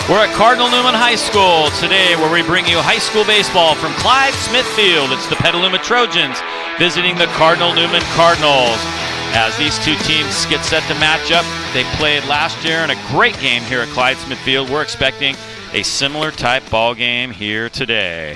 We're at Cardinal Newman High School today, where we bring you high school baseball from Clyde Smithfield. It's the Petaluma Trojans visiting the Cardinal Newman Cardinals. As these two teams get set to match up, they played last year in a great game here at Clyde Smithfield. We're expecting a similar type ball game here today.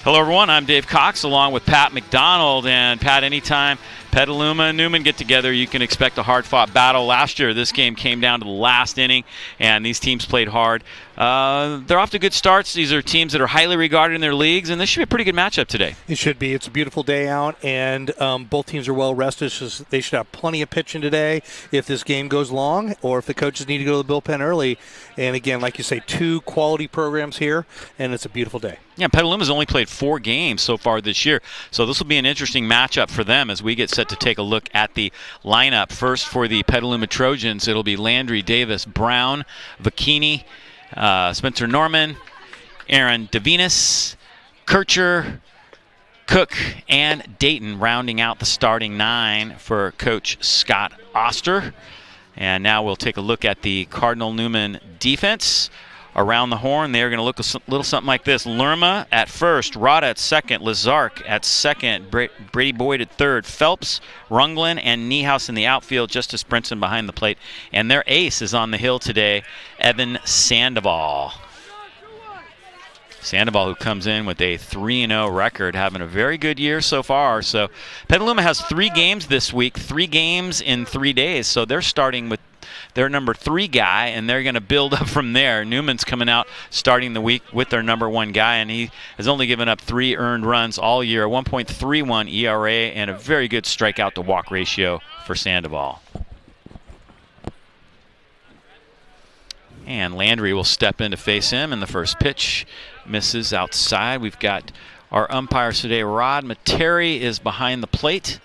Hello everyone, I'm Dave Cox along with Pat McDonald. And Pat, anytime Petaluma and Newman get together, you can expect a hard-fought battle. Last year, this game came down to the last inning, and these teams played hard. They're off to good starts. These are teams that are highly regarded in their leagues, and this should be a pretty good matchup today. It should be. It's a beautiful day out, and both teams are well rested, so they should have plenty of pitching today if this game goes long or if the coaches need to go to the bullpen early. And again, like you say, two quality programs here, and it's a beautiful day. Yeah, Petaluma's only played 4 games so far this year, so this will be an interesting matchup for them as we get set to take a look at the lineup. First, for the Petaluma Trojans, it'll be Landry, Davis, Brown, Vakini, Spencer Norman, Aaron Davinas, Kircher, Cook, and Dayton rounding out the starting 9 for Coach Scott Oster. And now we'll take a look at the Cardinal Newman defense. Around the horn, they're going to look a little something like this. Lerma at first, Rada at second, Lazark at second, Brady Boyd at third, Phelps, Runglin, and Niehaus in the outfield, Justice Brinson behind the plate. And their ace is on the hill today, Evan Sandoval. Sandoval, who comes in with a 3-0 record, having a very good year so far. So Petaluma has 3 games this week, 3 games in 3 days. So they're starting with their number 3 guy, and they're going to build up from there. Newman's coming out starting the week with their number 1 guy, and he has only given up 3 earned runs all year, a 1.31 ERA, and a very good strikeout to walk ratio for Sandoval. And Landry will step in to face him, and the first pitch misses outside. We've got our umpires today. Rod Materi is behind the plate,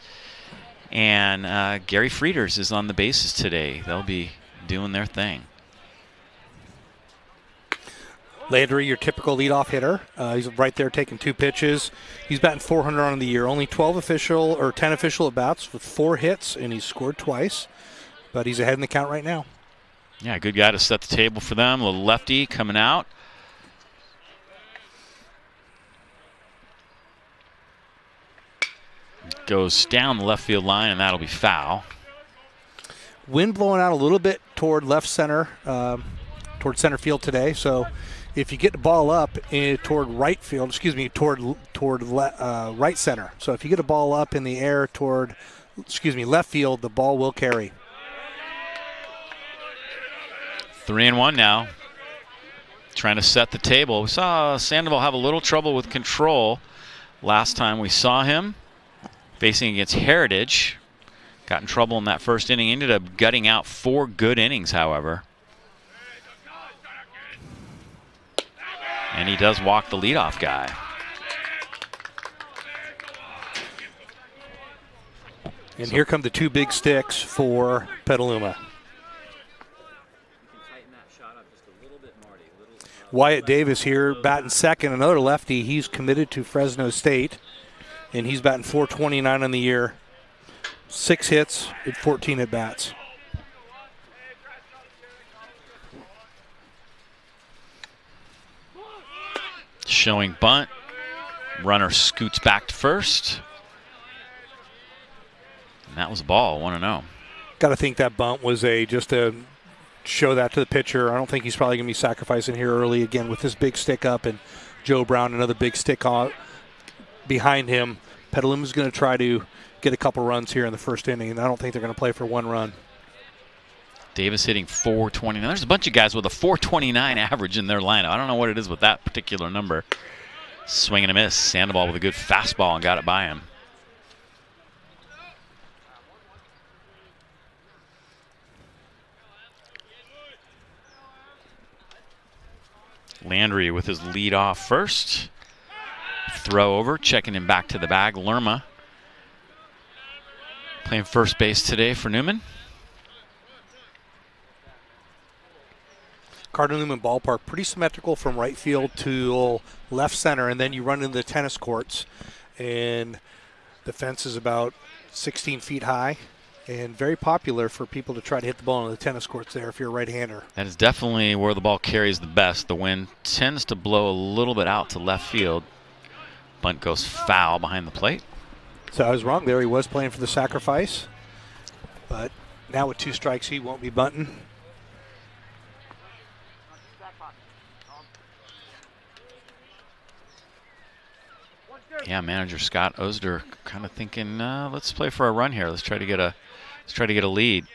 and Gary Frieders is on the bases today. They'll be doing their thing. Landry, your typical leadoff hitter. He's right there taking 2 pitches. He's batting .400 on the year. Only 10 official at bats with 4 hits, and he's scored twice. But he's ahead in the count right now. Yeah, good guy to set the table for them. A little lefty coming out. Goes down the left field line, and that'll be foul. Wind blowing out a little bit toward left center, toward center field today. So if you get the ball up toward right field, toward right center. So if you get a ball up in the air toward, left field, the ball will carry. 3-1 now. Trying to set the table. We saw Sandoval have a little trouble with control last time we saw him. Facing against Heritage. Got in trouble in that first inning. Ended up gutting out 4 good innings, however. And he does walk the leadoff guy. And here come the 2 big sticks for Petaluma. Wyatt Davis here batting second, another lefty. He's committed to Fresno State, and he's batting .429 on the year. 6 hits and 14 at-bats. Showing bunt. Runner scoots back to first. And that was a ball, 1-0. Got to think that bunt was just a show that to the pitcher. I don't think he's probably going to be sacrificing here early again with this big stick up, and Joe Brown another big stick on behind him. Petaluma's going to try to get a couple runs here in the first inning, and I don't think they're going to play for 1 run. Davis hitting .429. There's a bunch of guys with a .429 average in their lineup. I don't know what it is with that particular number. Swing and a miss. Sandoval with a good fastball and got it by him. Landry with his lead off first. Throw over, checking him back to the bag. Lerma playing first base today for Newman. Cardinal Newman Ballpark, pretty symmetrical from right field to left center, and then you run into the tennis courts, and the fence is about 16 feet high, and very popular for people to try to hit the ball on the tennis courts there if you're a right-hander. That is definitely where the ball carries the best. The wind tends to blow a little bit out to left field. Bunt goes foul behind the plate. So I was wrong there. He was playing for the sacrifice. But now with 2 strikes, he won't be bunting. Yeah, manager Scott Osder kind of thinking, let's play for a run here. Let's try to get a lead.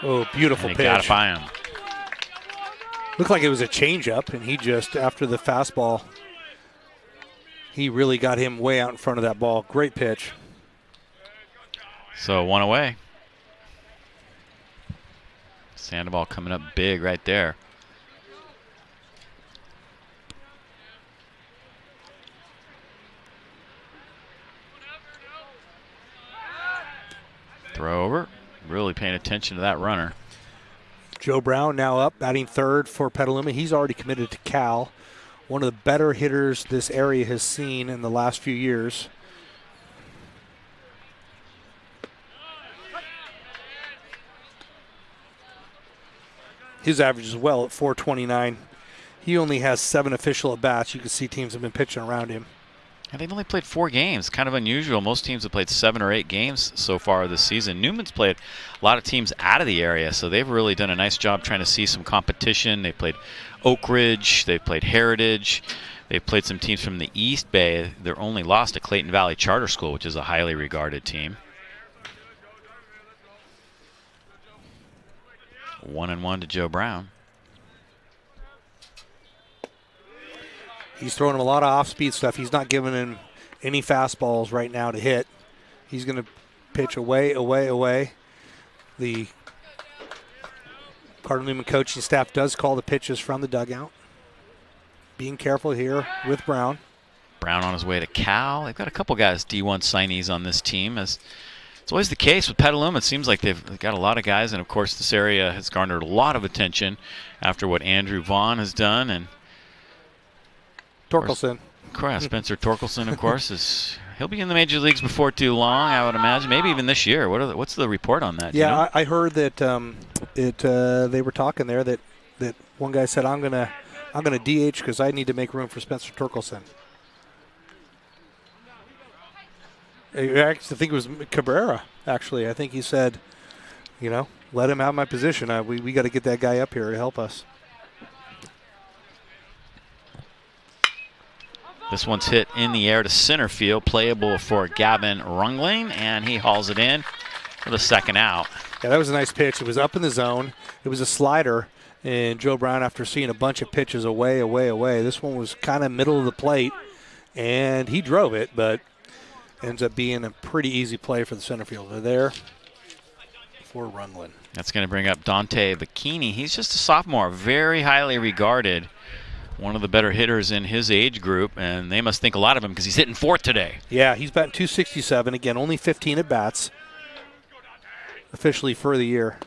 Oh, beautiful and pitch. Got it by him. Looked like it was a changeup, and he just, after the fastball, he really got him way out in front of that ball. Great pitch. So 1 away. Sandoval coming up big right there. Throw over. Really paying attention to that runner. Joe Brown now up, batting third for Petaluma. He's already committed to Cal. One of the better hitters this area has seen in the last few years. His average is well at 429. He only has 7 official at-bats. You can see teams have been pitching around him. And they've only played 4 games. Kind of unusual. Most teams have played 7 or 8 games so far this season. Newman's played a lot of teams out of the area, so they've really done a nice job trying to see some competition. They played Oak Ridge. They played Heritage. They've played some teams from the East Bay. They're only lost to Clayton Valley Charter School, which is a highly regarded team. 1-1 to Joe Brown. He's throwing him a lot of off-speed stuff. He's not giving him any fastballs right now to hit. He's going to pitch away, away, away. The Cardinal Newman coaching staff does call the pitches from the dugout. Being careful here with Brown. Brown on his way to Cal. They've got a couple guys, D1 signees on this team. As it's always the case with Petaluma. It seems like they've got a lot of guys, and of course this area has garnered a lot of attention after what Andrew Vaughn has done. And Torkelson. Spencer Torkelson, of course, he'll be in the major leagues before too long, I would imagine. Maybe even this year. What's the report on that? Yeah, you know? I heard that they were talking there that one guy said, I'm gonna DH because I need to make room for Spencer Torkelson. I actually think it was Cabrera. Actually, I think he said, let him have my position. We got to get that guy up here to help us. This one's hit in the air to center field, playable for Gavin Rungling, and he hauls it in for the second out. Yeah, that was a nice pitch. It was up in the zone. It was a slider, and Joe Brown, after seeing a bunch of pitches away, this one was kind of middle of the plate, and he drove it, but ends up being a pretty easy play for the center fielder there for Rungling. That's going to bring up Dante Bikini. He's just a sophomore, very highly regarded. One of the better hitters in his age group, and they must think a lot of him because he's hitting fourth today. Yeah, he's batting .267. Again, only 15 at-bats officially for the year.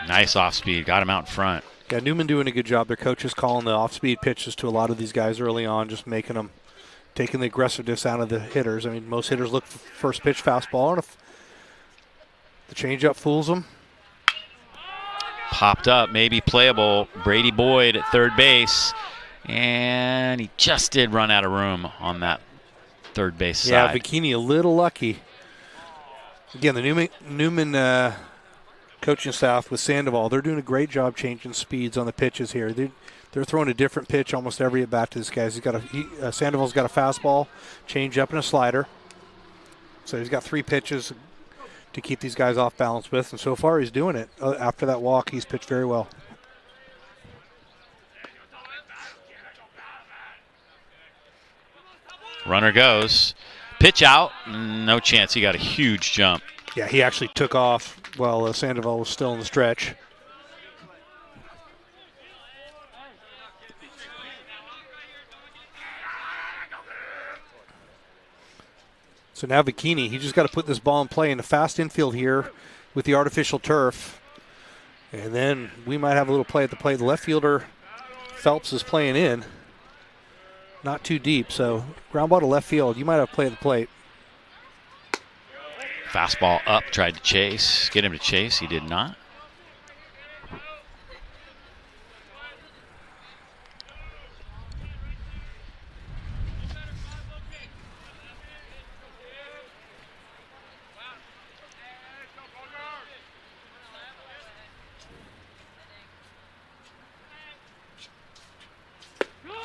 Nice off-speed. Got him out in front. Yeah, Newman doing a good job. Their coach is calling the off-speed pitches to a lot of these guys early on, just making them, taking the aggressiveness out of the hitters. I mean, most hitters look for first pitch fastball, and if the changeup fools them. Popped up, maybe playable. Brady Boyd at third base. And he just did run out of room on that third base side. Yeah, Bikini a little lucky. Again, the Newman coaching staff with Sandoval, they're doing a great job changing speeds on the pitches here. They're throwing a different pitch almost every at bat to this guy. Sandoval's got a fastball, change up, and a slider. So he's got 3 pitches to keep these guys off balance with, and so far he's doing it. After that walk, he's pitched very well. Runner goes. Pitch out. No chance. He got a huge jump. Yeah, he actually took off while Sandoval was still in the stretch. So now Bikini, he just got to put this ball in play in the fast infield here with the artificial turf. And then we might have a little play at the plate. The left fielder, Phelps, is playing in. not too deep. So ground ball to left field. You might have played the plate. Fastball up, tried to chase, get him to chase. He did not.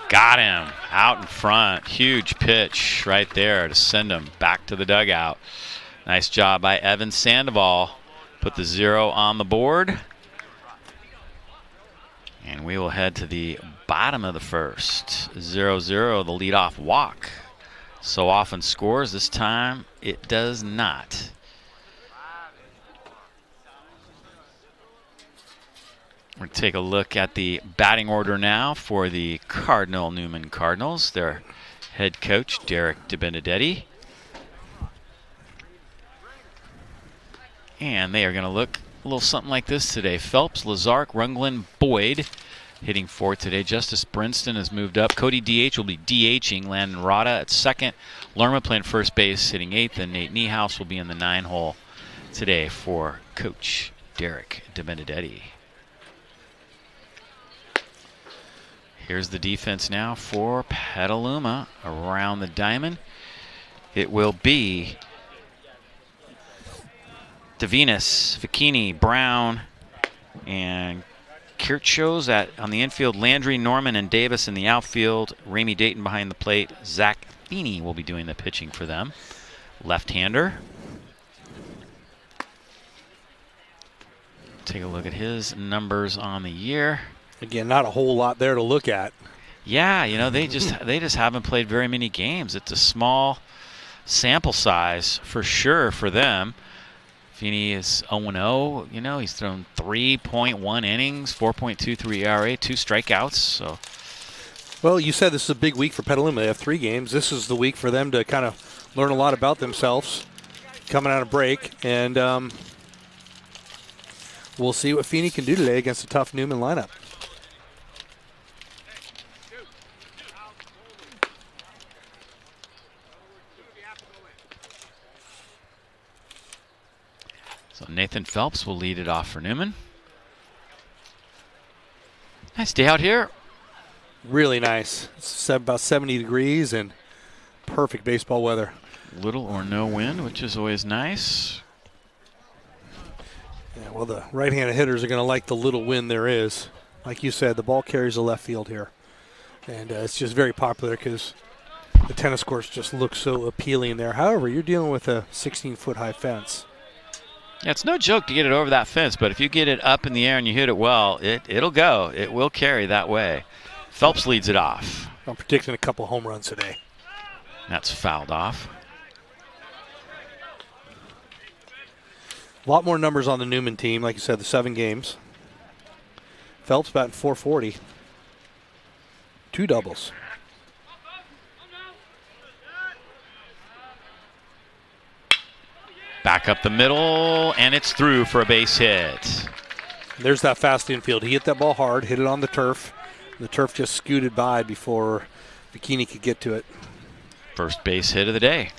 Got him out in front. Huge pitch right there to send him back to the dugout. Nice job by Evan Sandoval. Put the 0 on the board. And we will head to the bottom of the first. 0-0, the leadoff walk. So often scores. This time it does not. We're going to take a look at the batting order now for the Cardinal Newman Cardinals. Their head coach, Derek DeBenedetti. And they are going to look a little something like this today. Phelps, Lazark, Runglen, Boyd hitting fourth today. Justice Brinston has moved up. Cody DH will be DHing. Landon Rada at second. Lerma playing first base, hitting eighth. And Nate Niehaus will be in the 9-hole today for Coach Derek DeBenedetti. Here's the defense now for Petaluma around the diamond. It will be Davinas, Vicchini, Brown, and Kirchhoff on the infield. Landry, Norman, and Davis in the outfield. Ramey Dayton behind the plate. Zach Feeney will be doing the pitching for them. Left-hander. Take a look at his numbers on the year. Again, not a whole lot there to look at. Yeah, you know, they just haven't played very many games. It's a small sample size for sure for them. Feeney is 0-0. You know, he's thrown 3.1 innings, 4.23 ERA, 2 strikeouts. So, well, you said this is a big week for Petaluma. They have 3 games. This is the week for them to kind of learn a lot about themselves coming out of break. And we'll see what Feeney can do today against a tough Newman lineup. So Nathan Phelps will lead it off for Newman. Nice day out here. Really nice. It's about 70 degrees and perfect baseball weather. Little or no wind, which is always nice. Yeah, well, the right-handed hitters are going to like the little wind there is. Like you said, the ball carries the left field here. And it's just very popular because the tennis courts just look so appealing there. However, you're dealing with a 16-foot high fence. Yeah, it's no joke to get it over that fence, but if you get it up in the air and you hit it well, it'll go. It will carry that way. Phelps leads it off. I'm predicting a couple home runs today. That's fouled off. A lot more numbers on the Newman team, like you said, the 7 games. Phelps batting .440. 2 doubles. Back up the middle, and it's through for a base hit. There's that fast infield. He hit that ball hard, hit it on the turf. The turf just scooted by before Vicchini could get to it. First base hit of the day.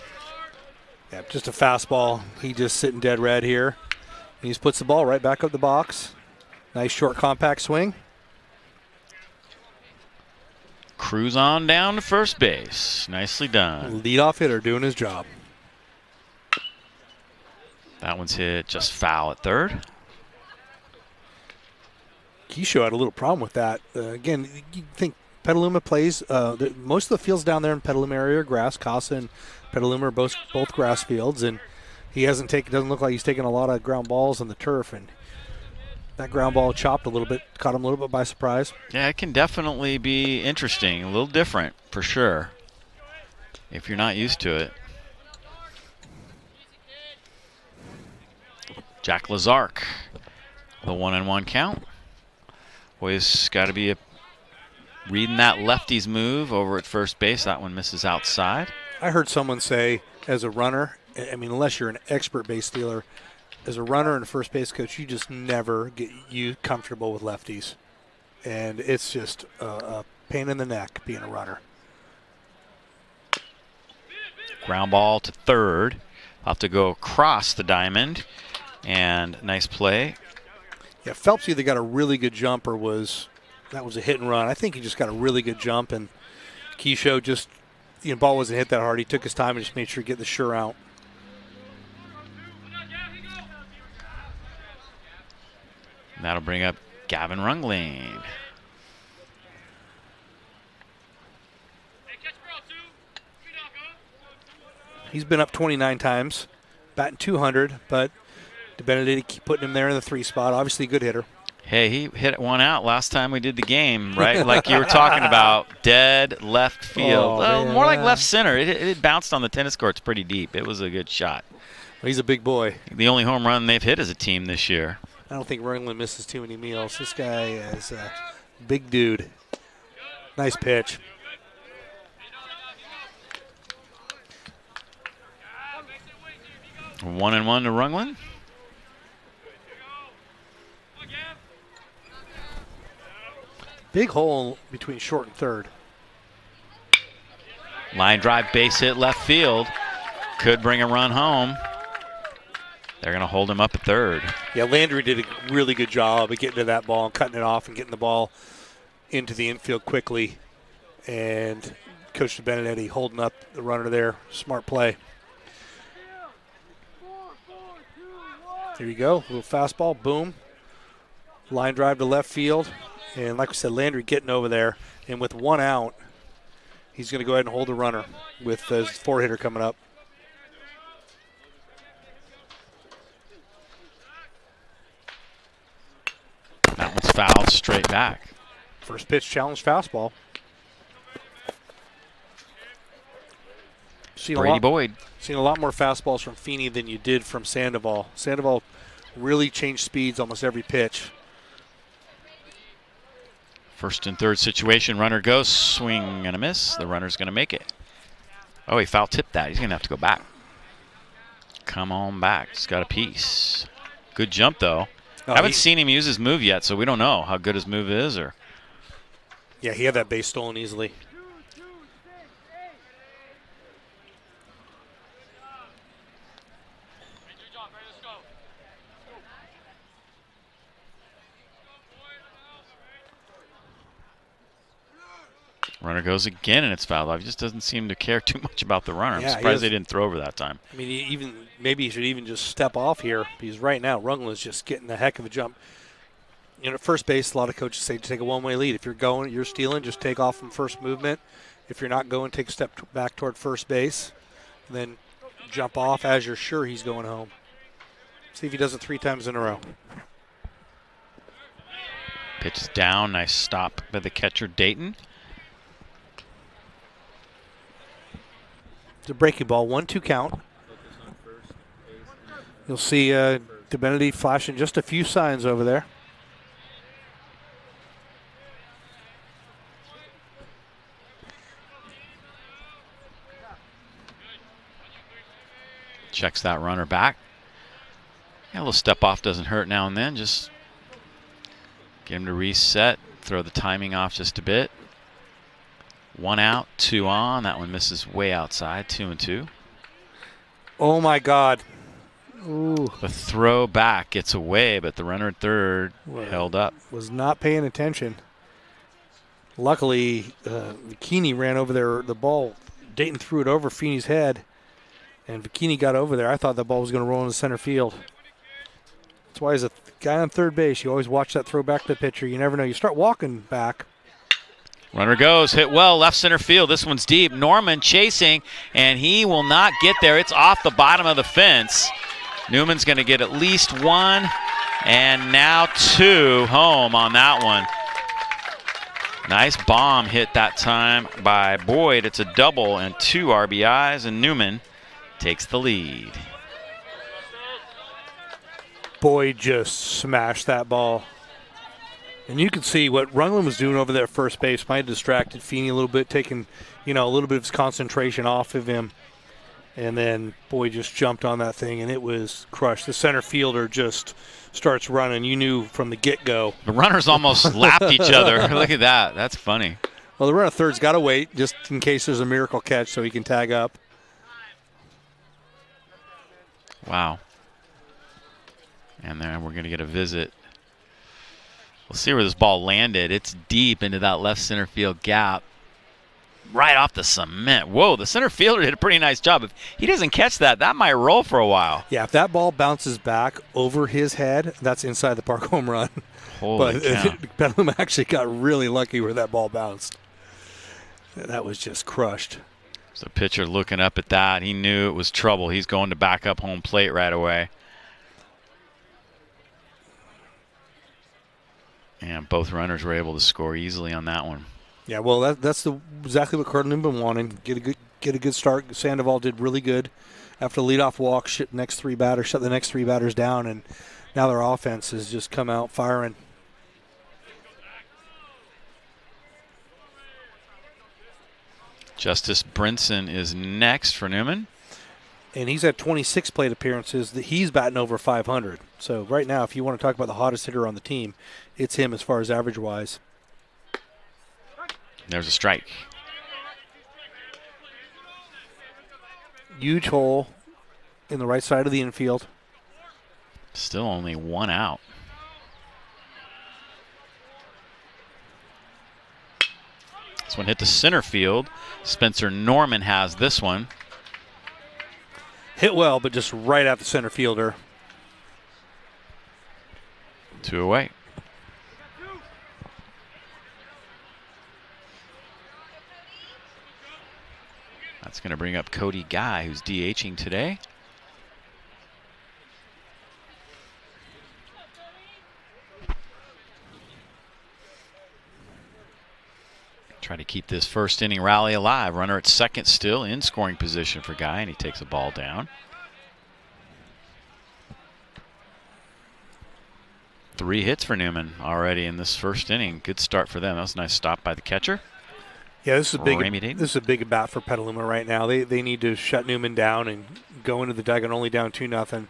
Yeah, just a fastball. He just sitting dead red here. And he just puts the ball right back up the box. Nice short compact swing. Cruise on down to first base. Nicely done. Leadoff hitter doing his job. That one's hit just foul at third. Keisho had a little problem with that. Again, you think Petaluma plays, most of the fields down there in Petaluma area are grass. Casa and Petaluma are both grass fields, and he doesn't look like he's taking a lot of ground balls on the turf, and that ground ball chopped a little bit, caught him a little bit by surprise. Yeah, it can definitely be interesting, a little different for sure, if you're not used to it. Jack Lazark, the 1-1 count. Always got to be reading that lefty's move over at first base. That one misses outside. I heard someone say, as a runner, I mean, unless you're an expert base stealer, as a runner and a first base coach, you just never get you comfortable with lefties. And it's just a pain in the neck being a runner. Ground ball to third. I'll have to go across the diamond. And nice play. Yeah, Phelps either got a really good jump or that was a hit and run. I think he just got a really good jump, and Keisho just, ball wasn't hit that hard. He took his time and just made sure to get the sure out. And that'll bring up Gavin Rungling. He's been up 29 times, batting 200, but DeBenedetti keep putting him there in the 3 spot. Obviously a good hitter. Hey, he hit one out last time we did the game, right? Like you were talking about, dead left field. More like left center. It bounced on the tennis courts pretty deep. It was a good shot. Well, he's a big boy. The only home run they've hit as a team this year. I don't think Rungland misses too many meals. This guy is a big dude. Nice pitch. One and one to Rungland. Big hole between short and third. Line drive, base hit left field. Could bring a run home. They're going to hold him up at third. Yeah, Landry did a really good job of getting to that ball and cutting it off and getting the ball into the infield quickly. And Coach DeBenedetti holding up the runner there. Smart play. There you go. A little fastball. Boom. Line drive to left field. And like we said, Landry getting over there. And with 1 out, he's going to go ahead and hold the runner with his 4-hitter coming up. That one's fouled straight back. First pitch challenge fastball. Brady Boyd. Seen a lot more fastballs from Feeney than you did from Sandoval. Sandoval really changed speeds almost every pitch. First and third situation, runner goes, swing and a miss. The runner's going to make it. Oh, he foul tipped that. He's going to have to go back. Come on back. He's got a piece. Good jump, though. I haven't seen him use his move yet, so we don't know how good his move is. Yeah, he had that base stolen easily. Runner goes again, and it's fouled. He just doesn't seem to care too much about the runner. I'm surprised they didn't throw over that time. I mean, maybe he should even just step off here, because right now Rungland's just getting a heck of a jump. At first base, a lot of coaches say to take a one-way lead. If you're going, you're stealing, just take off from first movement. If you're not going, take a step back toward first base, and then jump off as you're sure he's going home. See if he does it 3 times in a row. Pitch is down. Nice stop by the catcher, Dayton. It's a breaking ball, 1-2 count. You'll see DeBenedetti flashing just a few signs over there. Checks that runner back. Yeah, a little step off doesn't hurt now and then. Just get him to reset, throw the timing off just a bit. 1 out, 2 on. That one misses way outside, 2-2. Oh, my God. Ooh. The throw back gets away, but the runner at third held up. Was not paying attention. Luckily, Bikini ran over there. The ball, Dayton threw it over Feeney's head, and Bikini got over there. I thought the ball was going to roll into center field. That's why as a guy on third base, you always watch that throw back to the pitcher. You never know. You start walking back. Runner goes, hit well, left center field. This one's deep. Norman chasing, and he will not get there. It's off the bottom of the fence. Newman's going to get at least 1, and now 2 home on that one. Nice bomb hit that time by Boyd. It's a double and 2 RBIs, and Newman takes the lead. Boyd just smashed that ball. And you can see what Rungland was doing over there at first base might have distracted Feeney a little bit, taking, a little bit of his concentration off of him. And then Boyd just jumped on that thing, and it was crushed. The center fielder just starts running. You knew from the get-go. The runners almost lapped each other. Look at that. That's funny. Well, the runner third's got to wait just in case there's a miracle catch so he can tag up. Wow. And then we're going to get a visit. We'll see where this ball landed. It's deep into that left center field gap. Right off the cement. Whoa, the center fielder did a pretty nice job. If he doesn't catch that, that might roll for a while. Yeah, if that ball bounces back over his head, that's inside the park home run. Holy cow. Petaluma actually got really lucky where that ball bounced. That was just crushed. So pitcher looking up at that. He knew it was trouble. He's going to back up home plate right away. And both runners were able to score easily on that one. Yeah, well, that's exactly what Cardinal Newman wanted. Get a good start. Sandoval did really good after the leadoff walk. Shut the next three batters down, and now their offense has just come out firing. Justice Brinson is next for Newman. And he's had 26 plate appearances. He's batting over 500. So right now, if you want to talk about the hottest hitter on the team, it's him as far as average-wise. There's a strike. Huge hole in the right side of the infield. Still only one out. This one hit to center field. Spencer Norman has this one. Hit well, but just right at the center fielder. 2 away. That's going to bring up Cody Guy, who's DHing today. Try to keep this first inning rally alive. Runner at second still in scoring position for Guy, and he takes a ball down. 3 hits for Newman already in this first inning. Good start for them. That was a nice stop by the catcher. Yeah, this is a big bat for Petaluma right now. They need to shut Newman down and go into the dugout only down 2-0.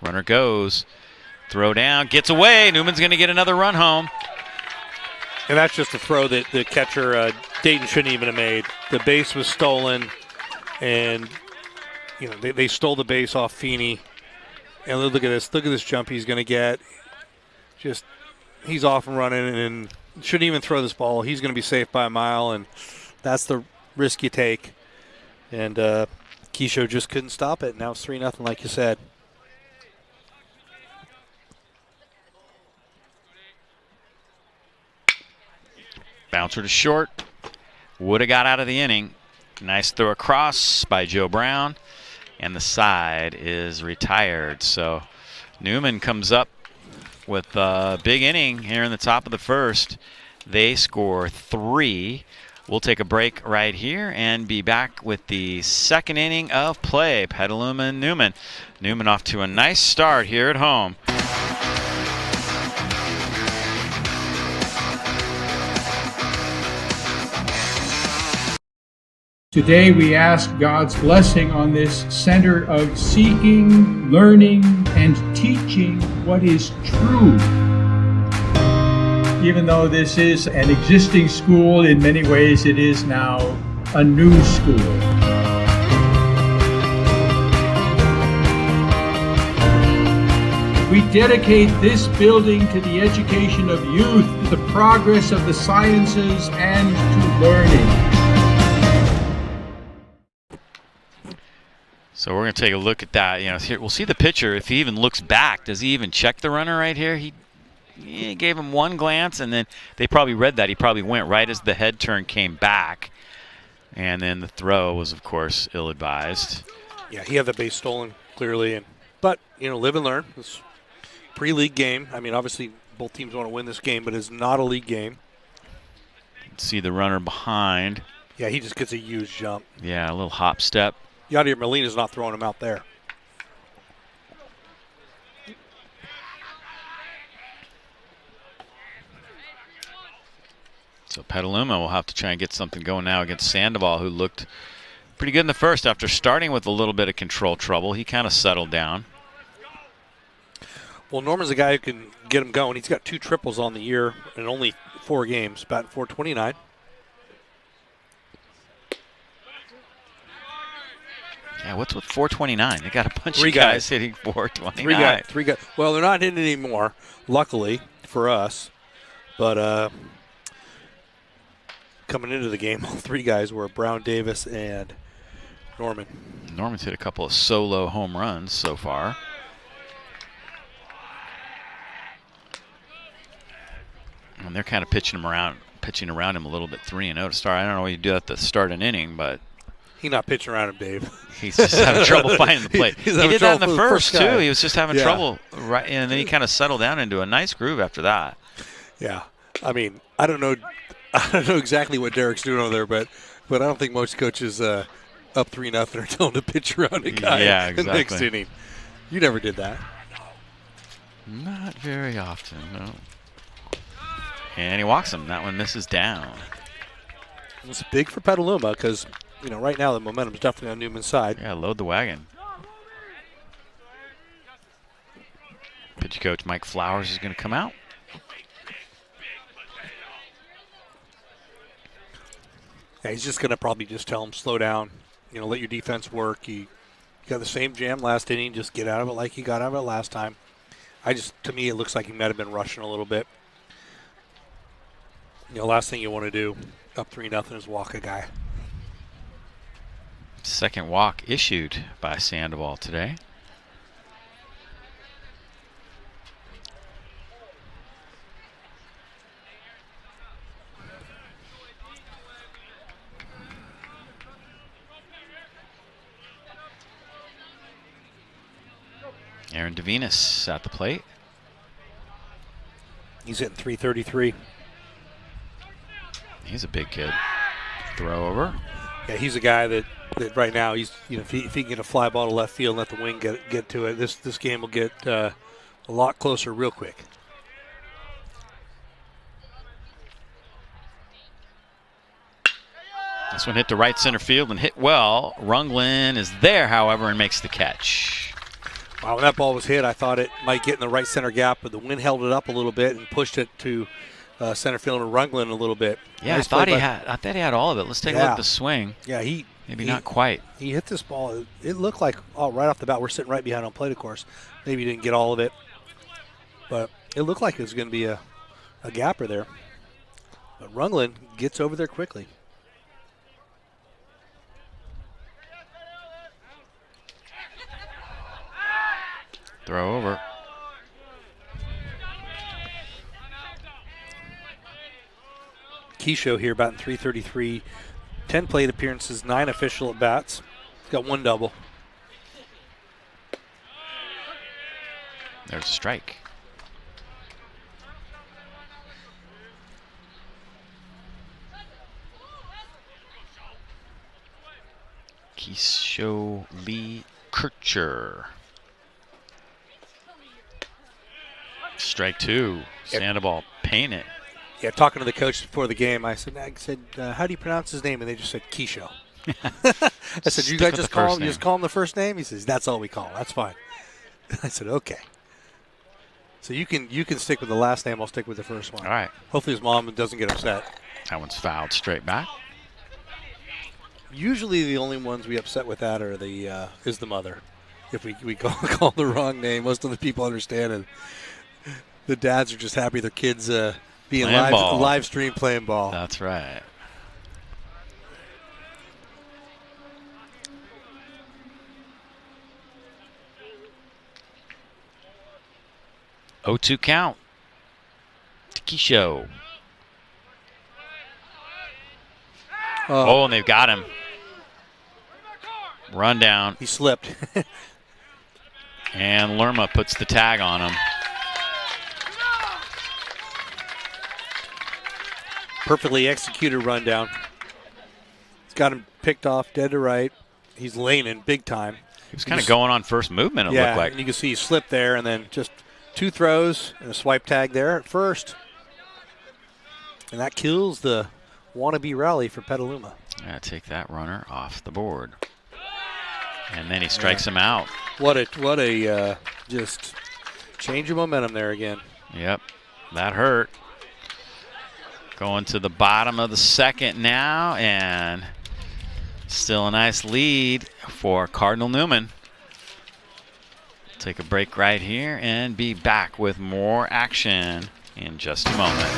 Runner goes. Throw down. Gets away. Newman's going to get another run home. And that's just a throw that the catcher, Dayton, shouldn't even have made. The base was stolen, and they stole the base off Feeney. And look at this. Look at this jump he's going to get. Just, he's off and running and shouldn't even throw this ball. He's going to be safe by a mile, and that's the risk you take. And Keisho just couldn't stop it. Now it's 3-0, like you said. Bouncer to short. Would have got out of the inning. Nice throw across by Joe Brown. And the side is retired. So Newman comes up with a big inning here in the top of the first. They score 3. We'll take a break right here and be back with the second inning of play. Petaluma and Newman. Newman off to a nice start here at home. Today we ask God's blessing on this center of seeking, learning, and teaching what is true. Even though this is an existing school, in many ways it is now a new school. We dedicate this building to the education of youth, to the progress of the sciences, and to learning. So we're going to take a look at that. Here we'll see the pitcher. If he even looks back, does he even check the runner right here? He gave him one glance, and then they probably read that. He probably went right as the head turn came back. And then the throw was, of course, ill-advised. Yeah, he had the base stolen, clearly. But, live and learn. It's a pre-league game. I mean, obviously, both teams want to win this game, but it's not a league game. See the runner behind. Yeah, he just gets a huge jump. Yeah, a little hop step. Yadier Molina's not throwing him out there. So Petaluma will have to try and get something going now against Sandoval, who looked pretty good in the first after starting with a little bit of control trouble. He kind of settled down. Well, Norman's a guy who can get him going. He's got 2 triples on the year in only 4 games, batting .429. Yeah, what's with 429? They got a bunch Three of guys guys hitting 429. Three guys. Well, they're not hitting anymore, luckily for us. But coming into the game, all three guys were Brown, Davis, and Norman. Norman's hit a couple of solo home runs so far. And they're kind of pitching around him a little bit, 3-0 to start. I don't know what you do at the start an inning, but he's not pitching around him, Dave. He's just having trouble finding the plate. He did that in the first too. He was just having trouble, right, and then he kind of settled down into a nice groove after that. Yeah, I mean, I don't know exactly what Derek's doing over there, but I don't think most coaches up 3-0 are telling him to pitch around a guy in the next inning. You never did that. Not very often, no. And he walks him. That one misses down. It's big for Petaluma because, right now the momentum is definitely on Newman's side. Yeah, load the wagon. Pitch coach Mike Flowers is going to come out. Yeah, he's just going to probably just tell him, slow down, let your defense work. You got the same jam last inning, just get out of it like you got out of it last time. To me, it looks like he might have been rushing a little bit. Last thing you want to do up 3-0 is walk a guy. Second walk issued by Sandoval today. Aaron Devenus at the plate. He's hitting 333. He's a big kid. Throw over. Yeah, he's a guy that right now he's if he can get a fly ball to left field and let the wing get to it, this game will get a lot closer real quick. This one hit to right center field and hit well. Runglin is there, however, and makes the catch. Wow, when that ball was hit, I thought it might get in the right center gap, but the wind held it up a little bit and pushed it to center fielder Runglin a little bit. Yeah, nice I thought he had all of it. Let's take a look at the swing. Yeah, maybe not quite. He hit this ball. It looked like right off the bat. We're sitting right behind on plate, of course. Maybe he didn't get all of it, but it looked like it was going to be a gapper there. But Runglin gets over there quickly. Throw over. Keisho here batting 333, 10 plate appearances, 9 official at bats. He's got 1 double. There's a strike. Keisho Lee Kircher. Strike 2. Sandoval painted. Yeah, talking to the coach before the game, I said, how do you pronounce his name? And they just said Keisho. I said, you guys just call him the first name? He says, that's all we call him. That's fine. I said, okay. So you can stick with the last name. I'll stick with the first one. All right. Hopefully his mom doesn't get upset. That one's fouled straight back. Usually the only ones we upset with that are is the mother. If we call the wrong name, most of the people understand it. The dads are just happy their kids being live stream playing ball. That's right. Oh-2 count. Keisho. Oh, and they've got him. Run down. He slipped. And Lerma puts the tag on him. Perfectly executed rundown. He's got him picked off dead to right. He's laning big time. He was kind of going on first movement, it looked like. And you can see he slipped there and then just 2 throws and a swipe tag there at first. And that kills the wannabe rally for Petaluma. Yeah, take that runner off the board. And then he strikes him out. What a just change of momentum there again. Yep, that hurt. Going to the bottom of the second now, and Still a nice lead for Cardinal Newman. Take a break right here and be back with more action in just a moment.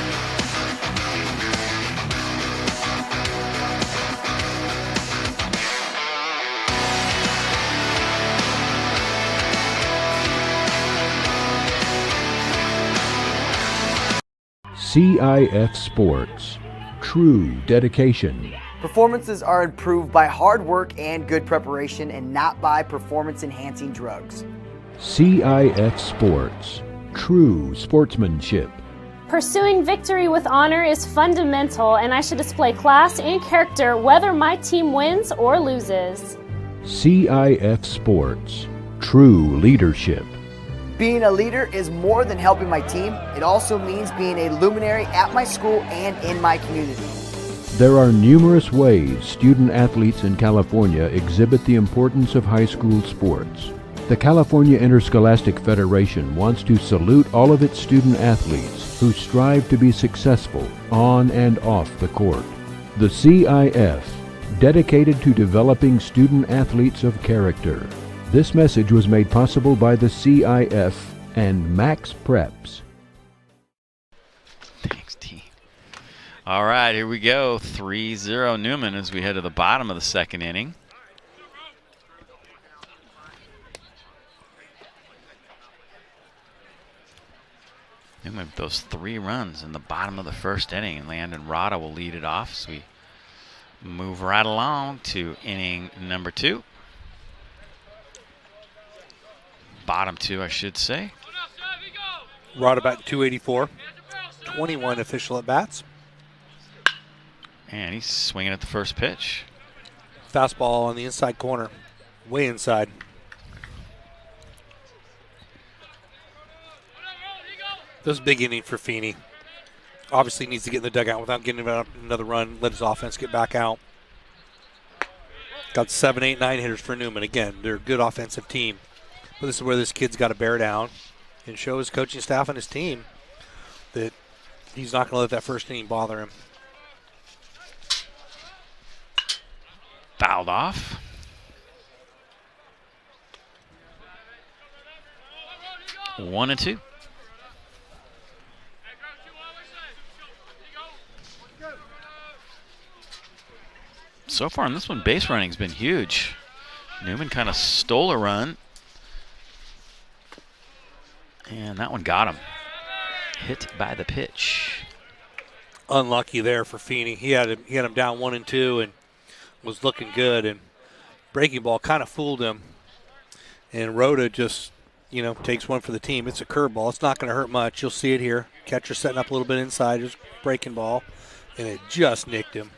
CIF Sports. True dedication. Performances are improved by hard work and good preparation and not by performance-enhancing drugs. CIF Sports. True sportsmanship. Pursuing victory with honor is fundamental, and I should display class and character whether my team wins or loses. CIF Sports. True leadership. Being a leader is more than helping my team. It also means being a luminary at my school and in my community. There are numerous ways student athletes in California exhibit the importance of high school sports. The California Interscholastic Federation wants to salute all of its student athletes who strive to be successful on and off the court. The CIF, dedicated to developing student athletes of character. This message was made possible by the CIF and Max Preps. Thanks, team. All right, here we go. 3-0 Newman as we head to the bottom of the second inning. Newman with those 3 runs in the bottom of the first inning, and Landon Rada will lead it off as we move right along to inning number 2. Bottom 2, I should say. Rada back 284. 21 official at bats. And he's swinging at the first pitch. Fastball on the inside corner. Way inside. This is a big inning for Feeney. Obviously needs to get in the dugout without getting another run. Let his offense get back out. Got 7, 8, 9 hitters for Newman. Again, they're a good offensive team. But this is where this kid's got to bear down and show his coaching staff and his team that he's not going to let that first inning bother him. Fouled off. One and 2. So far in this one, base running's been huge. Newman kind of stole a run. And that one got him. Hit by the pitch. Unlucky there for Feeney. He had him down 1 and 2 and was looking good. And breaking ball kind of fooled him. And Rhoda just, takes one for the team. It's a curveball. It's not going to hurt much. You'll see it here. Catcher setting up a little bit inside. Just breaking ball. And it just nicked him.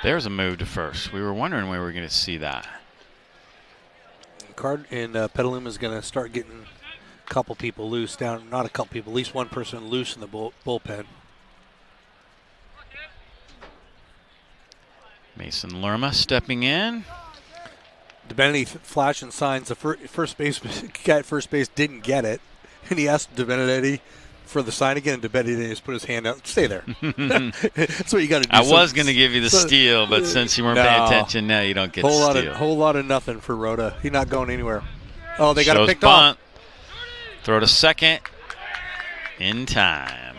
There's a move to first. We were wondering when we were going to see that. Petaluma is going to start getting a couple people loose down. Not a couple people, at least one person loose in the bullpen. Mason Lerma stepping in. DeBenetti flashing signs. The first base guy at first base didn't get it, and he asked DeBenetti for the sign again, and DeBenetti just put his hand out. Stay there. That's what you got to do. I was going to give you the steal, but since you weren't paying attention, now you don't get the steal. Whole lot of nothing for Rhoda. He's not going anywhere. Oh, they got it picked bunt. off. Throw to second in time.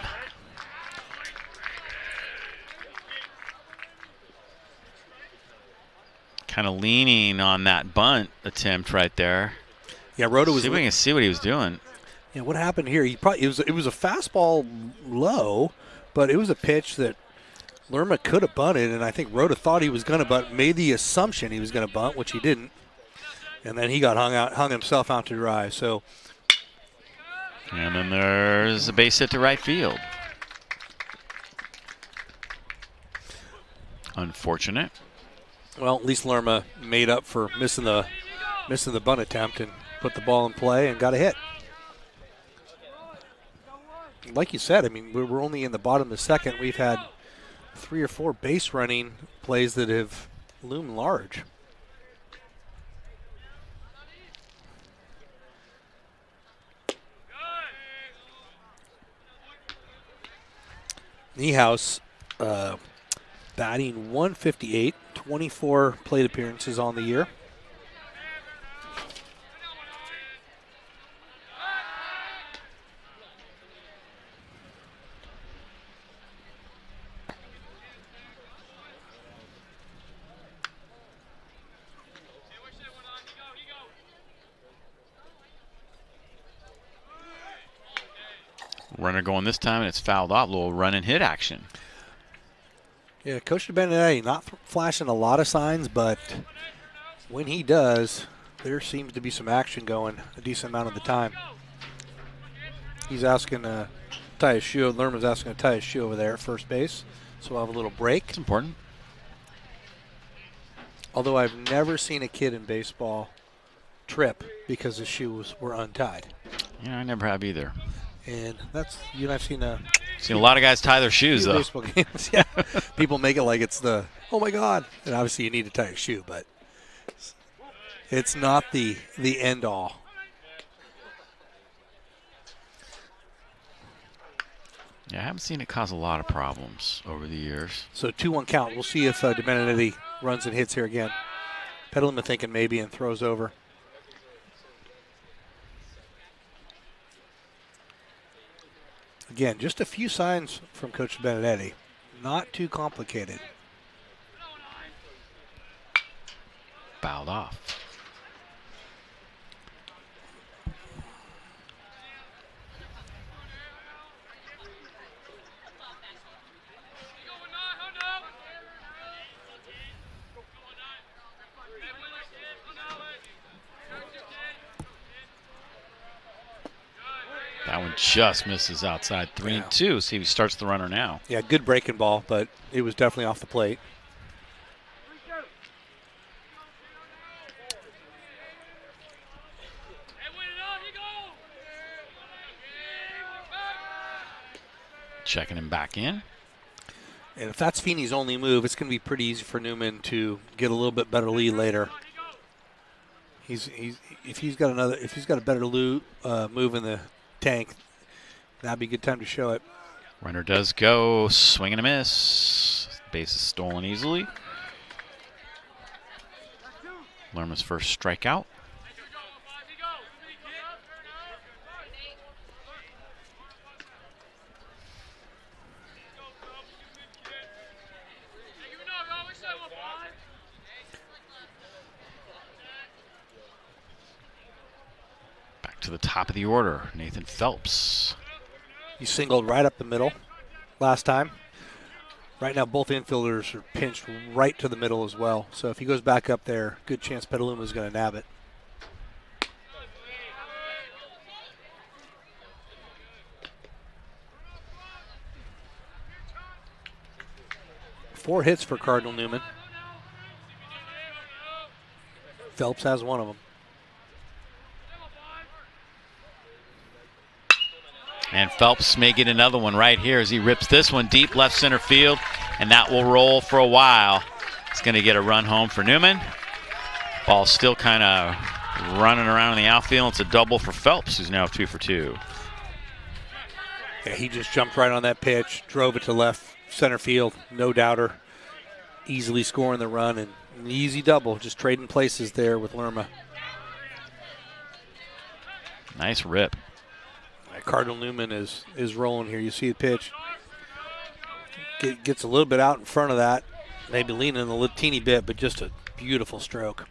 Kind of leaning on that bunt attempt right there. Yeah, Rhoda was. See if we can see what he was doing. Yeah, what happened here? It was a fastball low, but it was a pitch that Lerma could have bunted, and I think Rhoda thought he was going to bunt, made the assumption he was going to bunt, which he didn't, and then he got hung himself out to dry. So, and then there's a base hit to right field. Unfortunate. Well, at least Lerma made up for missing the bunt attempt and put the ball in play and got a hit. Like you said, I mean, we're only in the bottom of the second. We've had 3 or 4 base running plays that have loomed large. Niehaus batting 158, 24 plate appearances on the year. Runner going this time, and it's fouled off. A little run and hit action. Yeah, Coach Benedetti not flashing a lot of signs, but when he does, there seems to be some action going a decent amount of the time. He's asking to tie his shoe. Lerman's asking to tie his shoe over there at first base, so we'll have a little break. It's important. Although I've never seen a kid in baseball trip because his shoes were untied. Yeah, I never have either. And that's, you know, I've seen a lot of guys tie their shoes, though. Baseball games, yeah. People make it like it's the, oh my God. And obviously you need to tie your shoe, but it's not the end all. Yeah, I haven't seen it cause a lot of problems over the years. So 2-1 count. We'll see if Benedetti runs and hits here again. Petaluma thinking maybe and throws over. Again, just a few signs from Coach Benedetti. Not too complicated. Fouled off. That one just misses outside 3-2. See if he starts the runner now. Yeah, good breaking ball, but it was definitely off the plate. Checking him back in. And if that's Feeney's only move, it's going to be pretty easy for Newman to get a little bit better lead later. If he's got a better move in the tank, that'd be a good time to show it. Runner does go, swing and a miss. Base is stolen easily. Lerma's first strikeout. To the top of the order, Nathan Phelps. He singled right up the middle last time. Right now, both infielders are pinched right to the middle as well. So if he goes back up there, good chance Petaluma is going to nab it. Four hits for Cardinal Newman. Phelps has one of them. And Phelps may get another one right here as he rips this one deep left center field, and that will roll for a while. It's going to get a run home for Newman. Ball still kind of running around in the outfield. It's a double for Phelps, who's now 2 for 2. Yeah, he just jumped right on that pitch, drove it to left center field, no doubter. Easily scoring the run, and an easy double, just trading places there with Lerma. Nice rip. Cardinal Newman is rolling here. You see the pitch. Gets a little bit out in front of that. Maybe leaning a little teeny bit, but just a beautiful stroke.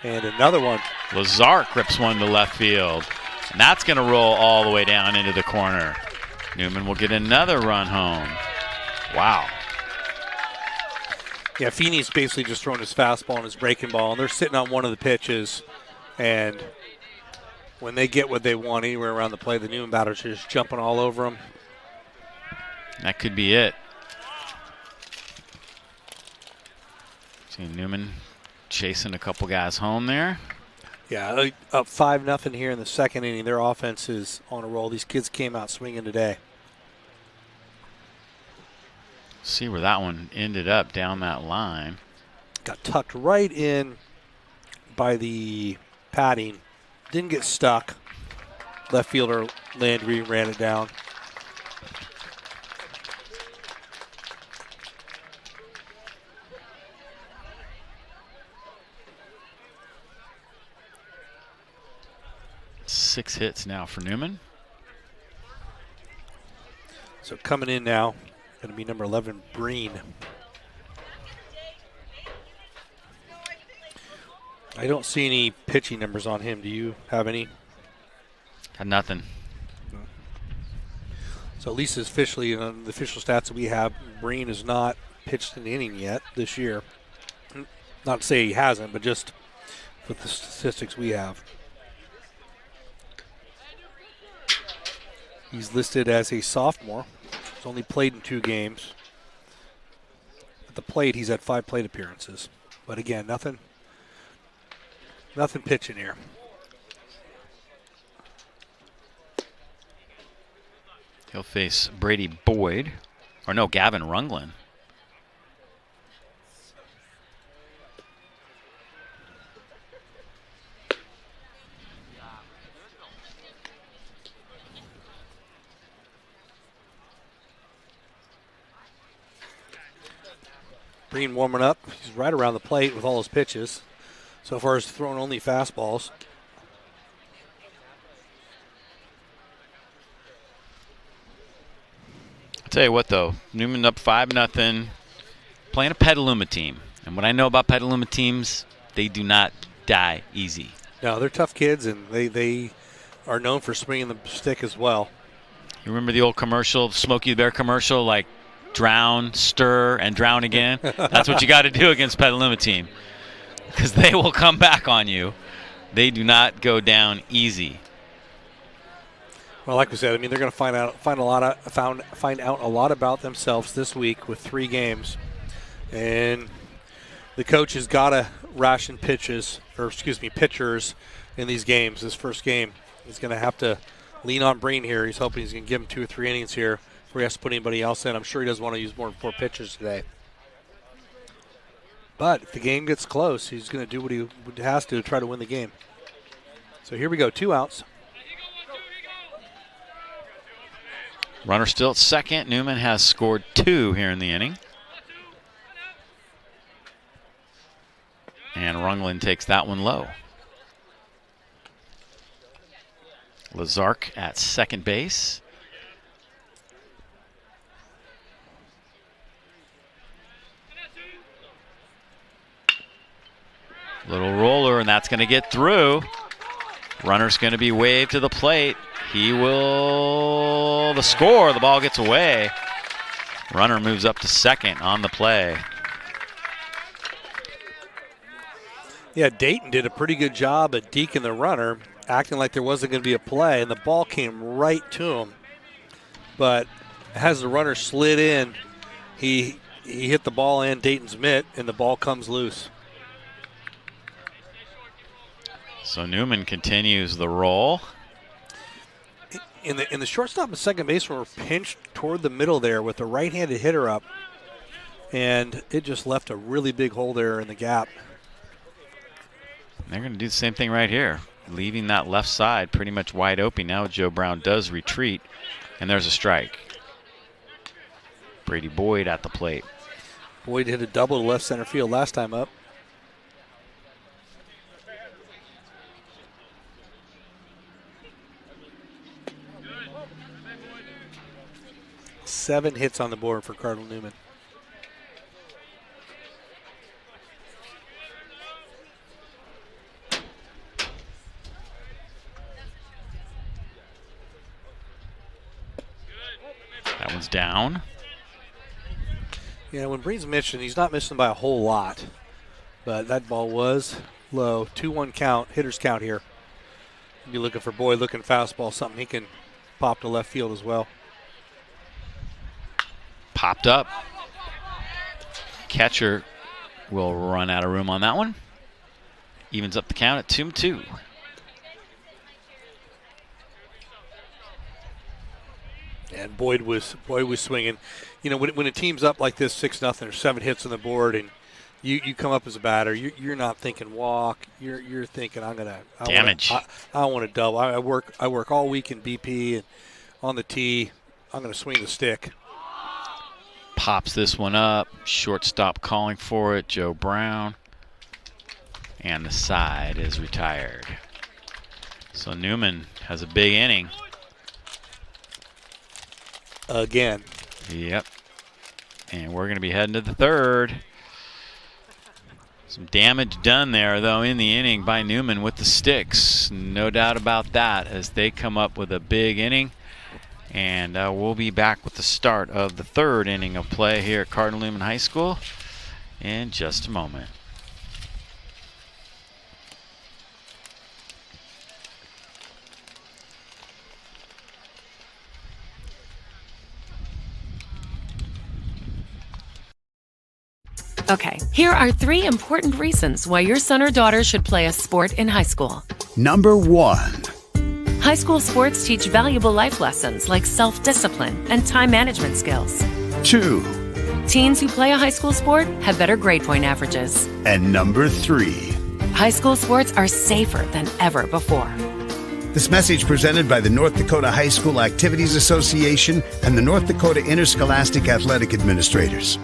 And another one. Lazark rips one to left field. And that's going to roll all the way down into the corner. Newman will get another run home. Wow. Yeah, Feeney's basically just throwing his fastball and his breaking ball, and they're sitting on one of the pitches, and when they get what they want anywhere around the play, the Newman batters are just jumping all over them. That could be it. See Newman chasing a couple guys home there. Yeah, up 5-0 here in the second inning. Their offense is on a roll. These kids came out swinging today. See where that one ended up down that line. Got tucked right in by the padding. Didn't get stuck. Left fielder Landry ran it down. 6 hits now for Newman. So coming in now, going to be number 11, Breen. I don't see any pitching numbers on him. Do you have any? Got nothing. So at least officially, on the official stats that we have, Breen has not pitched an inning yet this year. Not to say he hasn't, but just with the statistics we have. He's listed as a sophomore. He's only played in 2 games. At the plate, he's had 5 plate appearances. But again, nothing pitching here. He'll face Brady Boyd, or no, Gavin Runglin. Breen warming up. He's right around the plate with all his pitches. So far, he's thrown only fastballs. I'll tell you what, though. Newman up 5-0, playing a Petaluma team. And what I know about Petaluma teams, they do not die easy. No, they're tough kids, and they are known for swinging the stick as well. You remember the old commercial, Smokey the Bear commercial, like drown, stir, and drown again? That's what you got to do against Petaluma team, because they will come back on you. They do not go down easy. Well, like we said, I mean, they're going to find out a lot about themselves this week with 3 games, and the coach has got to ration pitchers in these games. This first game, he's going to have to lean on Breen here. He's hoping he's going to give him 2 or 3 innings here before he has to put anybody else in. I'm sure he doesn't want to use more than 4 pitchers today. But if the game gets close, he's going to do what he has to try to win the game. So here we go, 2 outs. Runner still at second. Newman has scored 2 here in the inning. And Runglin takes that one low. Lazark at second base. Little roller, and that's going to get through. Runner's going to be waved to the plate. He will, the score, the ball gets away. Runner moves up to second on the play. Yeah, Dayton did a pretty good job at deking the runner, acting like there wasn't going to be a play, and the ball came right to him. But as the runner slid in, he hit the ball in Dayton's mitt, and the ball comes loose. So Newman continues the roll. In the shortstop and second baseman were pinched toward the middle there with a right-handed hitter up, and it just left a really big hole there in the gap. They're going to do the same thing right here, leaving that left side pretty much wide open. Now Joe Brown does retreat, and there's a strike. Brady Boyd at the plate. Boyd hit a double to left center field last time up. Seven hits on the board for Cardinal Newman. That one's down. Yeah, when Breen's missing, he's not missing by a whole lot. But that ball was low. 2-1 count, hitter's count here. Be looking for Boyd, looking fastball, something he can pop to left field as well. Popped up. Catcher will run out of room on that one. Evens up the count at 2-2. And Boyd was swinging. You know, when a team's up like this, 6-0, or 7 hits on the board, and you come up as a batter, you're not thinking walk. You're thinking damage. I want to double. I work all week in BP and on the tee. I'm going to swing the stick. Pops this one up. Shortstop calling for it. Joe Brown. And the side is retired. So Newman has a big inning. Again. Yep. And we're going to be heading to the third. Some damage done there, though, in the inning by Newman with the sticks. No doubt about that as they come up with a big inning. And we'll be back with the start of the third inning of play here at Cardinal Newman High School in just a moment. Okay, here are 3 important reasons why your son or daughter should play a sport in high school. Number 1. High school sports teach valuable life lessons like self-discipline and time management skills. 2. Teens who play a high school sport have better grade point averages. And number 3. High school sports are safer than ever before. This message presented by the North Dakota High School Activities Association and the North Dakota Interscholastic Athletic Administrators.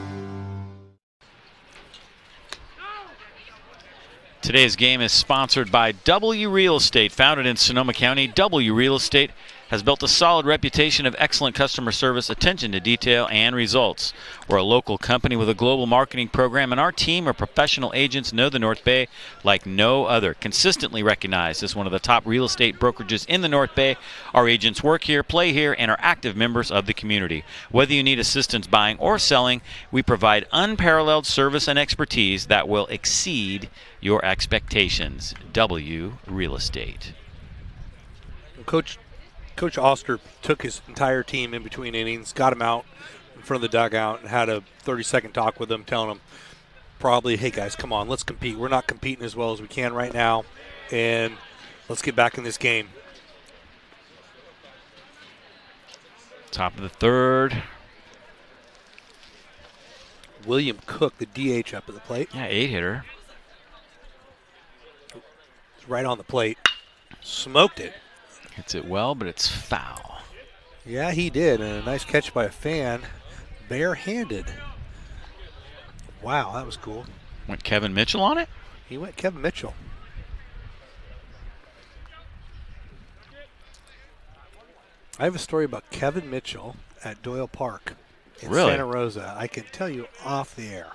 Today's game is sponsored by W Real Estate. Founded in Sonoma County, W Real Estate has built a solid reputation of excellent customer service, attention to detail, and results. We're a local company with a global marketing program, and our team of professional agents know the North Bay like no other. Consistently recognized as one of the top real estate brokerages in the North Bay, our agents work here, play here, and are active members of the community. Whether you need assistance buying or selling, we provide unparalleled service and expertise that will exceed your expectations. W Real Estate. Coach Oster took his entire team in between innings, got him out in front of the dugout, and had a 30-second talk with them, telling them probably, hey, guys, come on, let's compete. We're not competing as well as we can right now, and let's get back in this game. Top of the third. William Cook, the DH, up at the plate. Yeah, 8-hitter. It's right on the plate. Smoked it. Hits it well, but it's foul. Yeah, he did. And a nice catch by a fan. Barehanded. Wow, that was cool. Went Kevin Mitchell on it? He went Kevin Mitchell. I have a story about Kevin Mitchell at Doyle Park in Really? Santa Rosa. I can tell you off the air.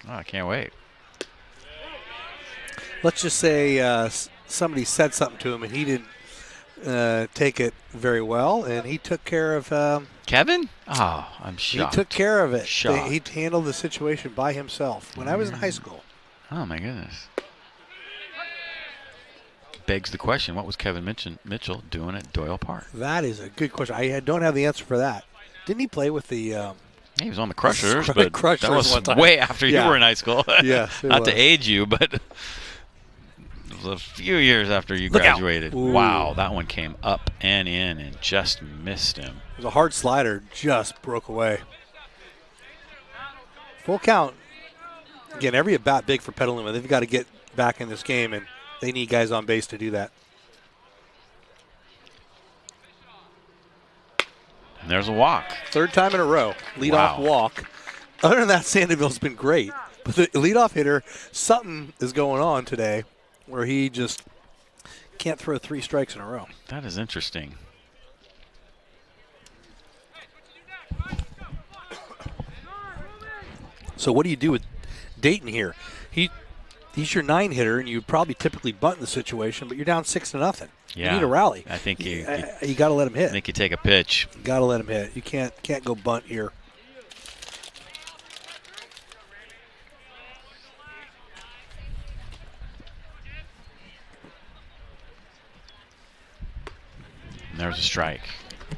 Oh, I can't wait. Let's just say somebody said something to him and he didn't take it very well, and he took care of Kevin? Oh, I'm shocked. He took care of it. Shocked. He handled the situation by himself when I was in high school. Oh, my goodness. Begs the question, what was Kevin Mitchell doing at Doyle Park? That is a good question. I don't have the answer for that. Didn't he play with the he was on the Crushers, but Crushers that was one time. way after you Yeah. were in high school. Yes, it Not was. to age you, but it was a few years after you Look out. graduated. Ooh. Wow, that one came up and in and just missed him. It was a hard slider, just broke away. Full count. Again, every at bat big for Petaluma. They've got to get back in this game, and they need guys on base to do that. And there's a walk. Third time in a row, leadoff walk. Other than that, Sandoval's been great. But the leadoff hitter, something is going on today where he just can't throw 3 strikes in a row. That is interesting. So what do you do with Dayton here? He's your 9 hitter, and you probably typically bunt in the situation, but you're down 6-0. Yeah. You need a rally. I think you got to let him hit. I think you take a pitch. You got to let him hit. You can't go bunt here. And there's a strike.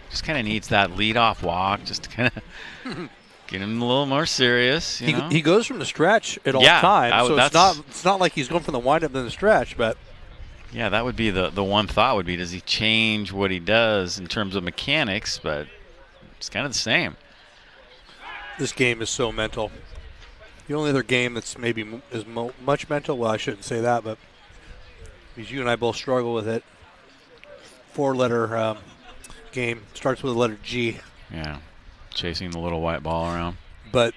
Just kind of needs that leadoff walk, just to kind of get him a little more serious. You know? He goes from the stretch at all Yeah, times, so that's- it's not like he's going from the windup to the stretch, but Yeah, that would be the one thought would be, does he change what he does in terms of mechanics? But it's kind of the same. this game is so mental. The only other game that's maybe much mental, well, I shouldn't say that, but because you and I both struggle with it, 4-letter game, starts with the letter G. Yeah, chasing the little white ball around. But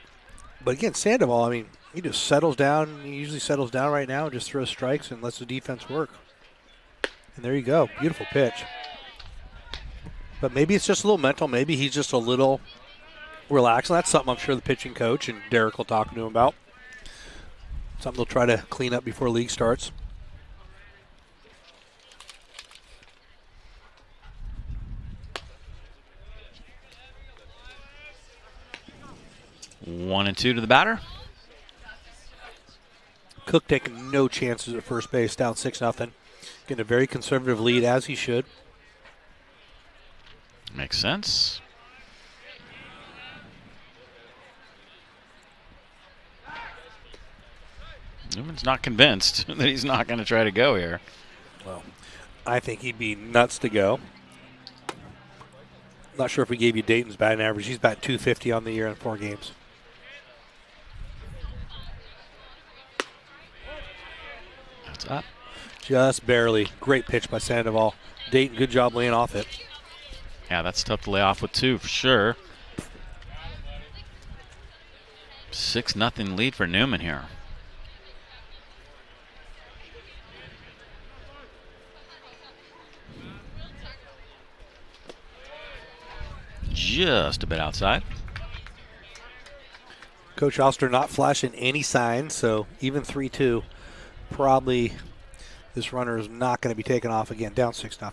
again, Sandoval, I mean, he just settles down. He usually settles down right now and just throws strikes and lets the defense work. And there you go. Beautiful pitch. But maybe it's just a little mental. Maybe he's just a little relaxed. And that's something I'm sure the pitching coach and Derek will talk to him about. Something they'll try to clean up before league starts. One and two to the batter. Cook taking no chances at first base, down 6-0. Getting a very conservative lead, as he should. Makes sense. Newman's not convinced that he's not going to try to go here. Well, I think he'd be nuts to go. Not sure if we gave you Dayton's batting average. He's batting .250 on the year in 4 games. That's up. Just barely. Great pitch by Sandoval. Dayton, good job laying off it. Yeah, that's tough to lay off with 2 for sure. 6-0 lead for Newman here. Just a bit outside. Coach Oster not flashing any signs, so even 3-2, probably this runner is not going to be taken off again. Down 6-0.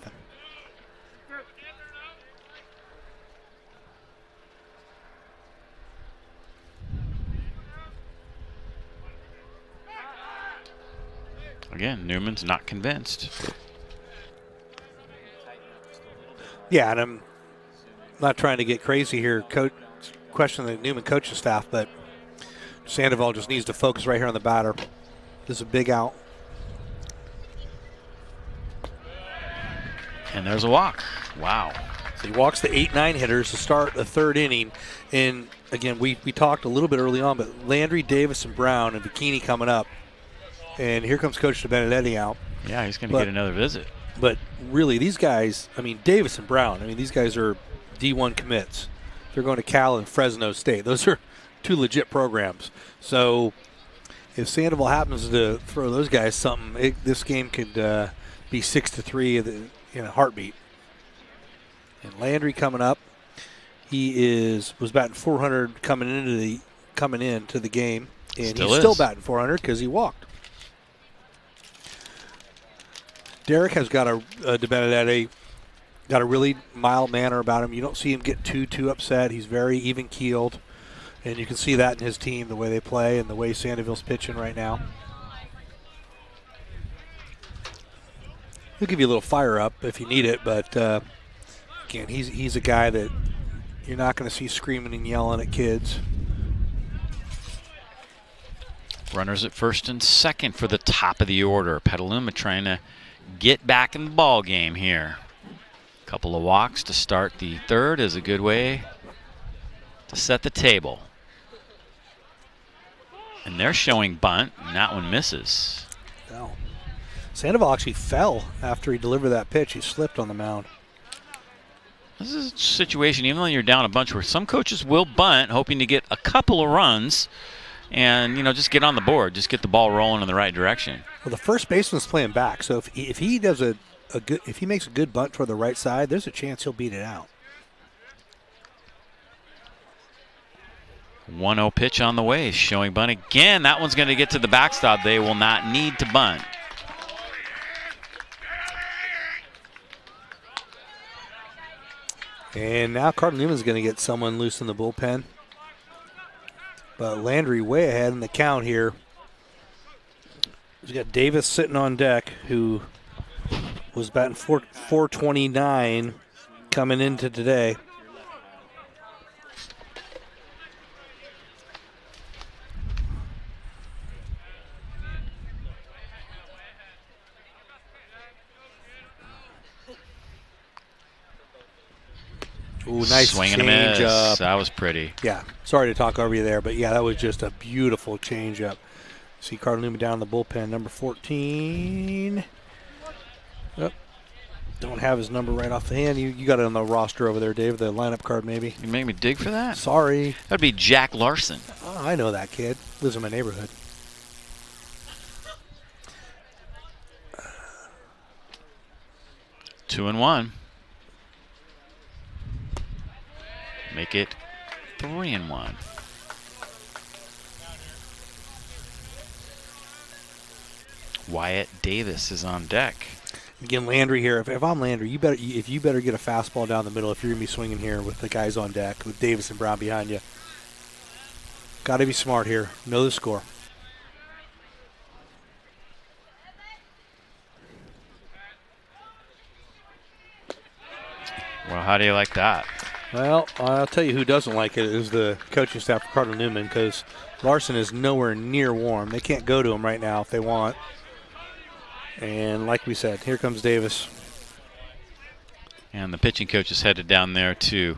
Again, Newman's not convinced. Yeah, and I'm not trying to get crazy here, question the Newman coaching staff, but Sandoval just needs to focus right here on the batter. This is a big out. And there's a walk. Wow. So he walks the 8-9 hitters to start the 3rd inning. And again, we talked a little bit early on, but Landry, Davis, and Brown and Bikini coming up. And here comes Coach DeBenedetti out. Yeah, he's going to get another visit. But really, these guys, I mean, Davis and Brown, I mean, these guys are D1 commits. They're going to Cal and Fresno State. Those are 2 legit programs. So if Sandoval happens to throw those guys something, this game could be 6-3 in a heartbeat. And Landry coming up. He was batting .400 coming into the game, and he's still batting .400 because he walked. Derek has got DeBenedetti got a really mild manner about him. You don't see him get too upset. He's very even keeled, and you can see that in his team, the way they play and the way Sandoval's pitching right now. He'll give you a little fire up if you need it, but again, he's a guy that you're not going to see screaming and yelling at kids. Runners at first and second for the top of the order. Petaluma trying to get back in the ball game here. Couple of walks to start the 3rd is a good way to set the table. And they're showing bunt, and that one misses. No. Sandoval actually fell after he delivered that pitch. He slipped on the mound. This is a situation, even though you're down a bunch, where some coaches will bunt, hoping to get a couple of runs and, just get on the board, just get the ball rolling in the right direction. Well, the first baseman's playing back, so if he does if he makes a good bunt toward the right side, there's a chance he'll beat it out. 1-0 pitch on the way, showing bunt again. That one's going to get to the backstop. They will not need to bunt. And now Cardinal Newman's going to get someone loose in the bullpen. But Landry way ahead in the count here. We've got Davis sitting on deck, who was batting .429 coming into today. Ooh, nice swing and a miss. change up. That was pretty. Yeah, sorry to talk over you there, but yeah, that was just a beautiful change up. See Cardinal Newman down in the bullpen, number 14. Oh, don't have his number right off the hand. You got it on the roster over there, Dave, the lineup card maybe. You make me dig for that? Sorry. That'd be Jack Larson. Oh, I know that kid. Lives in my neighborhood. 2-1. Make it 3-1. Wyatt Davis is on deck. Again, Landry here. If I'm Landry, you better get a fastball down the middle if you're gonna be swinging here with the guys on deck with Davis and Brown behind you. Got to be smart here. Know the score. Well, how do you like that? Well, I'll tell you who doesn't like it is the coaching staff for Cardinal Newman, because Larson is nowhere near warm. They can't go to him right now if they want. And like we said, here comes Davis. And the pitching coach is headed down there to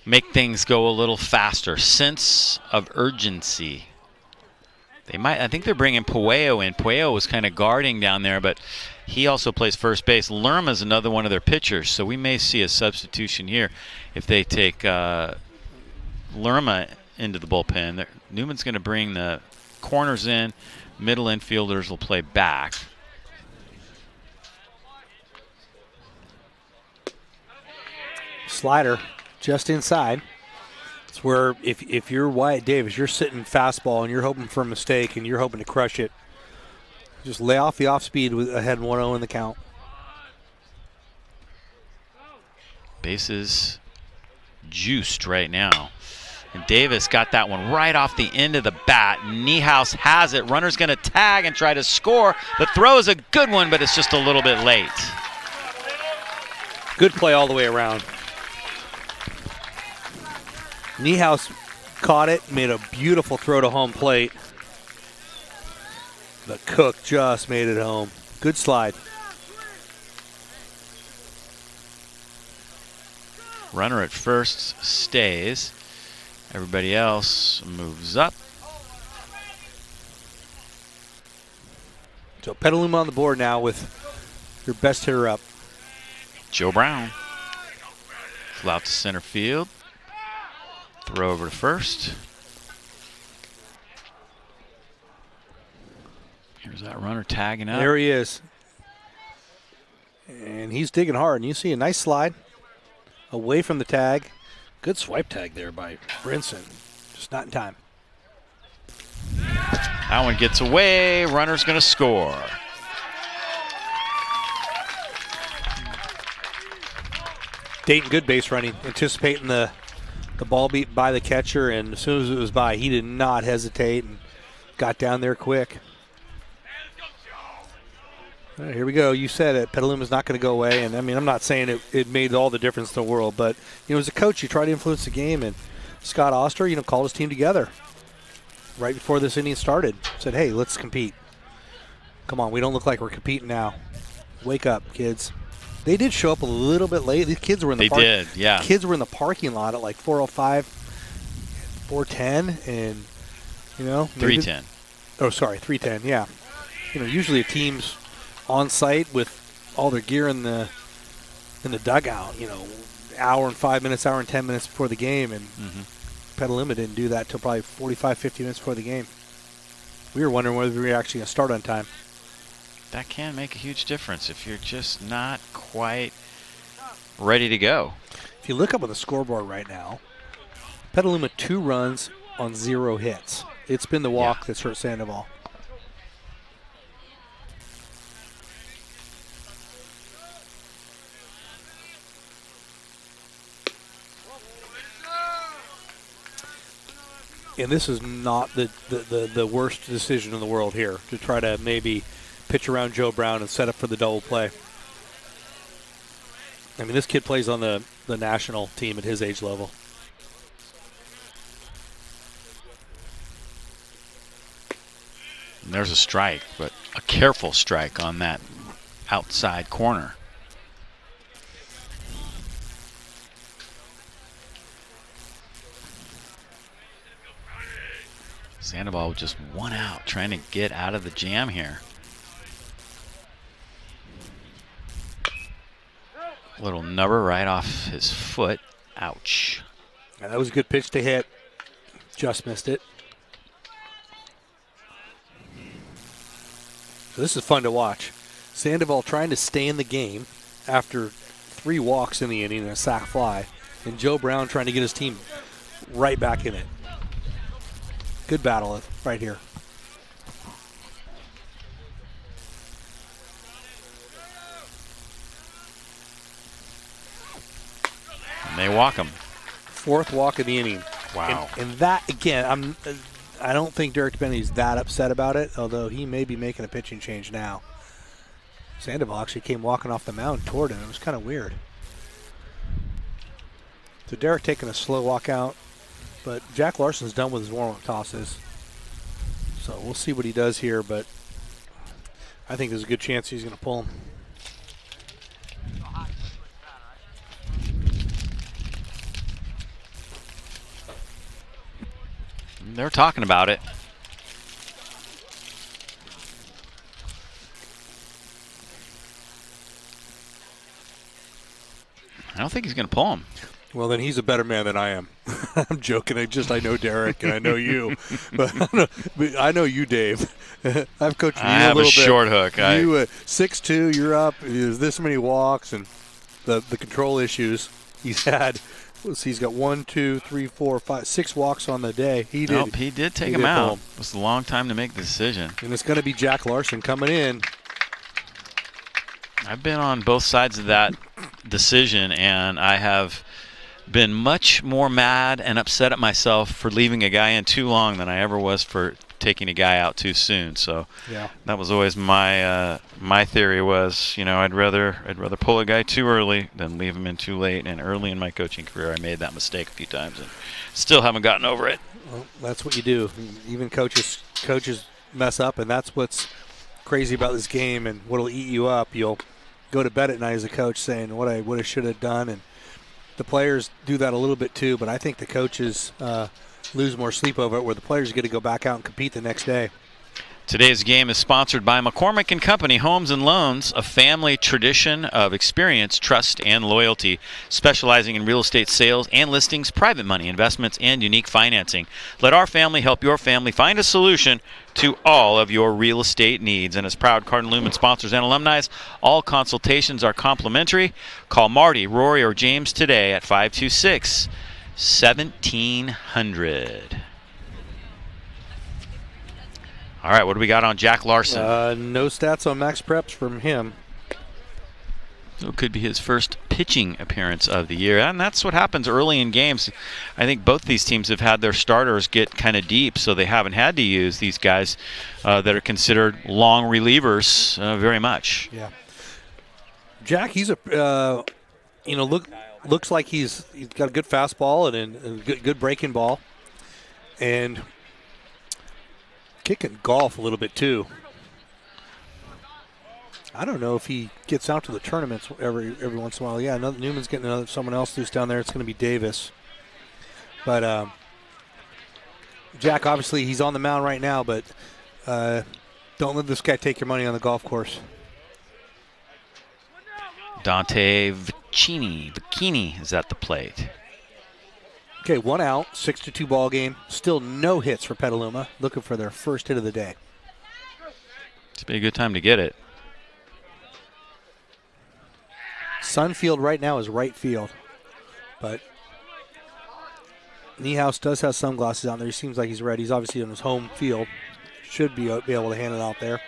make things go a little faster. Sense of urgency. I think they're bringing Pueo in. Pueo was kind of guarding down there, but he also plays first base. Lerma's another one of their pitchers, so we may see a substitution here if they take Lerma into the bullpen. Newman's going to bring the corners in. Middle infielders will play back. Slider just inside. It's where if you're Wyatt Davis, you're sitting fastball and you're hoping for a mistake and you're hoping to crush it. Just lay off the off speed with ahead 1-0 in the count. Bases juiced right now. And Davis got that one right off the end of the bat. Niehaus has it. Runner's going to tag and try to score. The throw is a good one, but it's just a little bit late. Good play all the way around. Niehaus caught it, made a beautiful throw to home plate. But Cook just made it home. Good slide. Runner at first stays. Everybody else moves up. So Petaluma on the board now with your best hitter up. Joe Brown. Fly out to center field. Throw over to first. Here's that runner tagging up. There he is. And he's digging hard. And you see a nice slide away from the tag. Good swipe tag there by Brinson. Just not in time. That one gets away. Runner's going to score. Dayton good base running, anticipating the ball beat by the catcher, and as soon as it was by, he did not hesitate and got down there quick. All right, here we go. You said it. Petaluma's not going to go away, and I mean, I'm not saying it made all the difference in the world, but you know, as a coach, you try to influence the game, and Scott Oster, called his team together right before this inning started. Said, "Hey, let's compete. Come on, we don't look like we're competing now. Wake up, kids." They did show up a little bit late. These kids were in the They did, yeah. Kids were in the parking lot at like 4:05, 4:10, and 3:10. Oh, sorry, 3:10. Yeah, usually a team's on site with all their gear in the dugout. Hour and 5 minutes, hour and 10 minutes before the game, and Petaluma didn't do that till probably 45, 50 minutes before the game. We were wondering whether we were actually going to start on time. That can make a huge difference if you're just not quite ready to go. If you look up on the scoreboard right now, Petaluma 2 runs on 0 hits. It's been the walk that's hurt Sandoval. And this is not the worst decision in the world here to try to maybe pitch around Joe Brown and set up for the double play. I mean, this kid plays on the national team at his age level. And there's a strike, but a careful strike on that outside corner. Sandoval just 1 out, trying to get out of the jam here. Little nubber right off his foot. Ouch. Yeah, that was a good pitch to hit. Just missed it. So this is fun to watch. Sandoval trying to stay in the game after 3 walks in the inning and a sac fly. And Joe Brown trying to get his team right back in it. Good battle right here. And they walk him. 4th walk of the inning. Wow. And that, again, I don't think Derek Benny's that upset about it, although he may be making a pitching change now. Sandoval actually came walking off the mound toward him. It was kind of weird. So Derek taking a slow walk out, but Jack Larson's done with his warm-up tosses. So we'll see what he does here, but I think there's a good chance he's going to pull him. They're talking about it. I don't think he's going to pull him. Well, then he's a better man than I am. I'm joking. I know Derek and I know you, but I know you, Dave. I've coached you I a little bit. have a short hook. You 6'2", you're up. There's this many walks and the control issues he's had. Let's see, he's got 1, 2, 3, 4, 5, 6 walks on the day. He did take him out. It was a long time to make the decision. And it's going to be Jack Larson coming in. I've been on both sides of that decision, and I have been much more mad and upset at myself for leaving a guy in too long than I ever was for taking a guy out too soon. So yeah, that was always my my theory was, I'd rather pull a guy too early than leave him in too late. And early in my coaching career, I made that mistake a few times and still haven't gotten over it. Well, that's what you do. Even coaches mess up, and that's what's crazy about this game and what'll eat you up. You'll go to bed at night as a coach saying what I would have, should have done, and the players do that a little bit too, but I think the coaches lose more sleep over it, where the players get to go back out and compete the next day. Today's game is sponsored by McCormick & Company Homes and Loans, a family tradition of experience, trust, and loyalty, specializing in real estate sales and listings, private money investments, and unique financing. Let our family help your family find a solution to all of your real estate needs. And as proud Cardinal Newman sponsors and alumni, all consultations are complimentary. Call Marty, Rory, or James today at 526-1700. All right, what do we got on Jack Larson? No stats on max preps from him. So it could be his first pitching appearance of the year, and that's what happens early in games. I think both these teams have had their starters get kind of deep, so they haven't had to use these guys that are considered long relievers very much. Yeah, Jack, he's a looks like he's got a good fastball and a good breaking ball, and kicking golf a little bit too. I don't know if he gets out to the tournaments every once in a while. Yeah, Newman's getting someone else who's down there. It's going to be Davis. But Jack, obviously, he's on the mound right now, but don't let this guy take your money on the golf course. Dante Bikini is at the plate. Okay, 1 out, 6-2 ball game. Still no hits for Petaluma. Looking for their first hit of the day. It's been a good time to get it. Sunfield right now is right field, but Niehaus does have sunglasses on there. He seems like he's ready. He's obviously on his home field. Should be able to hand it out there.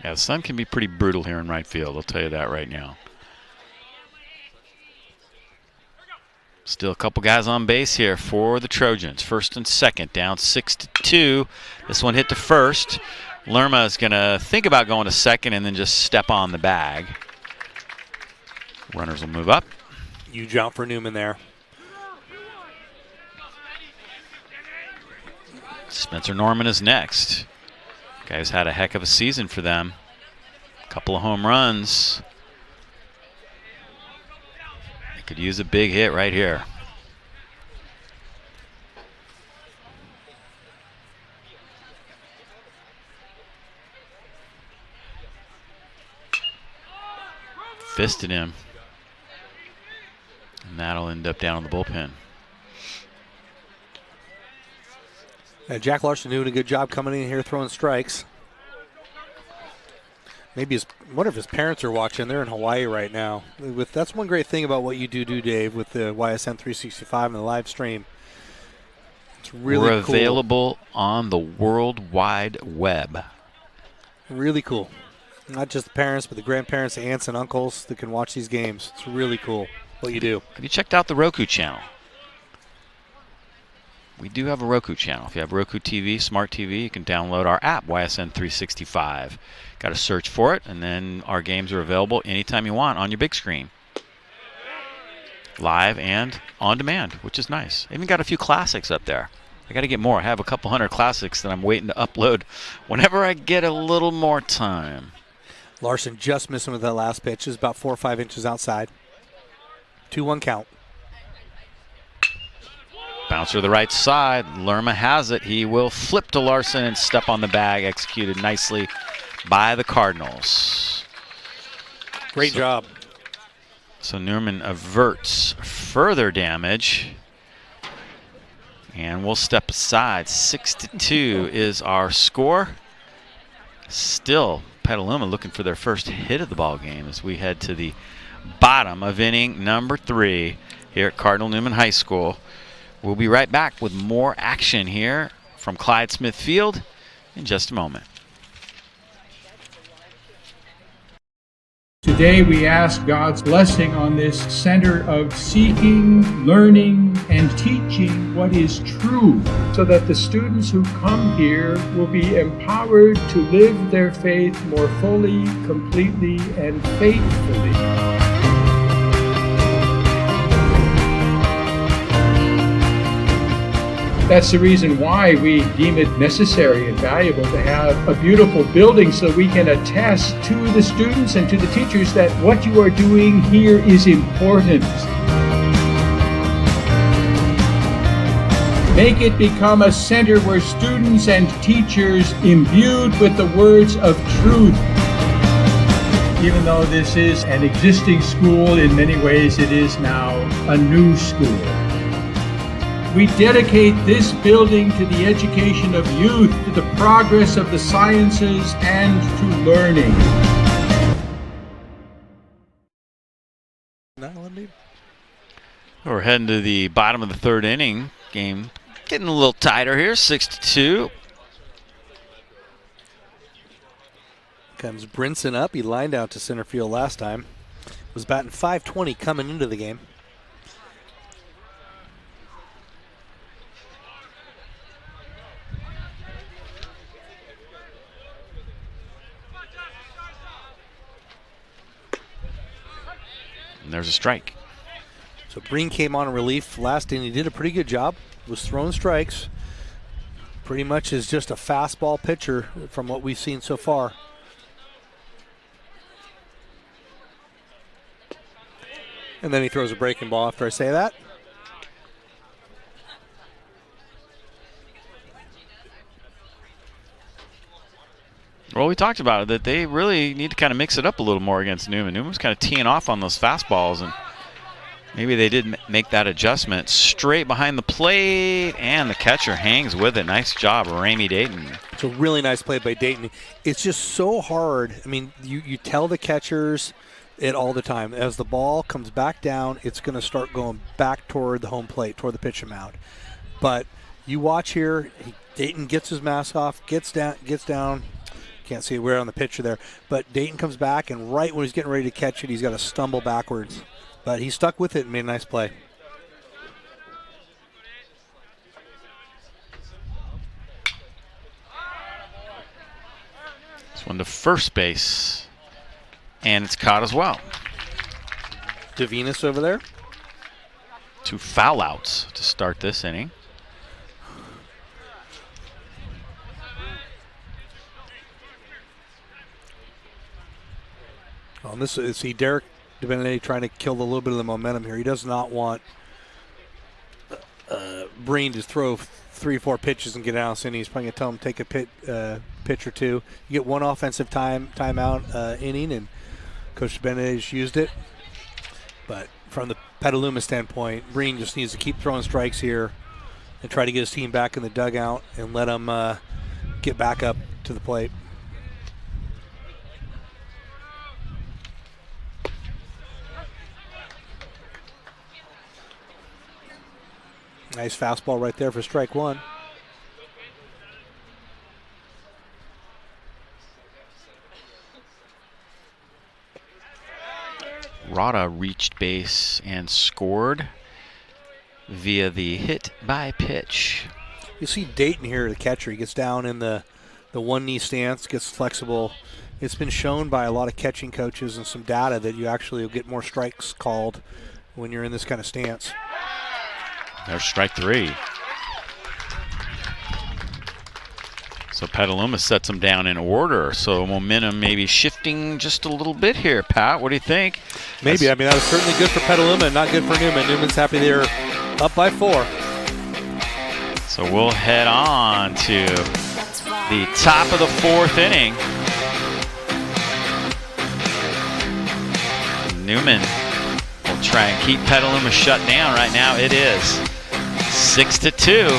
Yeah, the sun can be pretty brutal here in right field. I'll tell you that right now. Still a couple guys on base here for the Trojans. First and second, down 6-2. This one hit to first. Lerma is going to think about going to second and then just step on the bag. Runners will move up. Huge out for Newman there. Spencer Norman is next. Guy's had a heck of a season for them. Couple of home runs. They could use a big hit right here. Fisted him. And that'll end up down in the bullpen. Jack Larson doing a good job coming in here throwing strikes. Maybe wonder if his parents are watching. They're in Hawaii right now. That's one great thing about what you do, Dave, with the YSN 365 and the live stream. It's really We're cool. available on the World Wide Web. Really cool. Not just the parents, but the grandparents, the aunts and uncles that can watch these games. It's really cool what you do. Have you checked out the Roku channel? We do have a Roku channel. If you have Roku TV, Smart TV, you can download our app, YSN 365. Got to search for it, and then our games are available anytime you want on your big screen. Live and on demand, which is nice. Even got a few classics up there. I got to get more. I have a couple hundred classics that I'm waiting to upload whenever I get a little more time. Larson just missing with that last pitch. Is about 4 or 5 inches outside. 2-1 count. Bouncer to the right side. Lerma has it. He will flip to Larson and step on the bag. Executed nicely by the Cardinals. Great job. So Newman averts further damage. And we'll step aside. 6-2 is our score. Still, Petaluma looking for their first hit of the ball game as we head to the bottom of inning number 3 here at Cardinal Newman High School. We'll be right back with more action here from Clyde Smith Field in just a moment. Today we ask God's blessing on this center of seeking, learning, and teaching what is true, so that the students who come here will be empowered to live their faith more fully, completely, and faithfully. That's the reason why we deem it necessary and valuable to have a beautiful building so we can attest to the students and to the teachers that what you are doing here is important. Make it become a center where students and teachers imbued with the words of truth. Even though this is an existing school, in many ways it is now a new school. We dedicate this building to the education of youth, to the progress of the sciences, and to learning. We're heading to the bottom of the 3rd inning. Game getting a little tighter here, 6-2. Comes Brinson up. He lined out to center field last time. Was batting .520 coming into the game. And there's a strike. So Breen came on in relief last inning. He did a pretty good job. Was throwing strikes. Pretty much is just a fastball pitcher from what we've seen so far. And then he throws a breaking ball after I say that. Well, we talked about it, that they really need to kind of mix it up a little more against Newman. Newman was kind of teeing off on those fastballs, and maybe they did make that adjustment. Straight behind the plate, and the catcher hangs with it. Nice job, Ramey Dayton. It's a really nice play by Dayton. It's just so hard. I mean, you tell the catchers it all the time. As the ball comes back down, it's going to start going back toward the home plate, toward the pitching mound. But you watch here, Dayton gets his mask off, gets down. Can't see where on the picture there, but Dayton comes back, and right when he's getting ready to catch it, he's got to stumble backwards. But he stuck with it and made a nice play. This one to first base, and it's caught as well. Davinas over there. 2 foul outs to start this inning. On this, see Derek DeBenedetti trying to kill a little bit of the momentum here. He does not want Breen to throw 3 or 4 pitches and get out. So he's probably going to tell him take a pitch or two. You get 1 offensive timeout inning, and Coach DeBenedetti's used it. But from the Petaluma standpoint, Breen just needs to keep throwing strikes here and try to get his team back in the dugout and let them get back up to the plate. Nice fastball right there for strike one. Rada reached base and scored via the hit by pitch. You see Dayton here, the catcher. He gets down in the one knee stance, gets flexible. It's been shown by a lot of catching coaches and some data that you actually will get more strikes called when you're in this kind of stance. There's strike three. So Petaluma sets them down in order. So momentum maybe shifting just a little bit here. Pat, what do you think? Maybe. I mean, that was certainly good for Petaluma and not good for Newman. Newman's happy they're up by 4. So we'll head on to the top of the 4th inning. Newman will try and keep Petaluma shut down. Right now it is 6-2.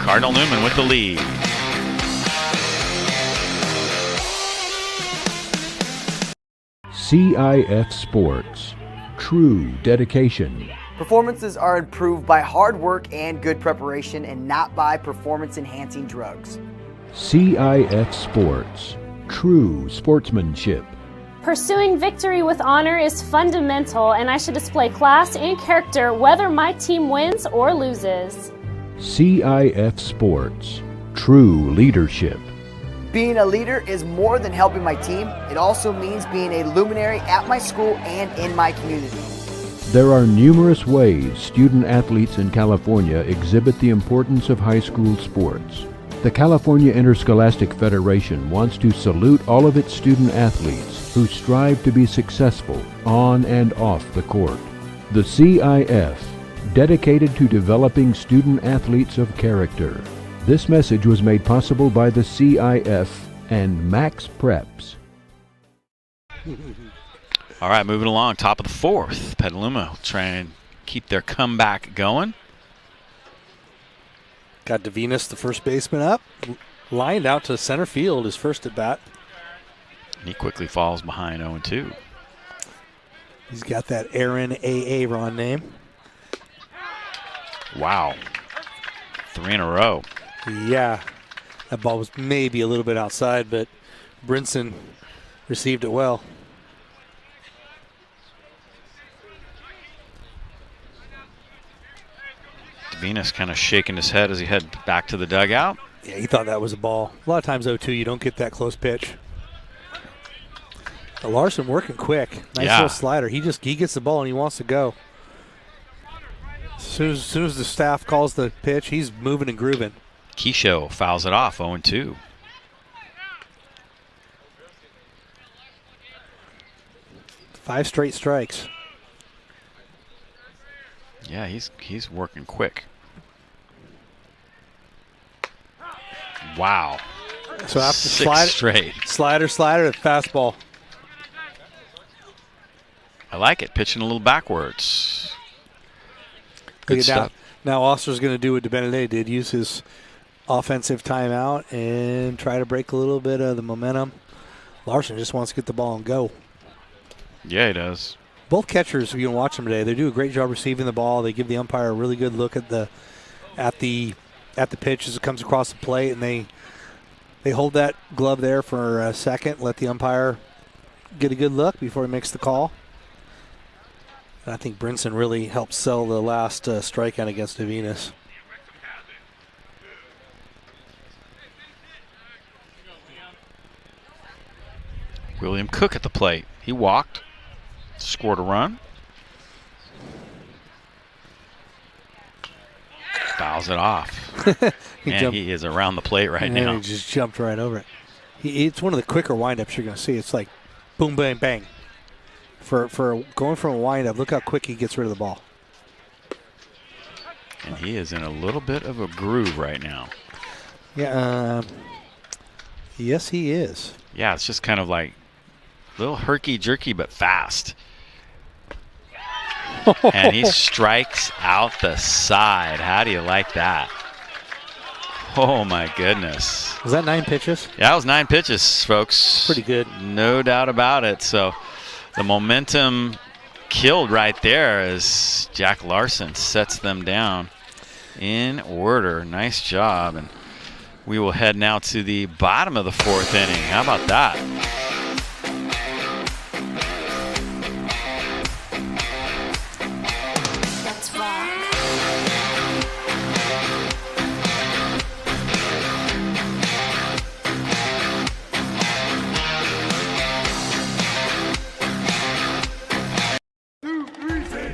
Cardinal Newman with the lead. CIF Sports. True dedication. Performances are improved by hard work and good preparation and not by performance-enhancing drugs. CIF Sports. True sportsmanship. Pursuing victory with honor is fundamental, and I should display class and character whether my team wins or loses. CIF Sports. True leadership. Being a leader is more than helping my team. It also means being a luminary at my school and in my community. There are numerous ways student athletes in California exhibit the importance of high school sports. The California Interscholastic Federation wants to salute all of its student athletes who strive to be successful on and off the court. The CIF, dedicated to developing student athletes of character. This message was made possible by the CIF and Max Preps. All right, moving along, top of the 4th. Petaluma will try and keep their comeback going. Got Devinas, the first baseman, up. Lined out to center field, his first at bat. And he quickly falls behind 0-2. He's got that Aaron A.A. Ron name. Wow. 3 in a row. Yeah. That ball was maybe a little bit outside, but Brinson received it well. Venus kind of shaking his head as he head back to the dugout. Yeah, he thought that was a ball. A lot of times, 0-2, you don't get that close pitch. Larson working quick. Nice little slider. He gets the ball and he wants to go. As soon as the staff calls the pitch, he's moving and grooving. Keisho fouls it off, 0-2. Five straight strikes. Yeah, he's working quick. Wow. So after 6 straight. Slider, fastball. I like it. Pitching a little backwards. Good stuff. Now Oster's going to do what DeBenedetto did, use his offensive timeout and try to break a little bit of the momentum. Larson just wants to get the ball and go. Yeah, he does. Both catchers, if you can watch them today, they do a great job receiving the ball. They give the umpire a really good look at the pitch as it comes across the plate, and they hold that glove there for a second, let the umpire get a good look before he makes the call. And I think Brinson really helped sell the last strikeout against Devinas. William Cook at the plate. He walked, scored a run. Fouls it off. He is around the plate right now. He just jumped right over it. It's one of the quicker windups you're going to see. It's like boom, bang, bang. For going from a windup, look how quick he gets rid of the ball. And he is in a little bit of a groove right now. Yeah. Yes, he is. Yeah, it's just kind of like a little herky-jerky but fast. And he strikes out the side. How do you like that? Oh, my goodness. Was that 9 pitches? Yeah, that was 9 pitches, folks. Pretty good. No doubt about it. So the momentum killed right there as Jack Larson sets them down in order. Nice job. And we will head now to the bottom of the 4th inning. How about that?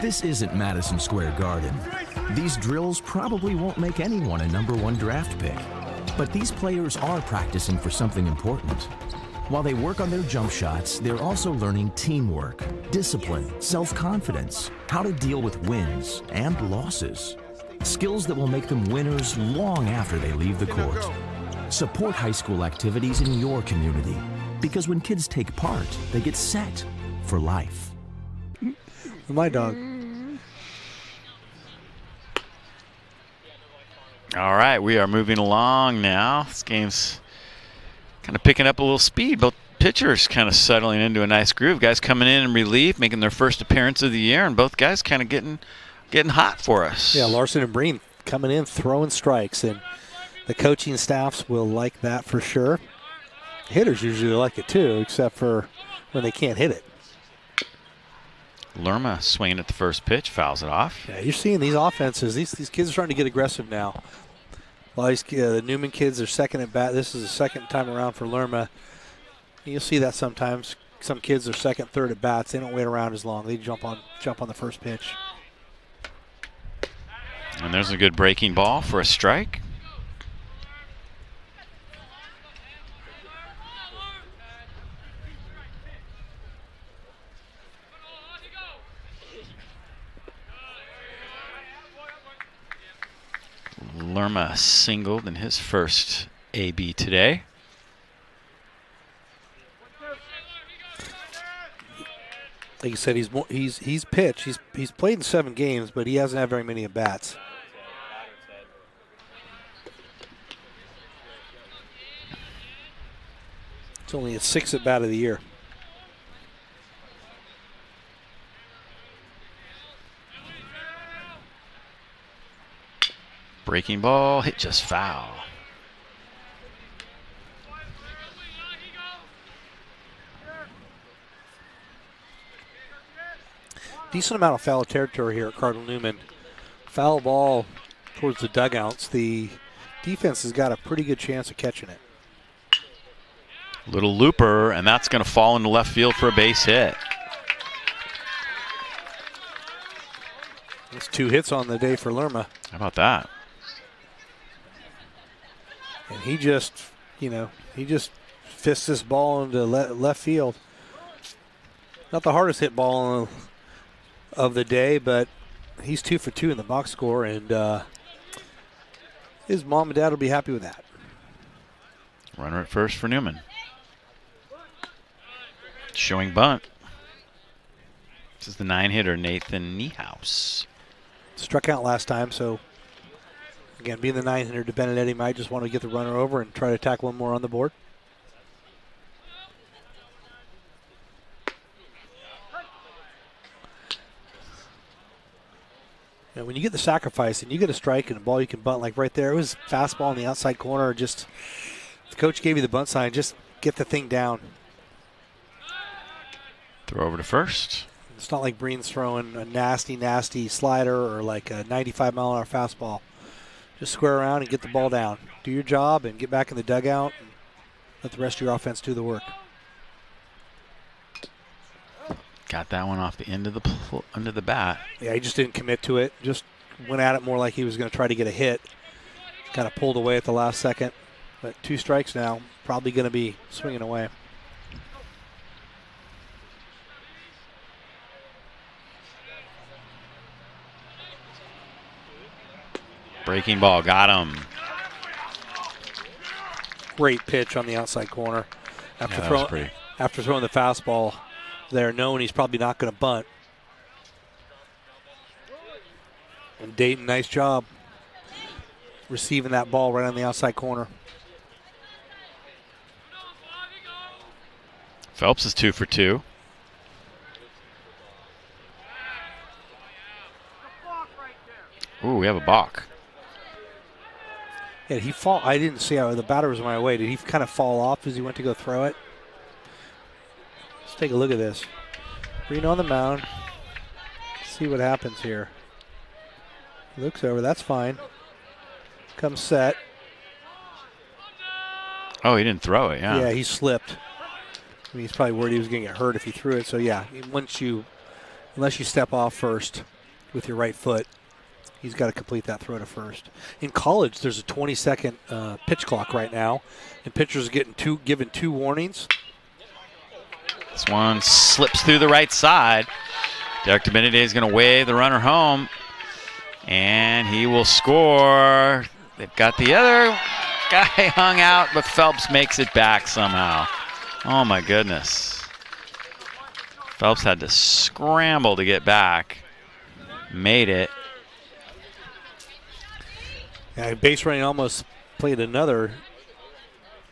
This isn't Madison Square Garden. These drills probably won't make anyone a #1 draft pick. But these players are practicing for something important. While they work on their jump shots, they're also learning teamwork, discipline, self-confidence, how to deal with wins and losses. Skills that will make them winners long after they leave the court. Support high school activities in your community, because when kids take part, they get set for life. My dog. All right, we are moving along now. This game's kind of picking up a little speed. Both pitchers kind of settling into a nice groove. Guys coming in relief, making their first appearance of the year, and both guys kind of getting hot for us. Yeah, Larson and Breen coming in, throwing strikes, and the coaching staffs will like that for sure. Hitters usually like it too, except for when they can't hit it. Lerma swinging at the first pitch, fouls it off. Yeah, you're seeing these offenses. These kids are starting to get aggressive now. Well, the Newman kids are second at bat. This is the second time around for Lerma. You'll see that sometimes. Some kids are second, third at bats. They don't wait around as long. They jump on the first pitch. And there's a good breaking ball for a strike. Lerma singled in his first AB today. Like you said, he's pitched. He's played in 7 games, but he hasn't had very many at bats. It's only his 6th at bat of the year. Breaking ball, hit just foul. Decent amount of foul territory here at Cardinal Newman. Foul ball towards the dugouts. The defense has got a pretty good chance of catching it. Little looper, and that's going to fall into left field for a base hit. That's 2 hits on the day for Lerma. How about that? And he just fists this ball into left field. Not the hardest hit ball of the day, but he's 2 for 2 in the box score, and his mom and dad will be happy with that. Runner at first for Newman. Showing bunt. This is the 9-hitter, Nathan Niehaus. Struck out last time, so again, being the 9-hitter, De Benedetti might just want to get the runner over and try to tack one more on the board. And when you get the sacrifice and you get a strike and a ball you can bunt, like right there, it was fastball in the outside corner. Just the coach gave you the bunt sign, just get the thing down. Throw over to first. It's not like Breen's throwing a nasty slider or like a 95-mile-an-hour fastball. Just square around and get the ball down. Do your job and get back in the dugout and let the rest of your offense do the work. Got that one off the end of the bat. Yeah, he just didn't commit to it. Just went at it more like he was going to try to get a hit. Kind of pulled away at the last second. But 2 strikes now. Probably going to be swinging away. Breaking ball, got him. Great pitch on the outside corner. After throwing the fastball there, knowing he's probably not going to bunt. And Dayton, nice job receiving that ball right on the outside corner. Phelps is 2 for 2. Ooh, we have a balk. Yeah, he fall. I didn't see how the batter was on my way. Did he kind of fall off as he went to go throw it? Let's take a look at this. Green on the mound. See what happens here. Looks over. That's fine. Comes set. Oh, he didn't throw it. Yeah. Yeah, he slipped. I mean, he's probably worried he was going to get hurt if he threw it. So yeah, unless you step off first with your right foot, he's got to complete that throw to first. In college, there's a 20-second pitch clock right now, and pitchers are given two warnings. This one slips through the right side. Derek Benedict is going to wave the runner home, and he will score. They've got the other guy hung out, but Phelps makes it back somehow. Oh, my goodness. Phelps had to scramble to get back. Made it. Yeah, base running almost played another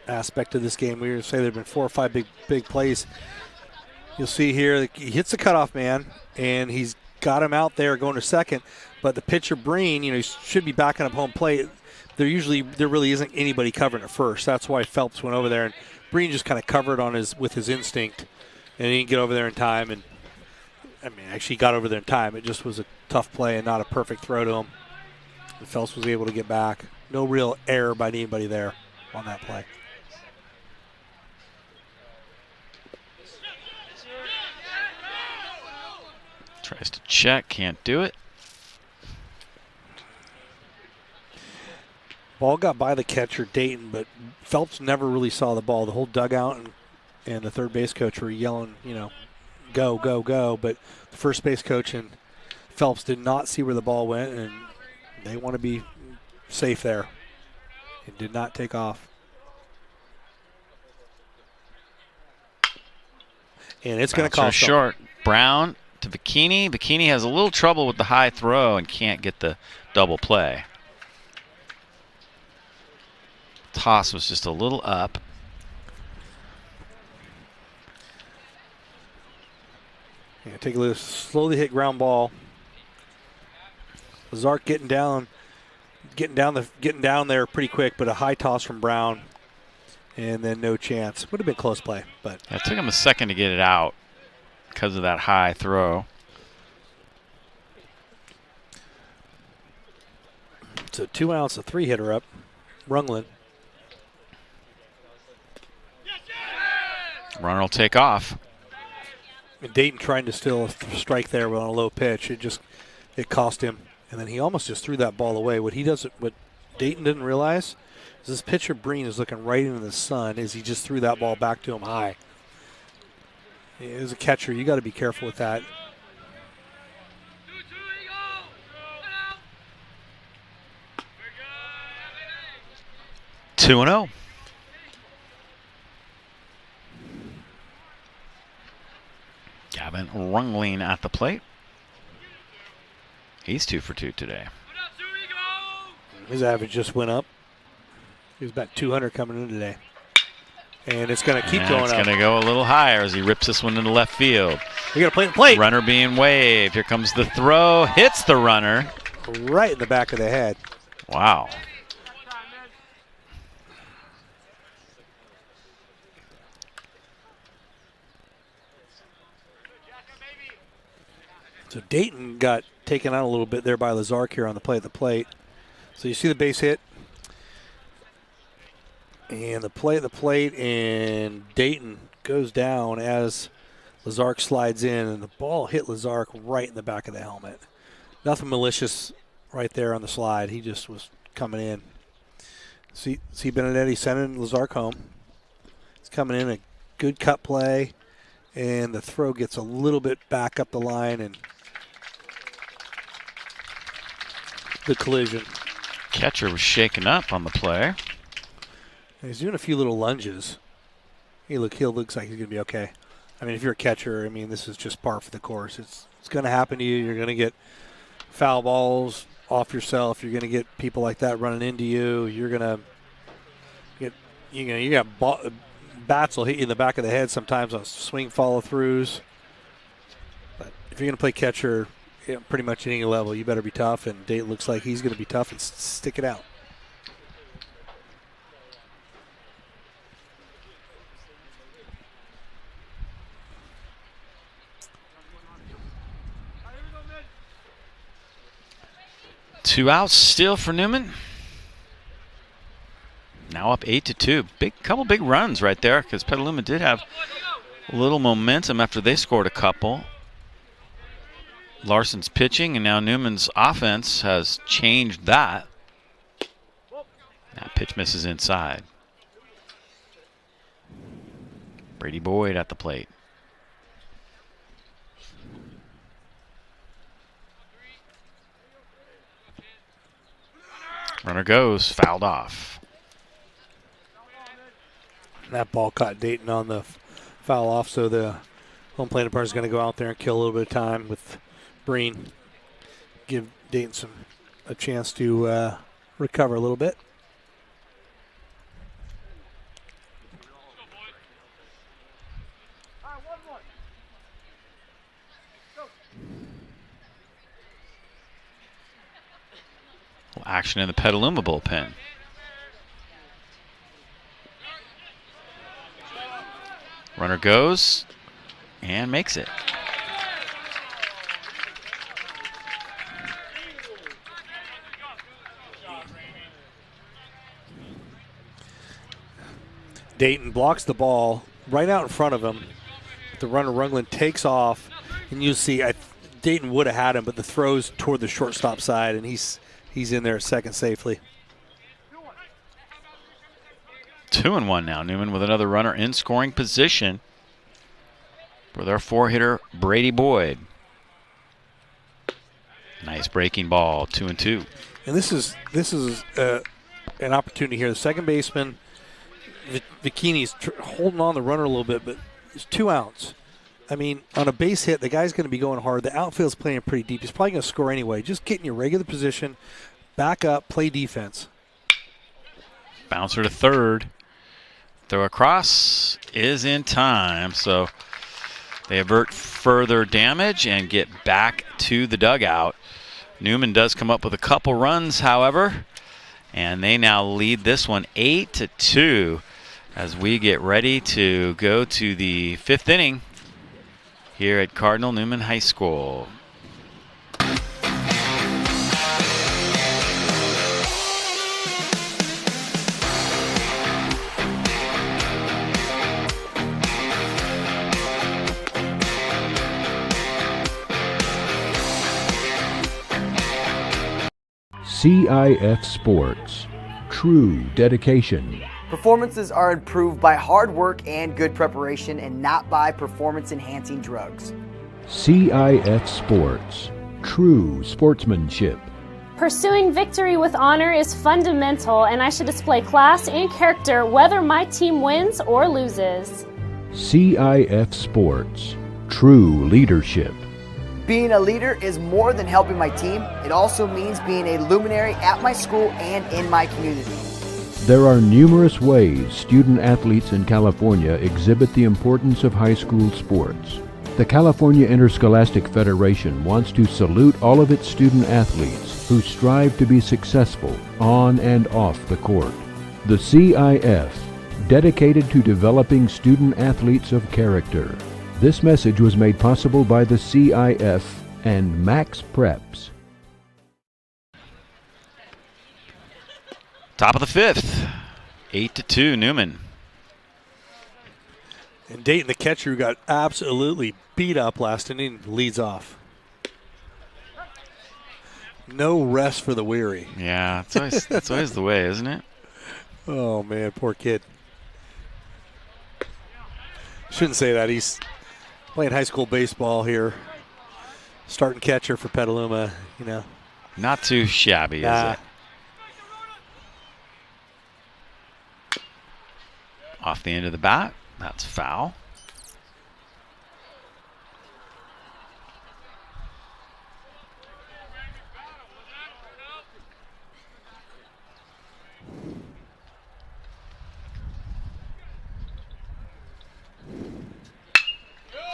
aspect of this game. We were say there have been 4 or 5 big plays. You'll see here he hits the cutoff man, and he's got him out there going to second. But the pitcher Breen, he should be backing up home plate. There really isn't anybody covering at first. That's why Phelps went over there, and Breen just kind of covered with his instinct, and he didn't get over there in time. And I mean, actually, he got over there in time. It just was a tough play and not a perfect throw to him. And Phelps was able to get back. No real error by anybody there on that play. Tries to check, can't do it. Ball got by the catcher, Dayton, but Phelps never really saw the ball. The whole dugout and the third base coach were yelling, go, go, go. But the first base coach and Phelps did not see where the ball went, and they want to be safe there. It did not take off. And it's going to cost short. Brown to Bikini. Bikini has a little trouble with the high throw and can't get the double play. Toss was just a little up. Yeah, take a look. Slowly hit ground ball. Lazark getting down there pretty quick, but a high toss from Brown, and then no chance. Would have been close play, but it took him a second to get it out because of that high throw. So 2 outs, a 3-hitter up. Runglen. Runner will take off. And Dayton trying to still strike there on a low pitch. It cost him. And then he almost just threw that ball away. What Dayton didn't realize is this pitcher Breen is looking right into the sun as he just threw that ball back to him high. As a catcher, you got to be careful with that. Two and 0. Gavin Rungling at the plate. He's 2 for 2 today. His average just went up. He was about 200 coming in today. And it's going to keep going up. It's going to go a little higher as he rips this one into left field. We got to play the plate. Runner being waved. Here comes the throw. Hits the runner. Right in the back of the head. Wow. So Dayton got taken out a little bit there by Lazark here on the play at the plate. So you see the base hit. And the play at the plate, and Dayton goes down as Lazark slides in, and the ball hit Lazark right in the back of the helmet. Nothing malicious right there on the slide. He just was coming in. See Benedetti sending Lazark home. He's coming in, a good cut play, and the throw gets a little bit back up the line, and the collision. Catcher was shaken up on the play. He's doing a few little lunges. He looks like he's going to be okay. I mean, if you're a catcher, I mean, this is just par for the course. It's going to happen to you. You're going to get foul balls off yourself. You're going to get people like that running into you. You're going to get, you got bats will hit you in the back of the head sometimes on swing follow-throughs. But if you're going to play catcher, pretty much at any level. You better be tough, and Dayton looks like he's going to be tough and stick it out. Two outs still for Newman. Now up 8-2. Couple big runs right there, because Petaluma did have a little momentum after they scored a couple. Larson's pitching, and now Newman's offense has changed that. That pitch misses inside. Brady Boyd at the plate. Runner goes, fouled off. That ball caught Dayton on the foul off, so the home plate umpire is going to go out there and kill a little bit of time with Breen. Give Dayton a chance to recover a little bit. Action in the Petaluma bullpen. Runner goes and makes it. Dayton blocks the ball right out in front of him. The runner Rungland takes off, and you see Dayton would have had him, but the throw's toward the shortstop side, and he's in there at second safely. 2-1 now. Newman with another runner in scoring position for their four-hitter Brady Boyd. Nice breaking ball, 2-2. And this is an opportunity here. The second baseman, Bikini's holding on the runner a little bit, but it's 2 outs. I mean, on a base hit, the guy's going to be going hard. The outfield's playing pretty deep. He's probably going to score anyway. Just get in your regular position, back up, play defense. Bouncer to third. Throw across is in time, so they avert further damage and get back to the dugout. Newman does come up with a couple runs, however, and they now lead this one 8-2 as we get ready to go to the 5th inning here at Cardinal Newman High School. CIF Sports. True dedication. Performances are improved by hard work and good preparation, and not by performance-enhancing drugs. CIF Sports. True sportsmanship. Pursuing victory with honor is fundamental, and I should display class and character whether my team wins or loses. CIF Sports. True leadership. Being a leader is more than helping my team. It also means being a luminary at my school and in my community. There are numerous ways student athletes in California exhibit the importance of high school sports. The California Interscholastic Federation wants to salute all of its student athletes who strive to be successful on and off the court. The CIF, dedicated to developing student athletes of character. This message was made possible by the CIF and Max Preps. Top of the 5th, 8-2 Newman. And Dayton, the catcher, who got absolutely beat up last inning, leads off. No rest for the weary. Yeah, that's always the way, isn't it? Oh, man, poor kid. Shouldn't say that. He's playing high school baseball here. Starting catcher for Petaluma, you know. Not too shabby, is it? Off the end of the bat. That's foul.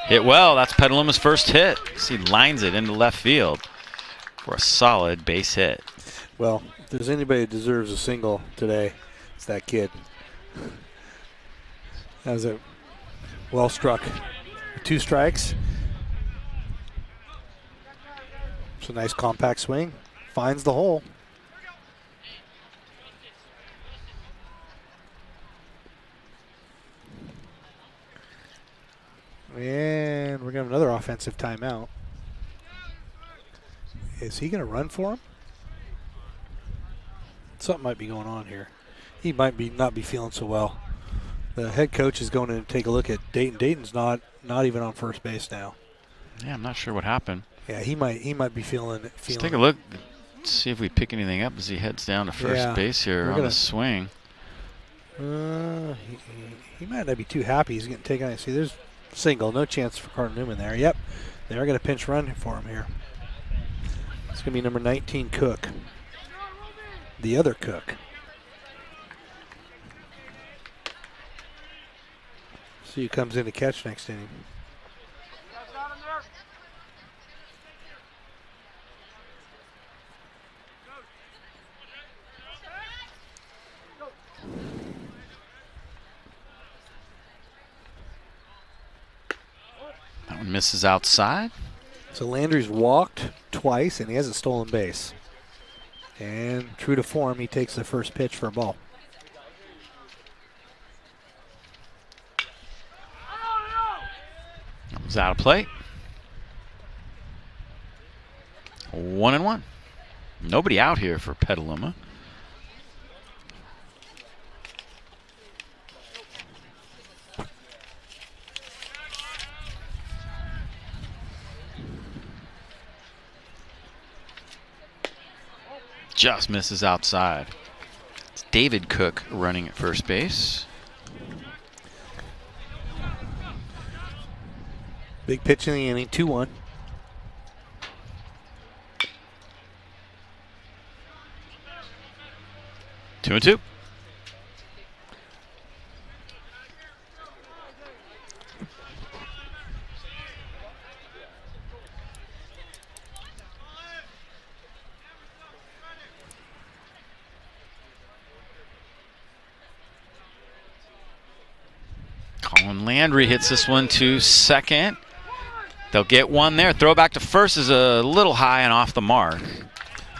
Hit well. That's Petaluma's first hit. He lines it into left field for a solid base hit. Well, if there's anybody that deserves a single today, it's that kid. That was a well struck. 2 strikes. It's a nice compact swing. Finds the hole. And we're going to have another offensive timeout. Is he going to run for him? Something might be going on here. He might not be feeling so well. The head coach is going to take a look at Dayton. Dayton's not even on first base now. Yeah, I'm not sure what happened. Yeah, he might be feeling. Let's take a look. See if we pick anything up as he heads down to first base here on the swing. He might not be too happy. He's getting taken out. See, there's single. No chance for Cardinal Newman there. Yep, they're going to pinch run for him here. It's going to be number 19, Cook. The other Cook. See who comes in to catch next inning. That one misses outside. So Landry's walked twice, and he has a stolen base. And true to form, he takes the first pitch for a ball. That was out of play. 1-1. Nobody out here for Petaluma. Just misses outside. It's David Cook running at first base. Big pitch in the inning, 2-1. Two and two. Colin Landry hits this one to second. They'll get one there. Throw back to first is a little high and off the mark.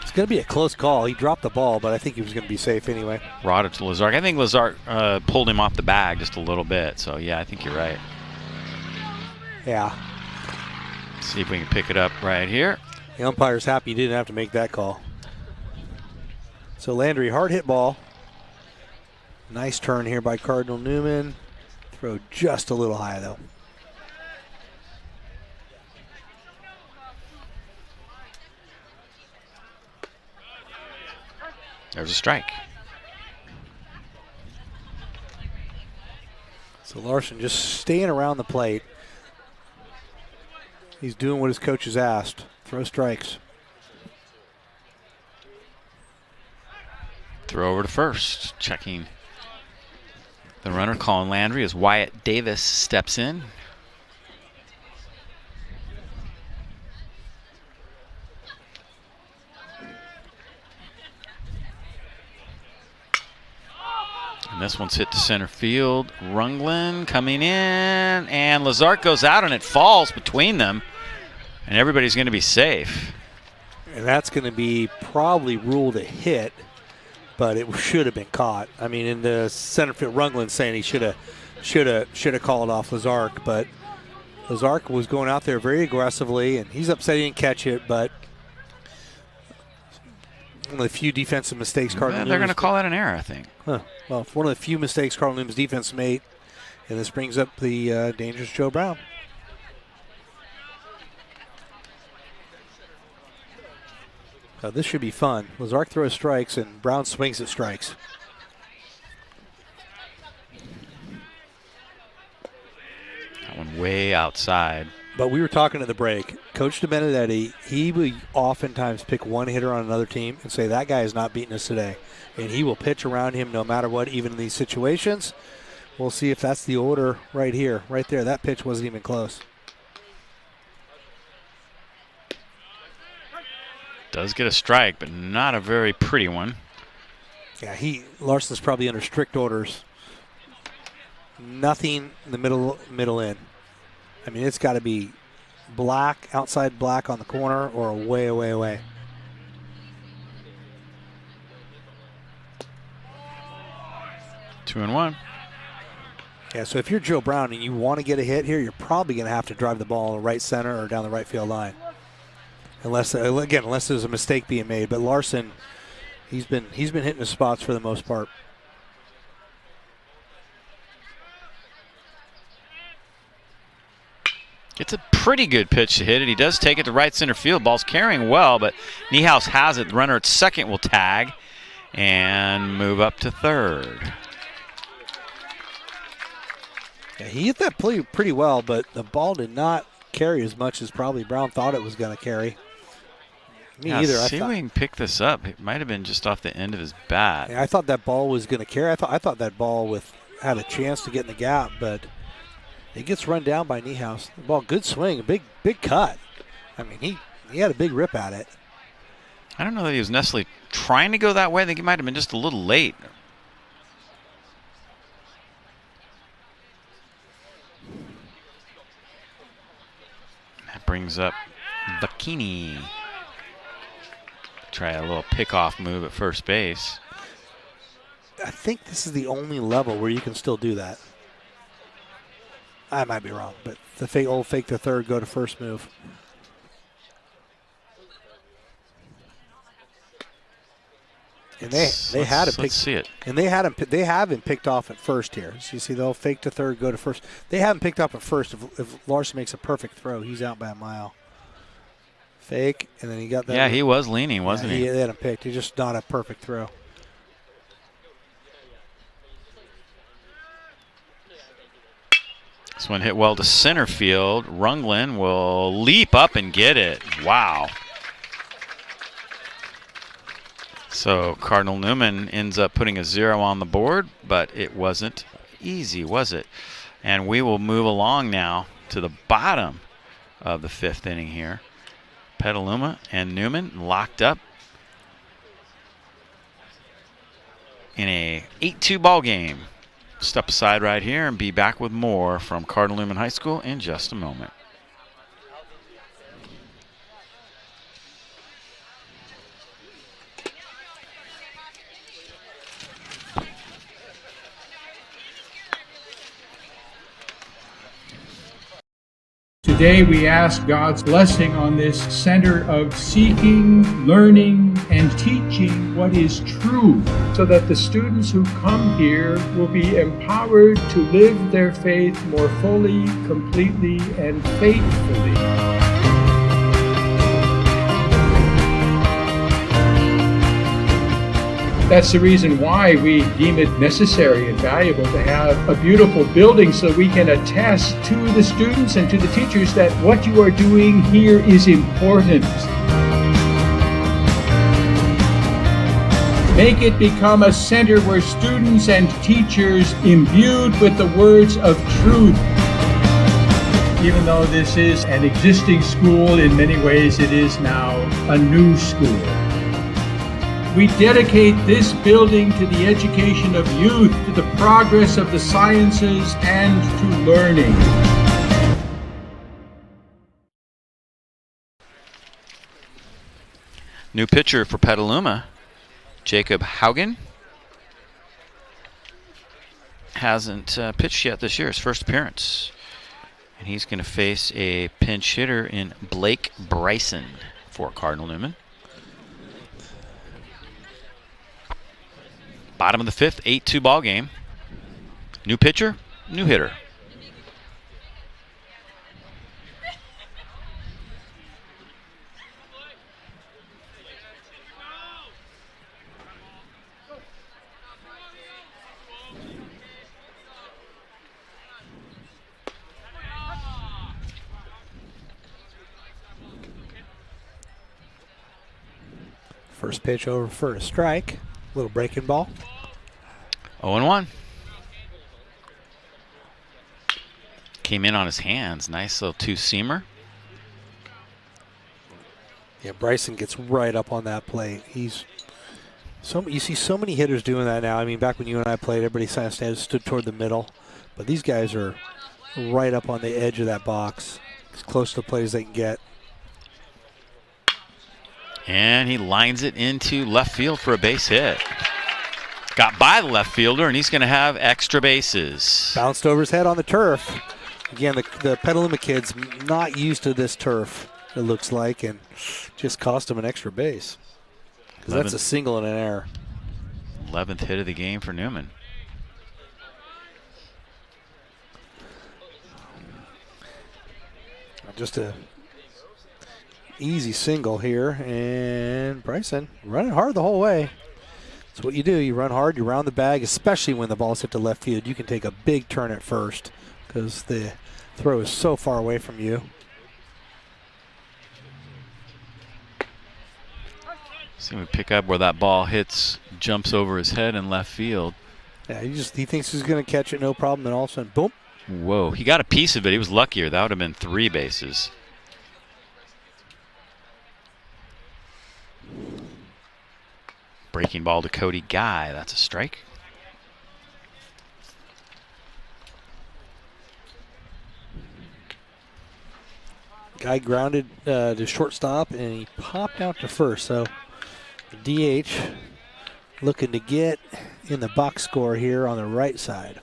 It's going to be a close call. He dropped the ball, but I think he was going to be safe anyway. Brought it to Lazark. I think Lazark pulled him off the bag just a little bit. So, yeah, I think you're right. Yeah. See if we can pick it up right here. The umpire's happy he didn't have to make that call. So Landry, hard hit ball. Nice turn here by Cardinal Newman. Throw just a little high, though. There's a strike. So Larson just staying around the plate. He's doing what his coach has asked. Throw strikes. Throw over to first. Checking the runner, Colin Landry, as Wyatt Davis steps in. And this one's hit to center field. Runglen coming in, and Lazark goes out, and it falls between them, and everybody's going to be safe. And that's going to be probably ruled a hit, but it should have been caught. I mean, in the center field, Runglen saying he should have called off Lazark, but Lazark was going out there very aggressively, and he's upset he didn't catch it, but one of the few defensive mistakes Cardinal They're going to call that an error, I think. Huh. Well, one of the few mistakes Cardinal Newman's defense made, and this brings up the dangerous Joe Brown. This should be fun. Lazark throws strikes, and Brown swings at strikes. That one way outside. But we were talking at the break. Coach DiBenedetti, he will oftentimes pick one hitter on another team and say, that guy is not beating us today. And he will pitch around him no matter what, even in these situations. We'll see if that's the order right here, right there. That pitch wasn't even close. Does get a strike, but not a very pretty one. Yeah, Larson's probably under strict orders. Nothing in the middle in. I mean, it's got to be black, outside black on the corner, or way away away. Two and one. Yeah, so if you're Joe Brown and you want to get a hit here, you're probably going to have to drive the ball right center or down the right field line. Unless there's a mistake being made. But Larson, he's been hitting his spots for the most part. Gets a pretty good pitch to hit it. He does take it to right center field. Ball's carrying well, but Niehaus has it. The runner at second will tag and move up to third. Yeah, he hit that play pretty well, but the ball did not carry as much as probably Brown thought it was going to carry. Me either. See if we can pick this up. It might have been just off the end of his bat. Yeah, I thought that ball was going to carry. I thought that ball had a chance to get in the gap, but it gets run down by Niehaus. The ball, good swing, a big cut. I mean, he had a big rip at it. I don't know that he was necessarily trying to go that way. I think he might have been just a little late. That brings up Bikini. Try a little pickoff move at first base. I think this is the only level where you can still do that. I might be wrong, but the old fake to third, go to first move. And they had him. Let's see it. And they have him picked off at first here. So you see, they'll fake to third, go to first. They have him picked up at first. If Larson makes a perfect throw, he's out by a mile. Fake, and then he got that. Yeah, he was leaning, wasn't he? They had him picked. He's just not a perfect throw. This one hit well to center field. Runglen will leap up and get it. Wow. So Cardinal Newman ends up putting a 0 on the board, but it wasn't easy, was it? And we will move along now to the bottom of the 5th inning here. Petaluma and Newman locked up in a 8-2 ball game. Step aside right here and be back with more from Cardinal Newman High School in just a moment. Today we ask God's blessing on this center of seeking, learning, and teaching what is true, so that the students who come here will be empowered to live their faith more fully, completely, and faithfully. That's the reason why we deem it necessary and valuable to have a beautiful building so we can attest to the students and to the teachers that what you are doing here is important. Make it become a center where students and teachers imbued with the words of truth. Even though this is an existing school, in many ways it is now a new school. We dedicate this building to the education of youth, to the progress of the sciences, and to learning. New pitcher for Petaluma, Jacob Haugen. Hasn't pitched yet this year, his first appearance. And he's going to face a pinch hitter in Blake Bryson for Cardinal Newman. Bottom of the 5th, 8-2 ball game. New pitcher, new hitter. First pitch over for a strike. Little breaking ball. 0-1. Came in on his hands. Nice little two-seamer. Yeah, Bryson gets right up on that plate. You see so many hitters doing that now. I mean, back when you and I played, everybody stood toward the middle. But these guys are right up on the edge of that box, as close to the plate as they can get. And he lines it into left field for a base hit. Got by the left fielder, and he's going to have extra bases. Bounced over his head on the turf. Again, the Petaluma kid's not used to this turf, it looks like, and just cost him an extra base. Because that's a single and an error. 11th hit of the game for Newman. Just a easy single here, and Bryson running hard the whole way. That's what you do. You run hard, you round the bag, especially when the ball's hit to left field. You can take a big turn at first because the throw is so far away from you. See we pick up where that ball hits, jumps over his head in left field. Yeah, he thinks he's going to catch it, no problem, then all of a sudden, boom. Whoa, he got a piece of it. He was luckier. That would have been 3 bases. Breaking ball to Cody Guy. That's a strike. Guy grounded to shortstop, and he popped out to first. So the DH looking to get in the box score here on the right side.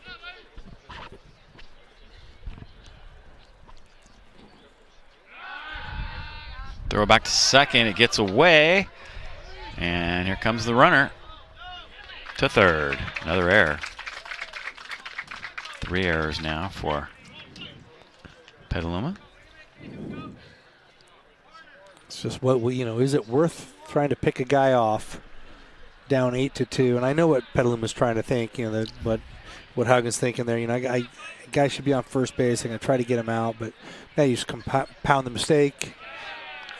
Throw back to second. It gets away. And here comes the runner to third. Another error. 3 errors now for Petaluma. It's just is it worth trying to pick a guy off down 8-2? And I know what Petaluma's trying to think, what Haugen's thinking there. A guy should be on first base. I'm going to try to get him out, but now you just compound the mistake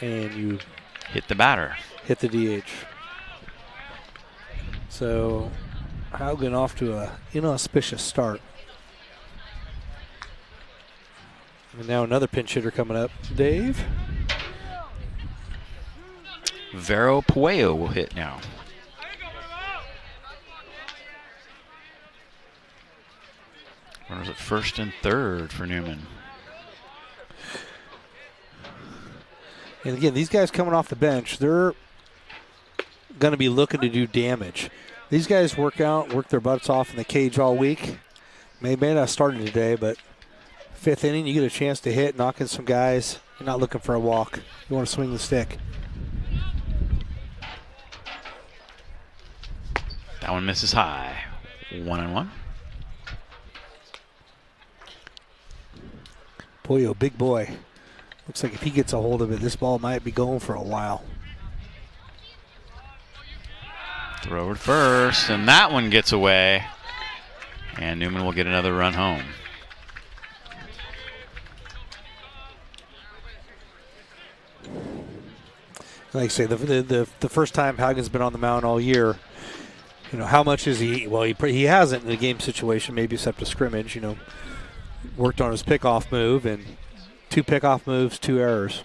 and you hit the batter. Hit the DH. So Haugen off to a inauspicious start. And now another pinch hitter coming up. Dave. Vero Puello will hit now. Runners at first and third for Newman. And again, these guys coming off the bench, they're going to be looking to do damage. These guys work their butts off in the cage all week. May not have started today, but 5th inning, you get a chance to hit, knock in some guys. You're not looking for a walk. You want to swing the stick. That one misses high. 1-1. Puello, big boy. Looks like if he gets a hold of it, this ball might be going for a while. Throw it first, and that one gets away. And Newman will get another run home. Like I say, the first time Haugen's been on the mound all year, how much is he? Well, he hasn't in a game situation, maybe except a scrimmage. Worked on his pickoff move, and 2 pickoff moves, 2 errors.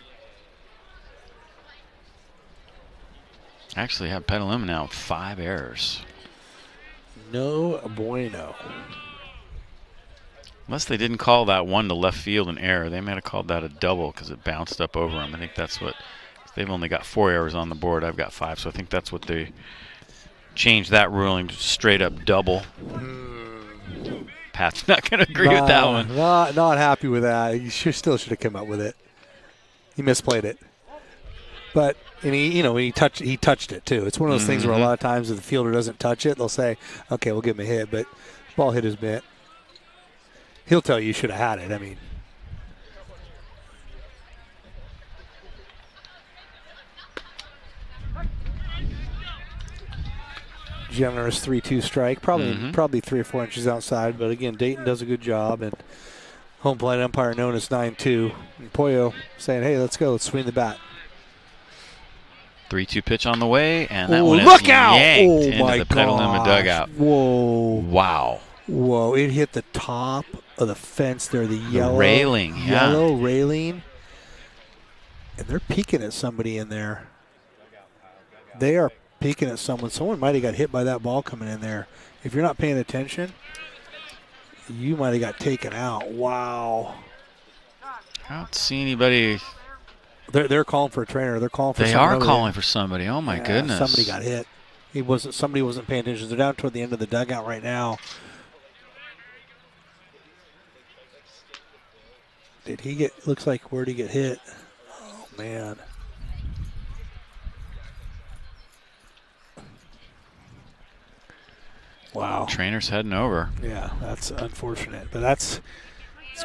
Actually have Petaluma now 5 errors. No bueno. Unless they didn't call that one to left field an error. They might have called that a double because it bounced up over him. I think that's what, they've only got 4 errors on the board. I've got 5, so I think that's what they changed that ruling to straight up double. Pat's not going to agree with that one. Not happy with that. He still should have come up with it. He misplayed it. But he touched it too. It's one of those things where a lot of times if the fielder doesn't touch it, they'll say, "Okay, we'll give him a hit." But ball hit his mitt. He'll tell you should have had it. I mean, generous 3-2 strike, probably 3 or 4 inches outside. But again, Dayton does a good job, and home plate umpire known as 9-2. And Puello saying, "Hey, let's go. Let's swing the bat." 3-2 pitch on the way, and that one is look out! yanked into the Petaluma dugout. Whoa. Wow. Whoa, it hit the top of the fence there, the yellow railing. Yellow railing. And they're peeking at somebody in there. They are peeking at someone. Someone might have got hit by that ball coming in there. If you're not paying attention, you might have got taken out. Wow. I don't see anybody. They're calling for a trainer. They're calling for. They are calling for somebody. Oh my goodness! Somebody got hit. Somebody wasn't paying attention. They're down toward the end of the dugout right now. Did he get? Looks like where'd he get hit? Oh man. Wow. Trainer's heading over. Yeah, that's unfortunate, but it's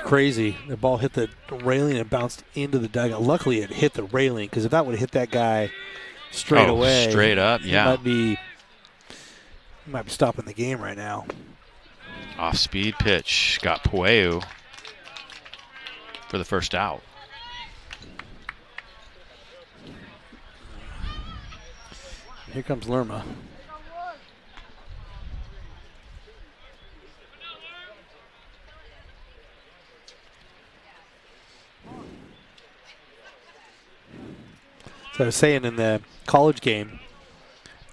crazy. The ball hit the railing and bounced into the dugout. Luckily, it hit the railing, because if that would have hit that guy straight away, straight up, yeah, he might be stopping the game right now. Off-speed pitch got Pueu for the first out. Here comes Lerma. So I was saying, in the college game,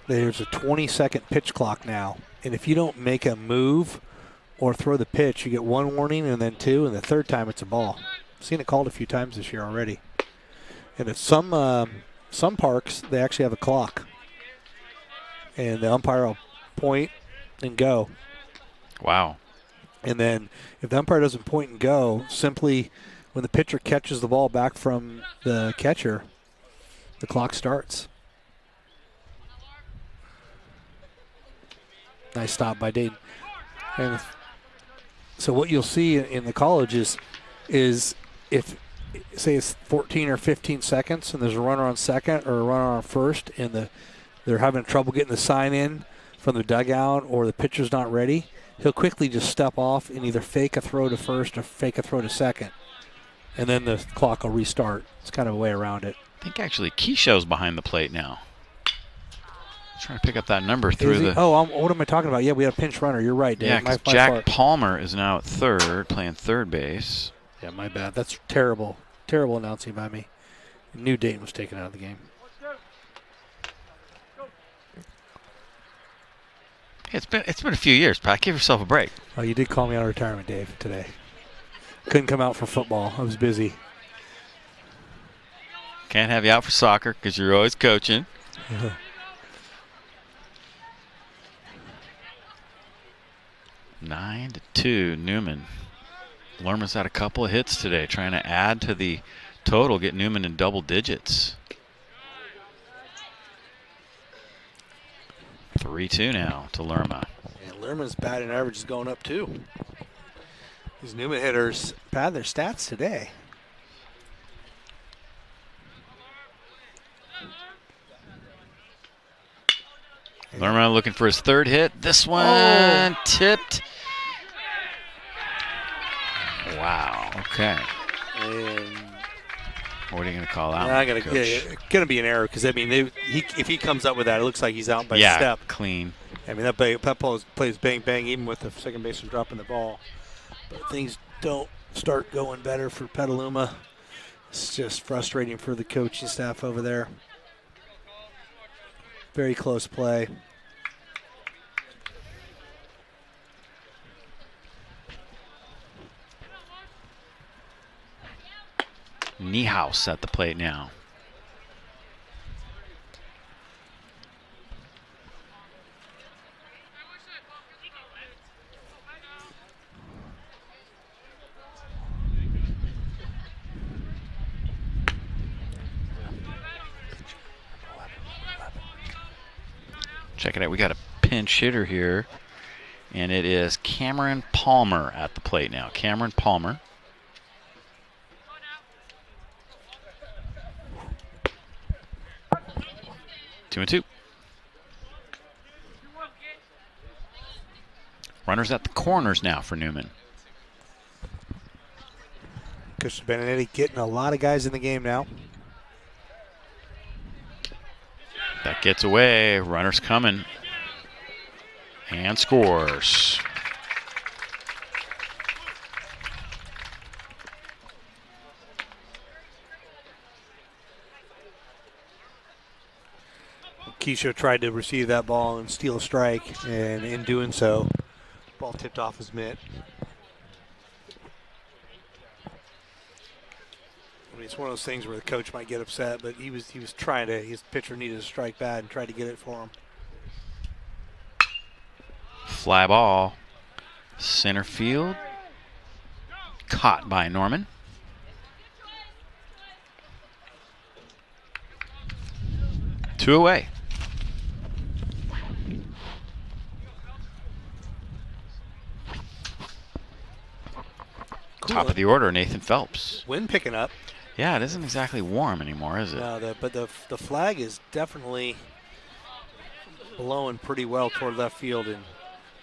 there's a 20-second pitch clock now. And if you don't make a move or throw the pitch, you get one warning and then two, and the third time it's a ball. I've seen it called a few times this year already. And at some parks, they actually have a clock. And the umpire will point and go. Wow. And then if the umpire doesn't point and go, simply when the pitcher catches the ball back from the catcher, the clock starts. Nice stop by Dayton. And so what you'll see in the college is if, say it's 14 or 15 seconds and there's a runner on second or a runner on first, and they're having trouble getting the sign in from the dugout, or the pitcher's not ready, he'll quickly just step off and either fake a throw to first or fake a throw to second. And then the clock will restart. It's kind of a way around it. I think actually Keishow's behind the plate now. Trying to pick up that number through the. Oh, what am I talking about? Yeah, we have a pinch runner. You're right, Dave. Yeah, because Jack Palmer is now at third, playing third base. Yeah, my bad. That's terrible. Terrible announcing by me. Knew Dayton was taken out of the game. It's been a few years, Pat. Give yourself a break. Oh, you did call me on retirement, Dave, today. Couldn't come out for football. I was busy. Can't have you out for soccer because you're always coaching. 9-2, Newman. Lerma's had a couple of hits today, trying to add to the total, get Newman in double digits. 3-2 now to Lerma. And Lerma's batting average is going up too. These Newman hitters pad their stats today. Lerma looking for his third hit. This one tipped. Wow. Okay. And what are you going to call out? I'm going to be an error, because I mean, if he comes up with that, it looks like he's out by a step. Clean. I mean, that ball plays bang bang, even with the second baseman dropping the ball. But things don't start going better for Petaluma. It's just frustrating for the coaching staff over there. Very close play. Niehaus at the plate now. Check it out. We got a pinch hitter here, and it is Cameron Palmer at the plate now. Cameron Palmer. Two and two. Runners at the corners now for Newman. Coach Benedetti getting a lot of guys in the game now. That gets away. Runner's coming. And scores. Keisha tried to receive that ball and steal a strike, and in doing so, ball tipped off his mitt. I mean, it's one of those things where the coach might get upset, but he was trying to. His pitcher needed a strike bad and tried to get it for him. Fly ball, center field, caught by Norman. Two away. Top of the order, Nathan Phelps. Wind picking up. Yeah, it isn't exactly warm anymore, is it? No, but the flag is definitely blowing pretty well toward left field, and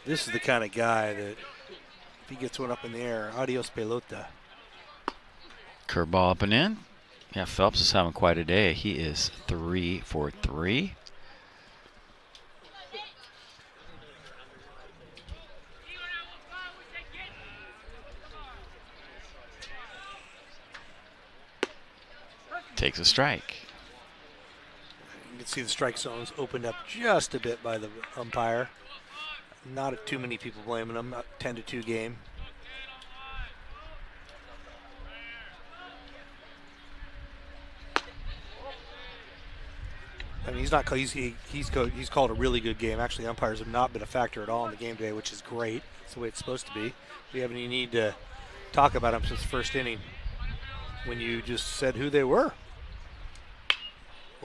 this is the kind of guy that if he gets one up in the air, adios pelota. Curveball up and in. Yeah, Phelps is having quite a day. He is 3 for 3. Takes a strike. You can see the strike zones opened up just a bit by the umpire. Not too many people blaming him. 10-2 game. I mean, he's called a really good game. Actually, umpires have not been a factor at all in the game today, which is great. It's the way it's supposed to be. We haven't any need to talk about them since the first inning when you just said who they were.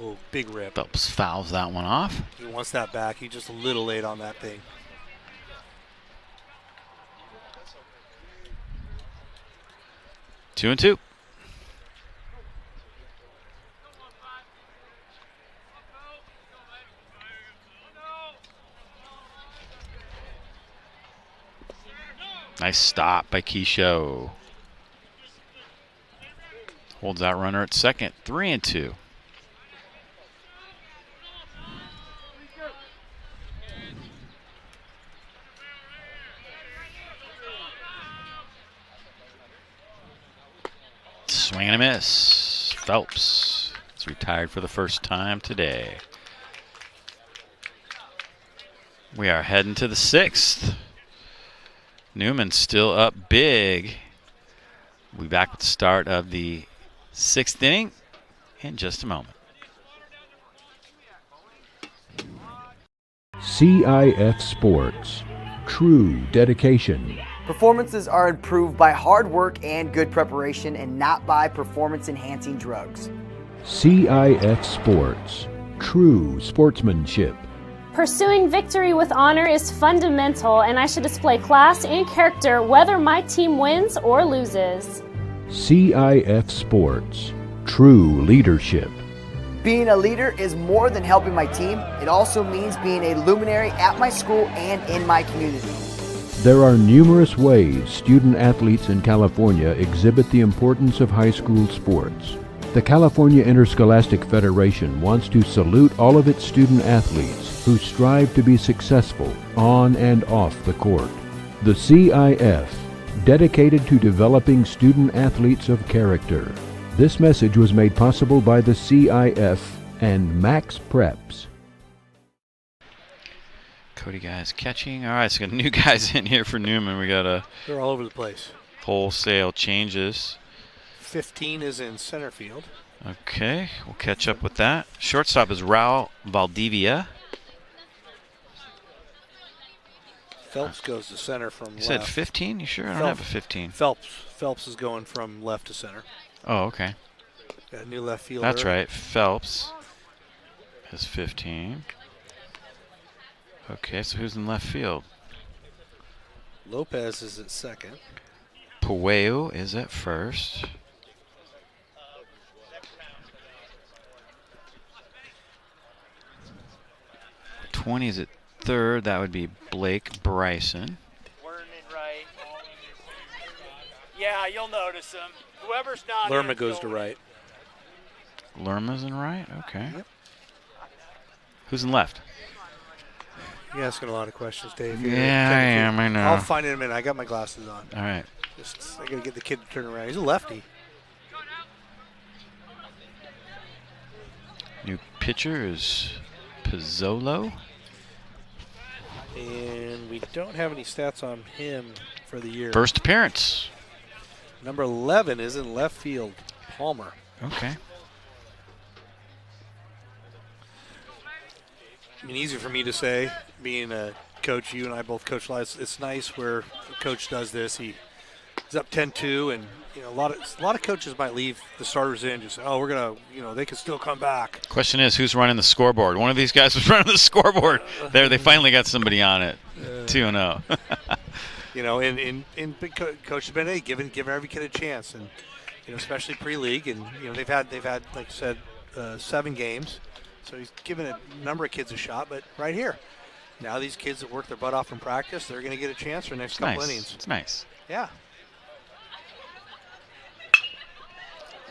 Oh, big rip. Phelps fouls that one off. He wants that back. He's just a little late on that thing. Two and two. Nice stop by Keisha. Holds that runner at second. 3 and 2. Swing and a miss. Phelps is retired for the first time today. We are heading to the 6th. Newman still up big. We'll be back with the start of the 6th inning in just a moment. CIF Sports. True dedication. Performances are improved by hard work and good preparation and not by performance-enhancing drugs. CIF Sports. True sportsmanship. Pursuing victory with honor is fundamental, and I should display class and character whether my team wins or loses. CIF Sports. True leadership. Being a leader is more than helping my team. It also means being a luminary at my school and in my community. There are numerous ways student athletes in California exhibit the importance of high school sports. The California Interscholastic Federation wants to salute all of its student athletes who strive to be successful on and off the court. The CIF, dedicated to developing student athletes of character. This message was made possible by the CIF and Max Preps. Cody guys catching. All right, so got new guys in here for Newman. We got They're all over the place. Wholesale changes. 15 is in center field. Okay, we'll catch up with that. Shortstop is Raul Valdivia. Phelps goes to center from You left. said 15? You sure? I don't have a 15. Phelps is going from left to center. Oh, okay. Got a new left fielder. That's right. Phelps is 15. Okay, so who's in left field? Lopez is at second. Pueo is at first. '20 is at third. That would be Blake Bryson. Right. Yeah, you'll notice him. Whoever's not Lerma goes to right. Lerma's in right? Okay. Yep. Who's in left? You're asking a lot of questions, Dave. Yeah, I am. I know. I'll find it in a minute. I got my glasses on. All right. I got to get the kid to turn around. He's a lefty. New pitcher is Pizzolo. And we don't have any stats on him for the year. First appearance. Number 11 is in left field, Palmer. Okay. I mean, easy for me to say, being a coach. You and I both coach lives. It's nice where a coach does this. He's up 10-2, and you know a lot of coaches might leave the starters in, just say, oh, we're gonna, they can still come back. Question is, who's running the scoreboard? One of these guys was running the scoreboard. There, they finally got somebody on it. 2-0. In big Coach has been, hey, giving every kid a chance, and especially pre-league, and they've had like I said 7 games, so he's given a number of kids a shot. But right here, now these kids that work their butt off in practice, they're going to get a chance for the next couple innings. It's nice. Yeah.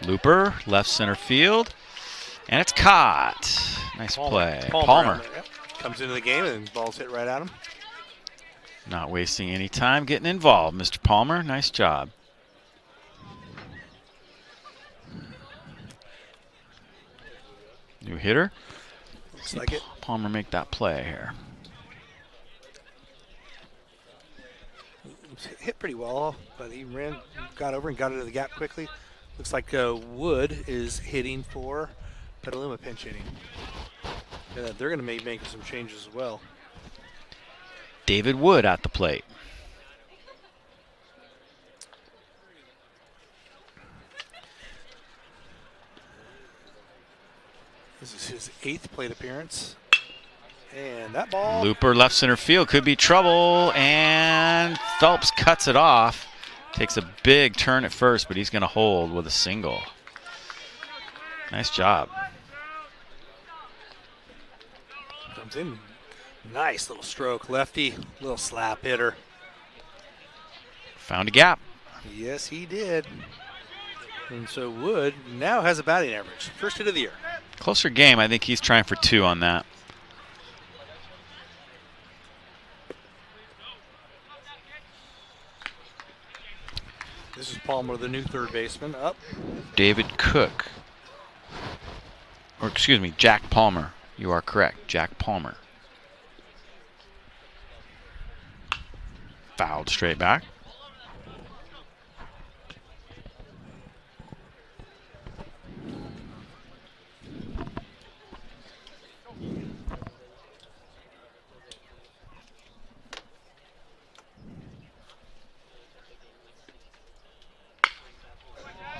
Looper, left center field, and it's caught. Nice play. Palmer. Comes into the game and the ball's hit right at him. Not wasting any time getting involved, Mr. Palmer. Nice job. New hitter. Looks like it. Palmer make that play here. Hit pretty well, but he got over and got into the gap quickly. Looks like Wood is hitting for Petaluma, pinch hitting. They're going to be making some changes as well. David Wood at the plate. This is his 8th plate appearance. And that ball. Looper left center field, could be trouble, and Phelps cuts it off. Takes a big turn at first, but he's going to hold with a single. Nice job. Comes in. Nice little stroke. Lefty, little slap hitter. Found a gap. Yes, he did. And so Wood now has a batting average. First hit of the year. Closer game. I think he's trying for 2 on that. This is Palmer, the new third baseman. Up. David Cook. Or excuse me, Jack Palmer. You are correct. Jack Palmer. Fouled straight back.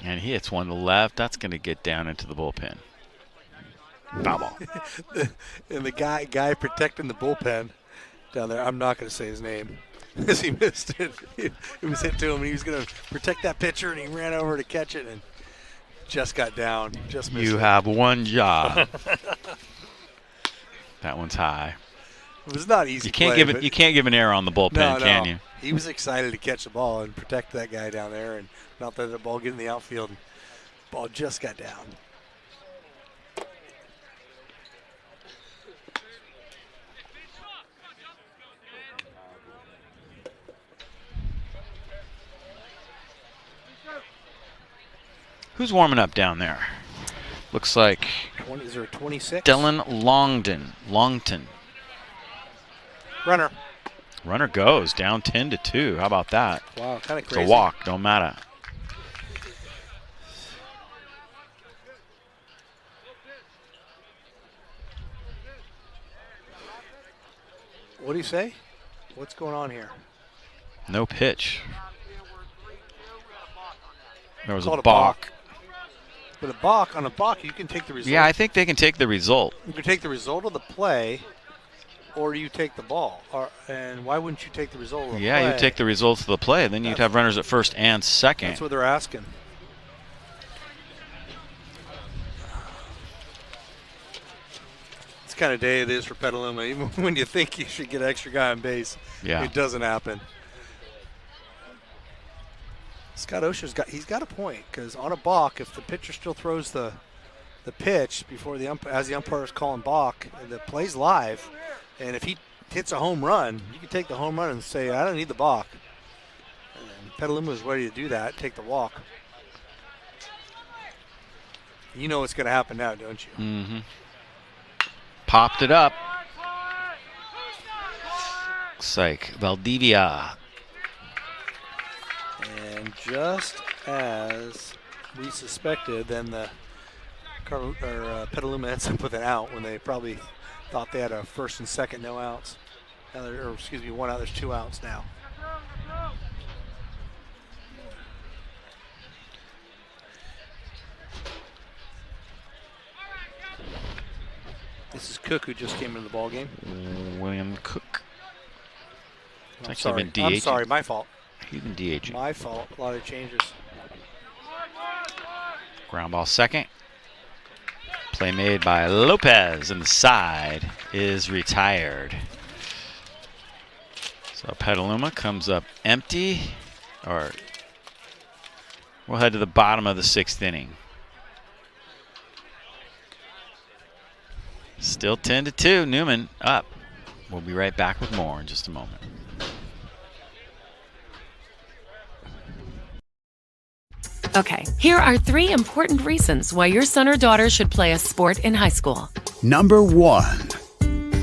And he hits one to the left. That's going to get down into the bullpen. Foul ball. And the guy protecting the bullpen down there, I'm not going to say his name because he missed it. It was hit to him, and he was going to protect that pitcher, and he ran over to catch it and just got down. Just missed You it. have one job. That one's high. It was not easy. You can't give an error on the bullpen, can you? He was excited to catch the ball and protect that guy down there, and not let the ball get in the outfield. Ball just got down. Who's warming up down there? Looks like 20, is there a 26? Dylan Longton. Runner goes down 10-2. How about that? Wow, kind of crazy. It's a walk. Don't matter. What do you say? What's going on here? No pitch. There was a Called balk. But on a balk, you can take the result. Yeah, I think they can take the result. You can take the result of the play, or you take the ball. And why wouldn't you take the result of the play? Yeah, you take the results of the play. Then you'd have runners at first and second. That's what they're asking. It's the kind of day it is for Petaluma. Even when you think you should get an extra guy on base, it doesn't happen. Scott Osher's got a point, because on a balk, if the pitcher still throws the pitch before as the umpire is calling balk, the play's live, and if he hits a home run, you can take the home run and say, I don't need the balk. And Petaluma is ready to do that, take the walk. You know what's going to happen now, don't you? Mm-hmm. popped it up. Looks like Valdivia. And just as we suspected, then the Petaluma ends up with an out when they probably thought they had a first and second, no outs. Or excuse me, one out. There's 2 outs now. This is Cook, who just came into the ball game. William Cook. I'm sorry, my fault. He's been DHing. My fault. A lot of changes. Ground ball second. Play made by Lopez, and the side is retired. So Petaluma comes up empty, or we'll head to the bottom of the 6th inning. Still 10-2, Newman up. We'll be right back with more in just a moment. Okay, here are 3 important reasons why your son or daughter should play a sport in high school. Number 1.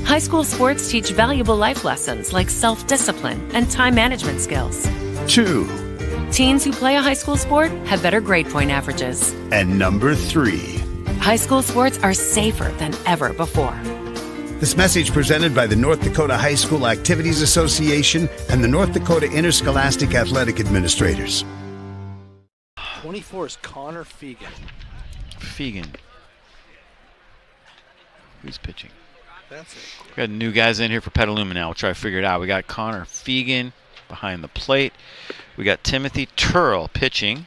High school sports teach valuable life lessons like self-discipline and time management skills. 2. Teens who play a high school sport have better grade point averages. And number 3. High school sports are safer than ever before. This message presented by the North Dakota High School Activities Association and the North Dakota Interscholastic Athletic Administrators. 24 is Connor Fegan. Fegan. Who's pitching? That's it. We got new guys in here for Petaluma now. We'll try to figure it out. We got Connor Fegan behind the plate. We got Timothy Turl pitching.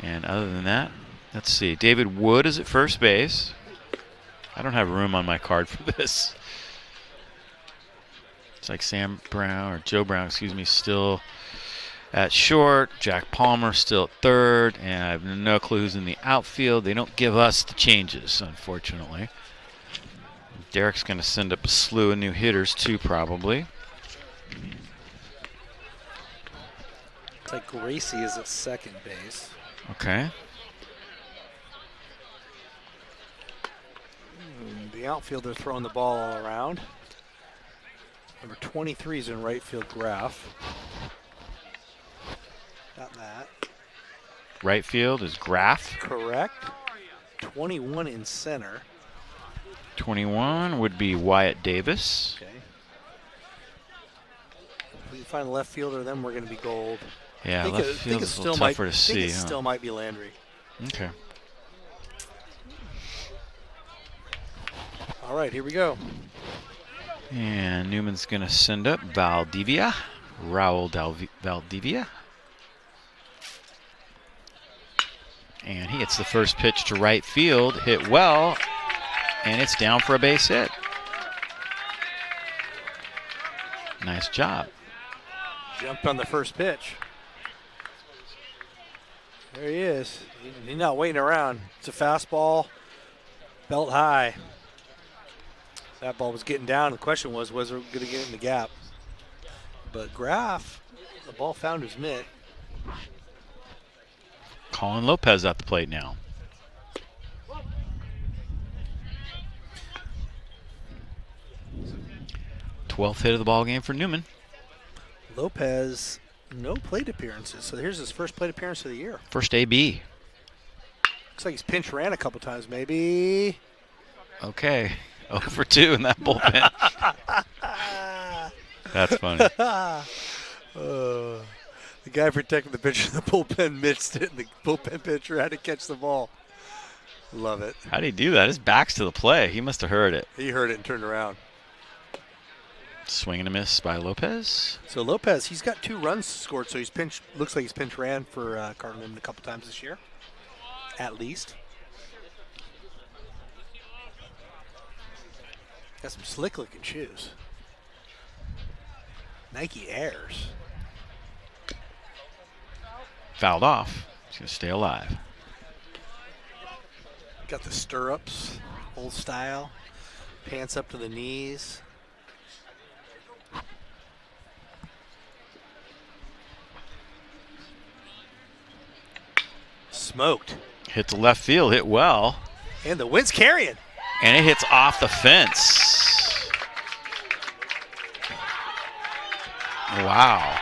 And other than that, let's see. David Wood is at first base. I don't have room on my card for this. It's like Sam Brown, or Joe Brown, excuse me, still at short. Jack Palmer still at third. And I have no clue who's in the outfield. They don't give us the changes, unfortunately. Derek's going to send up a slew of new hitters, too, probably. It's like Gracie is at second base. Okay. The outfielder throwing the ball all around. Number 23 is in right field, Graff. Got that. Right field is Graff. Correct. 21 in center. 21 would be Wyatt Davis. Okay. If we can find a left fielder, then we're going to be gold. Yeah, left field is a little tougher to see. It still might be Landry. Okay. All right, here we go. And Newman's going to send up Valdivia, Raul Valdivia. And he hits the first pitch to right field, hit well, and it's down for a base hit. Nice job. Jumped on the first pitch. There he is. He's not waiting around. It's a fastball, belt high. That ball was getting down. The question was it going to get in the gap? But Graff, the ball found his mitt. Colin Lopez at the plate now. Twelfth hit of the ball game for Newman. Lopez, no plate appearances. So here's his first plate appearance of the year. First AB. Looks like he's pinch ran a couple times, maybe. Okay. 0 for 2 in that bullpen. That's funny. The guy protecting the pitcher in the bullpen missed it, and the bullpen pitcher had to catch the ball. Love it. How did he do that? His back's to the play. He must have heard it. He heard it and turned around. Swing and a miss by Lopez. So Lopez, he's got 2 runs scored, so he's pinch. Looks like he's pinch ran for Cardinal Newman a couple times this year, at least. Got some slick looking shoes. Nike Airs. Fouled off. He's going to stay alive. Got the stirrups, old style. Pants up to the knees. Smoked. Hit the left field, hit well. And the wind's carrying. And it hits off the fence. Wow.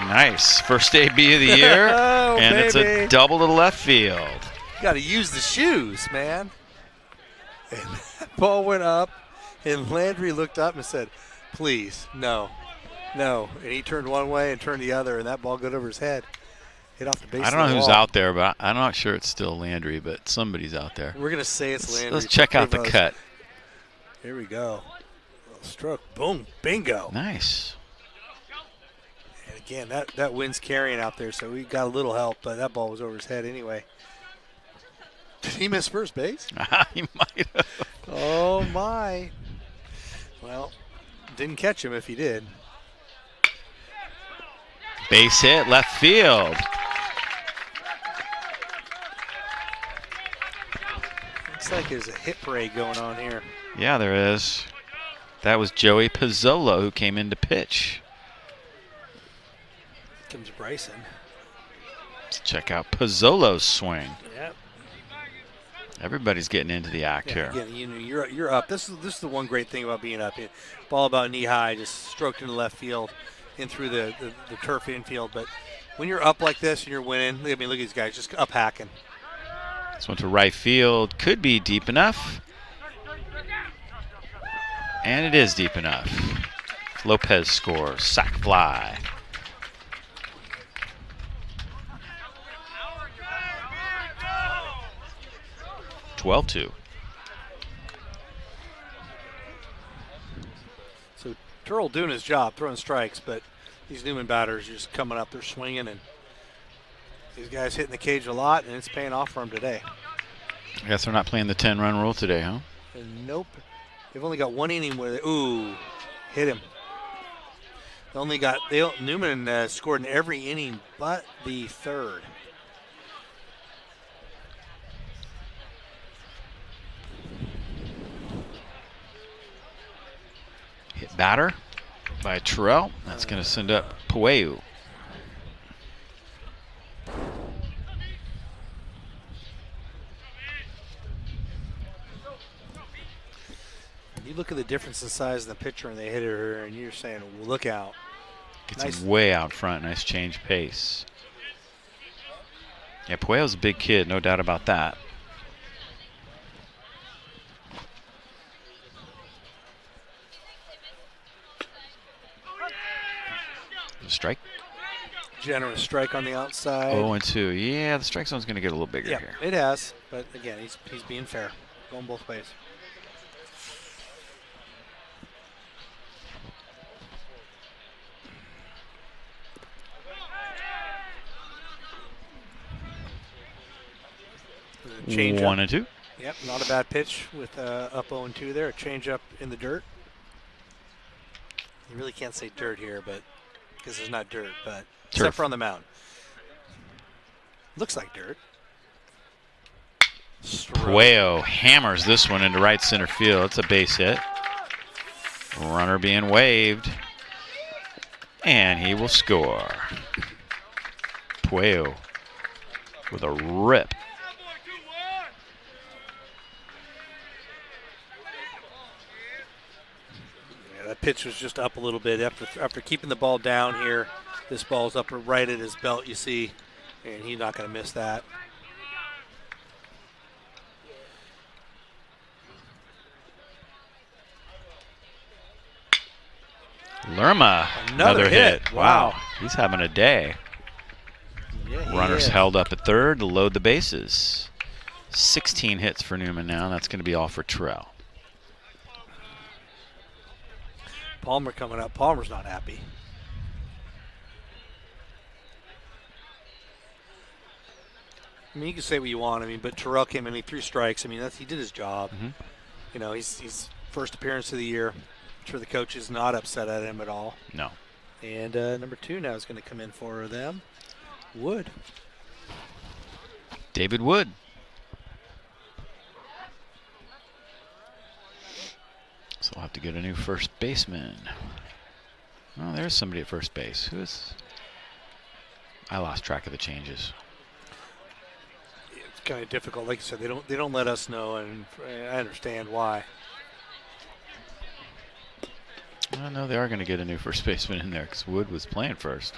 Nice. First AB of the year. Oh, and baby. It's a double to the left field. You got to use the shoes, man. And that ball went up, and Landry looked up and said, please, no. And he turned one way and turned the other, and that ball got over his head. Hit off the base. I don't know who's out there, but I'm not sure it's still Landry, but somebody's out there. We're going to say it's Landry. Let's check out the cut. Here we go. Little stroke. Boom. Bingo. Nice. And again, that wind's carrying out there, so we got a little help, but that ball was over his head anyway. Did he miss first base? He might have. Oh, my. Well, didn't catch him if he did. Base hit, left field. Looks like there's a hit parade going on here. Yeah, there is. That was Joey Pizzolo who came in to pitch. Comes Bryson. Let's check out Pizzolo's swing. Yep. Everybody's getting into the act here. Again, you're up. This is the one great thing about being up. Ball about knee high, just stroked into left field, in through the turf infield. But when you're up like this and you're winning, look at these guys just up hacking. This one to right field could be deep enough, and it is deep enough. Lopez scores, sac fly. (12-2). So Turl doing his job, throwing strikes, but these Newman batters are just coming up, they're swinging, and these guys hitting the cage a lot, and it's paying off for them today. I guess they're not playing the 10-run rule today, huh? And nope. They've only got one inning where hit him. Newman scored in every inning but the third. Hit batter by Terrell. That's going to send up Pueu. You look at the difference in size of the pitcher and the hitter, and you're saying, well, look out. Gets Nice. him way out front. Nice change pace. Yeah, Puel's a big kid, no doubt about that. Strike. Generous strike on the outside. 0-2. Yeah, the strike zone's going to get a little bigger Yeah, here. it has. But again, he's being fair, going both ways. Change 1-2. Yep, not a bad pitch with up 0-2 there. A change up in the dirt. You really can't say dirt here, but because it's not dirt, but Turf. except for on the mound. Looks like dirt. Pueo hammers this one into right center field. It's a base hit. Runner being waved. And he will score. Pueo with a rip. That pitch was just up a little bit after keeping the ball down here. This ball's up right at his belt, you see, and he's not going to miss that. Lerma, another hit. Wow. He's having a day. Yeah, Runners held up at third to load the bases. 16 hits for Newman now. That's going to be all for Terrell. Palmer coming up. Palmer's not happy. I mean, you can say what you want. I mean, but Terrell came in, he threw strikes. I mean, he did his job. Mm-hmm. You know, he's first appearance of the year. I'm sure the coach is not upset at him at all. No. And number 2 now is going to come in for them. Wood. David Wood. So we'll have to get a new first baseman. Oh, there's somebody at first base. Who is? I lost track of the changes. kind of difficult. Like you said, they don't let us know, and I understand why. I know they are going to get a new first baseman in there because Wood was playing first.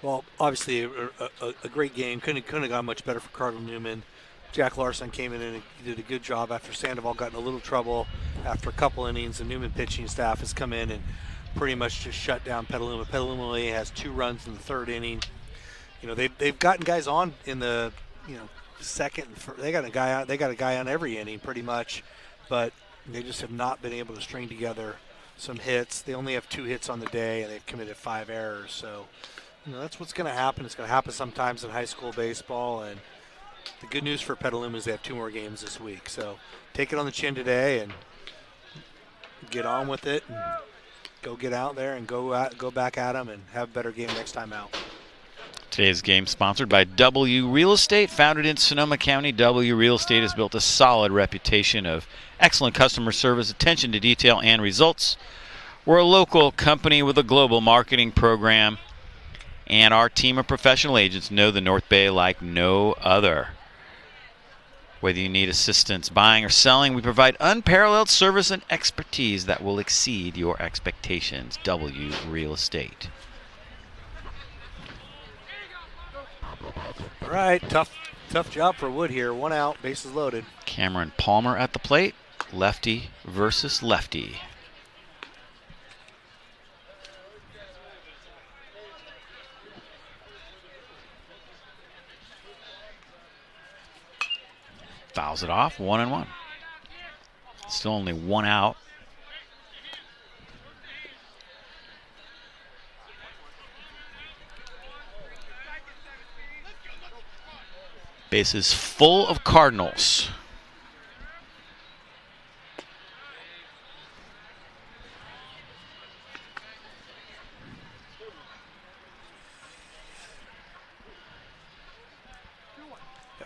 Well, obviously a great game. Couldn't have gone much better for Cardinal Newman. Jack Larson came in and did a good job after Sandoval got in a little trouble after a couple innings. The Newman pitching staff has come in and pretty much just shut down Petaluma. Petaluma only has 2 runs in the 3rd inning. You know, they've gotten guys on in the second. They got a guy on every inning pretty much, but they just have not been able to string together some hits. They only have 2 hits on the day, and they've committed 5 errors. So, that's what's going to happen. It's going to happen sometimes in high school baseball. And the good news for Petaluma is they have 2 more games this week. So take it on the chin today and get on with it, and go get out there and go back at them and have a better game next time out. Today's game sponsored by W Real Estate. Founded in Sonoma County, W Real Estate has built a solid reputation of excellent customer service, attention to detail, and results. We're a local company with a global marketing program, and our team of professional agents know the North Bay like no other. Whether you need assistance buying or selling, we provide unparalleled service and expertise that will exceed your expectations. W Real Estate. All right, tough job for Wood here. 1 out, bases loaded. Cameron Palmer at the plate. Lefty versus lefty. Fouls it off, 1-1. Still only 1 out. Bases full of Cardinals.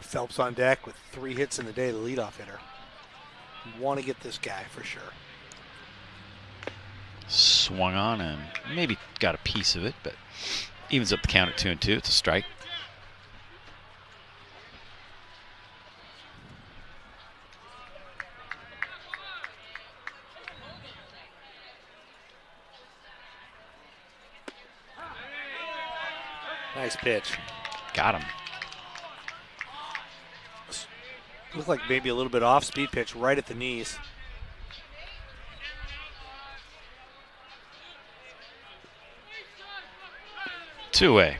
Phelps on deck with 3 hits in the day, the leadoff hitter. Want to get this guy for sure. Swung on and maybe got a piece of it, but evens up the count at 2-2. It's a strike. Nice pitch. Got him. Looked like maybe a little bit off speed pitch right at the knees. Two-way.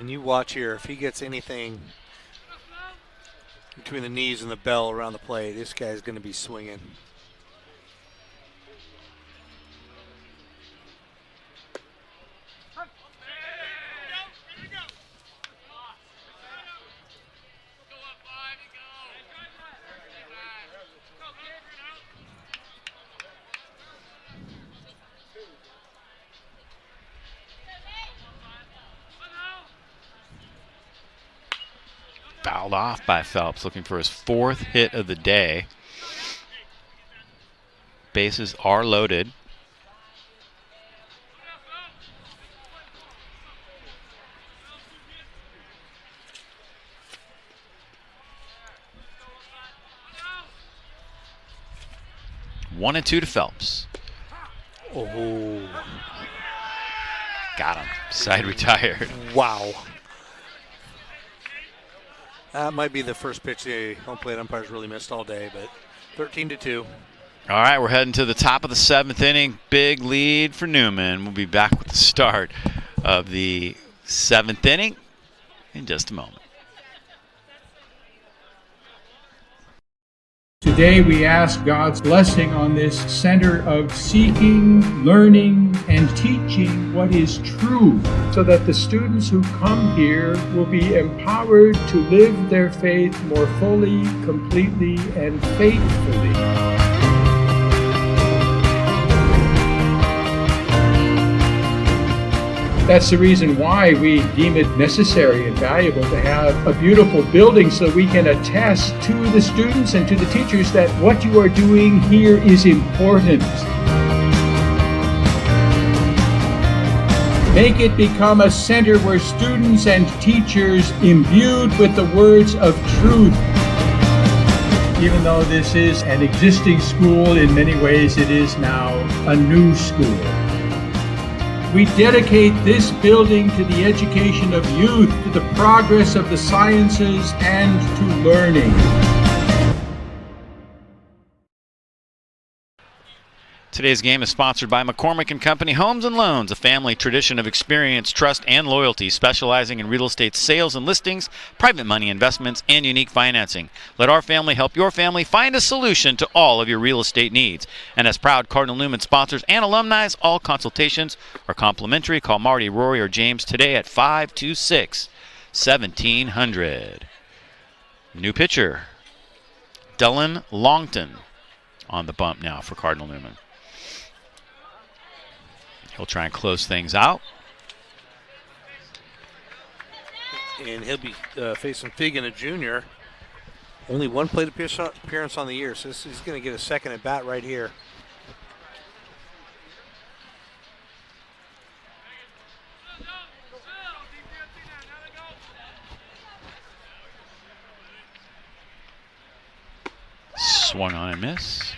And you watch here, if he gets anything between the knees and the bell around the plate, this guy's going to be swinging. Fouled off by Phelps, looking for his 4th hit of the day. Bases are loaded. One and 2 to Phelps. Oh. Got him. Side retired. Wow. That might be the first pitch the home plate umpires really missed all day, but 13-2. All right, we're heading to the top of the 7th inning. Big lead for Newman. We'll be back with the start of the 7th inning in just a moment. Today we ask God's blessing on this center of seeking, learning, and teaching what is true, so that the students who come here will be empowered to live their faith more fully, completely, and faithfully. That's the reason why we deem it necessary and valuable to have a beautiful building so we can attest to the students and to the teachers that what you are doing here is important. Make it become a center where students and teachers imbued with the words of truth. Even though this is an existing school, in many ways it is now a new school. We dedicate this building to the education of youth, to the progress of the sciences, and to learning. Today's game is sponsored by McCormick & Company Homes and Loans, a family tradition of experience, trust, and loyalty, specializing in real estate sales and listings, private money investments, and unique financing. Let our family help your family find a solution to all of your real estate needs. And as proud Cardinal Newman sponsors and alumni, all consultations are complimentary. Call Marty, Rory, or James today at 526-1700. New pitcher, Dylan Longton, on the bump now for Cardinal Newman. He'll try and close things out. And he'll be facing Figan, a junior. Only one plate appearance on the year, so he's going to get a second at bat right here. Swung on and miss.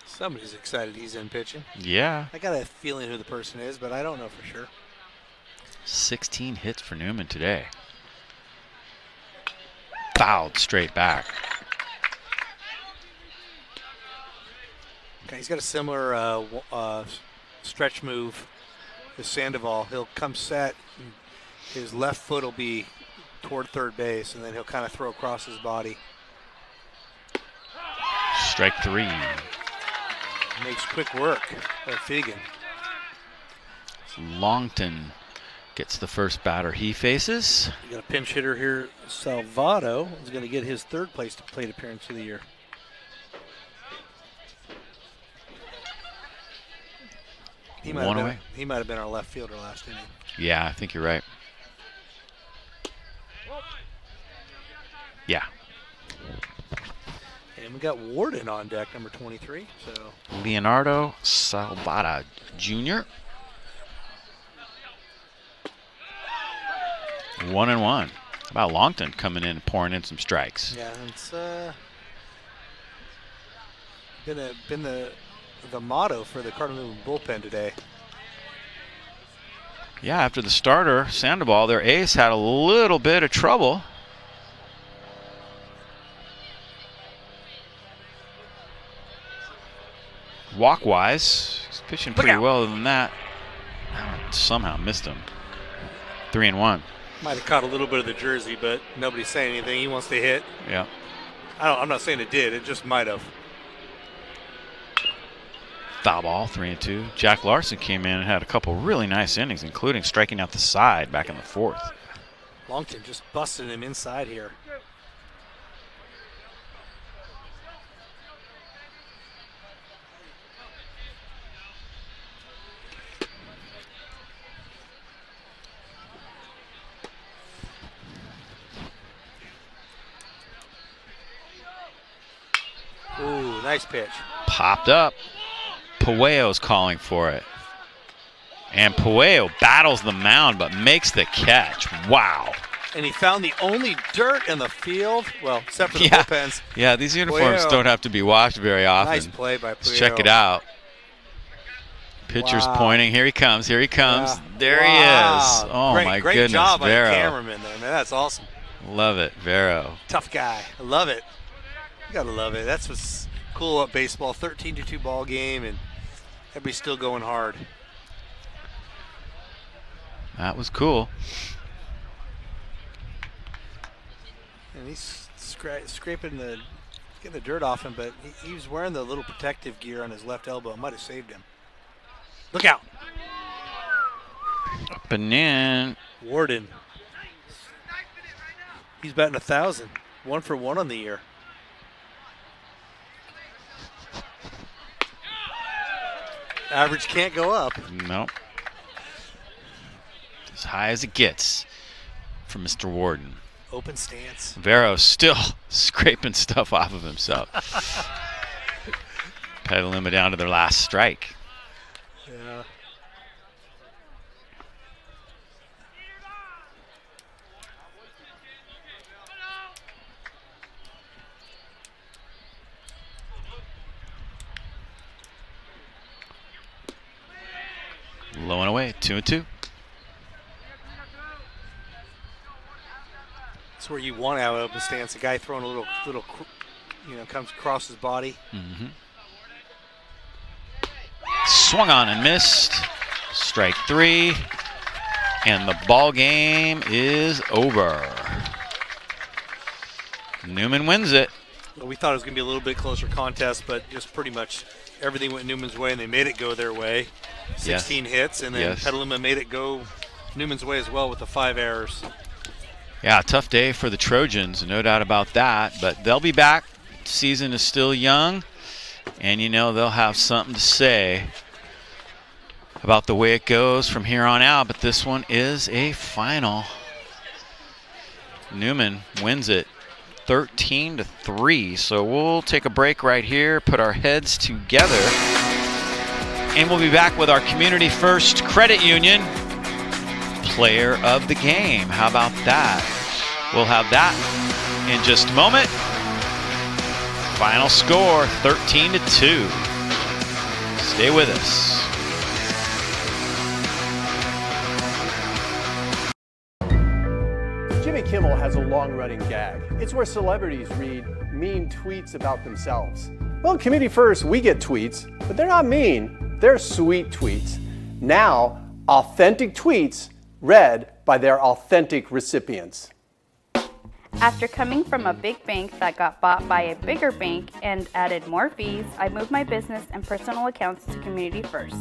Somebody's excited he's in pitching. Yeah. I got a feeling who the person is, but I don't know for sure. 16 hits for Newman today. Fouled straight back. Okay, he's got a similar stretch move as Sandoval. He'll come set. His left foot will be toward third base, and then he'll kind of throw across his body. Strike three. Makes quick work of Figan. Longton gets the first batter he faces. You got a pinch hitter here. Salvato is going to get his third place plate appearance of the year. He might have been our left fielder last inning. Yeah, I think you're right. Yeah. And we got Warden on deck, number 23. So Leonardo Salvata Jr. 1-1. How about Longton coming in and pouring in some strikes? Yeah, it's been the motto for the Cardinal Newman bullpen today. Yeah, after the starter, Sandoval, their ace, had a little bit of trouble. Walk-wise, he's pitching pretty well other than that. Somehow missed him. 3-1. Might have caught a little bit of the jersey, but nobody's saying anything. He wants to hit. Yeah. I'm not saying it did. It just might have. Foul ball, 3-2. Jack Larson came in and had a couple really nice innings, including striking out the side back in the fourth. Longton just busted him inside here. Ooh, nice pitch. Popped up. Pueyo's calling for it. And Pueyo battles the mound but makes the catch. Wow. And he found the only dirt in the field. Well, except for the bullpens. Yeah, these uniforms don't have to be washed very often. Nice play by Pueyo. Let's check it out. Pitcher's pointing. Here he comes. Here he comes. Yeah. There he is. Oh, my goodness. Great job by Vero. the cameraman there, man. That's awesome. Love it, Vero. Tough guy. I love it. You got to love it. That's what's cool about baseball. 13-2 ball game, and everybody's still going hard. That was cool. And he's scraping getting the dirt off him, but he was wearing the little protective gear on his left elbow. It might have saved him. Look out. Up and in. Warden. He's batting 1,000. 1 for 1 on the year. Average can't go up. Nope. As high as it gets from Mr. Warden. Open stance. Vero still scraping stuff off of himself. Petaluma down to their last strike. Yeah. Low and away, 2-2. That's where you want out of open stance. A guy throwing a little, comes across his body. Mm-hmm. Swung on and missed. Strike 3. And the ball game is over. Newman wins it. Well, we thought it was going to be a little bit closer contest, but just pretty much everything went Newman's way, and they made it go their way. 16 hits, and then Petaluma made it go Newman's way as well with the 5 errors. Yeah, tough day for the Trojans, no doubt about that, but they'll be back. Season is still young, and they'll have something to say about the way it goes from here on out, but this one is a final. Newman wins it 13-3, so we'll take a break right here, put our heads together, and we'll be back with our Community First Credit Union Player of the Game. How about that? We'll have that in just a moment. Final score, 13-2. Stay with us. Jimmy Kimmel has a long-running gag. It's where celebrities read mean tweets about themselves. Well, Community First, we get tweets, but they're not mean. They're sweet tweets. Now, authentic tweets read by their authentic recipients. After coming from a big bank that got bought by a bigger bank and added more fees, I moved my business and personal accounts to Community First.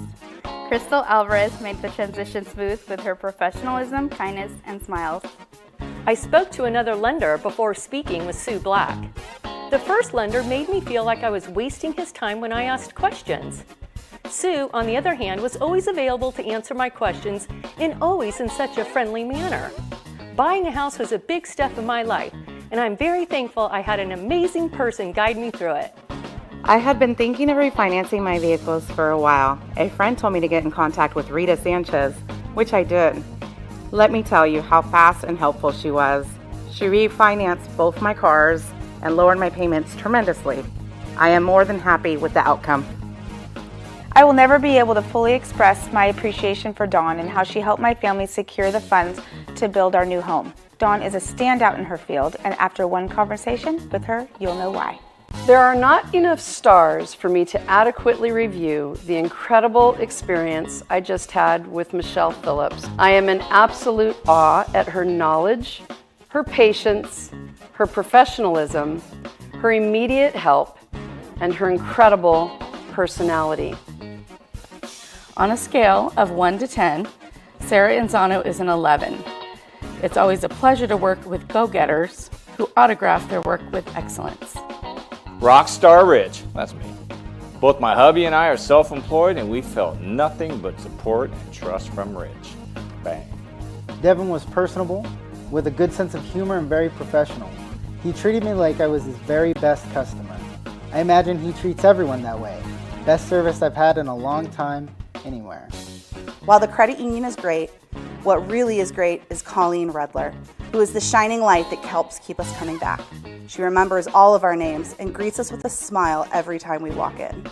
Crystal Alvarez made the transition smooth with her professionalism, kindness, and smiles. I spoke to another lender before speaking with Sue Black. The first lender made me feel like I was wasting his time when I asked questions. Sue, on the other hand, was always available to answer my questions and always in such a friendly manner. Buying a house was a big step in my life, and I'm very thankful I had an amazing person guide me through it. I had been thinking of refinancing my vehicles for a while. A friend told me to get in contact with Rita Sanchez, which I did. Let me tell you how fast and helpful she was. She refinanced both my cars and lowered my payments tremendously. I am more than happy with the outcome. I will never be able to fully express my appreciation for Dawn and how she helped my family secure the funds to build our new home. Dawn is a standout in her field, and after one conversation with her, you'll know why. There are not enough stars for me to adequately review the incredible experience I just had with Michelle Phillips. I am in absolute awe at her knowledge, her patience, her professionalism, her immediate help, and her incredible personality. On a scale of 1 to 10, Sarah Inzano is an 11. It's always a pleasure to work with go-getters who autograph their work with excellence. Rockstar Rich, that's me. Both my hubby and I are self-employed, and we felt nothing but support and trust from Rich. Bang. Devin was personable, with a good sense of humor and very professional. He treated me like I was his very best customer. I imagine he treats everyone that way. Best service I've had in a long time, anywhere. While the credit union is great, what really is great is Colleen Redler, who is the shining light that helps keep us coming back. She remembers all of our names and greets us with a smile every time we walk in.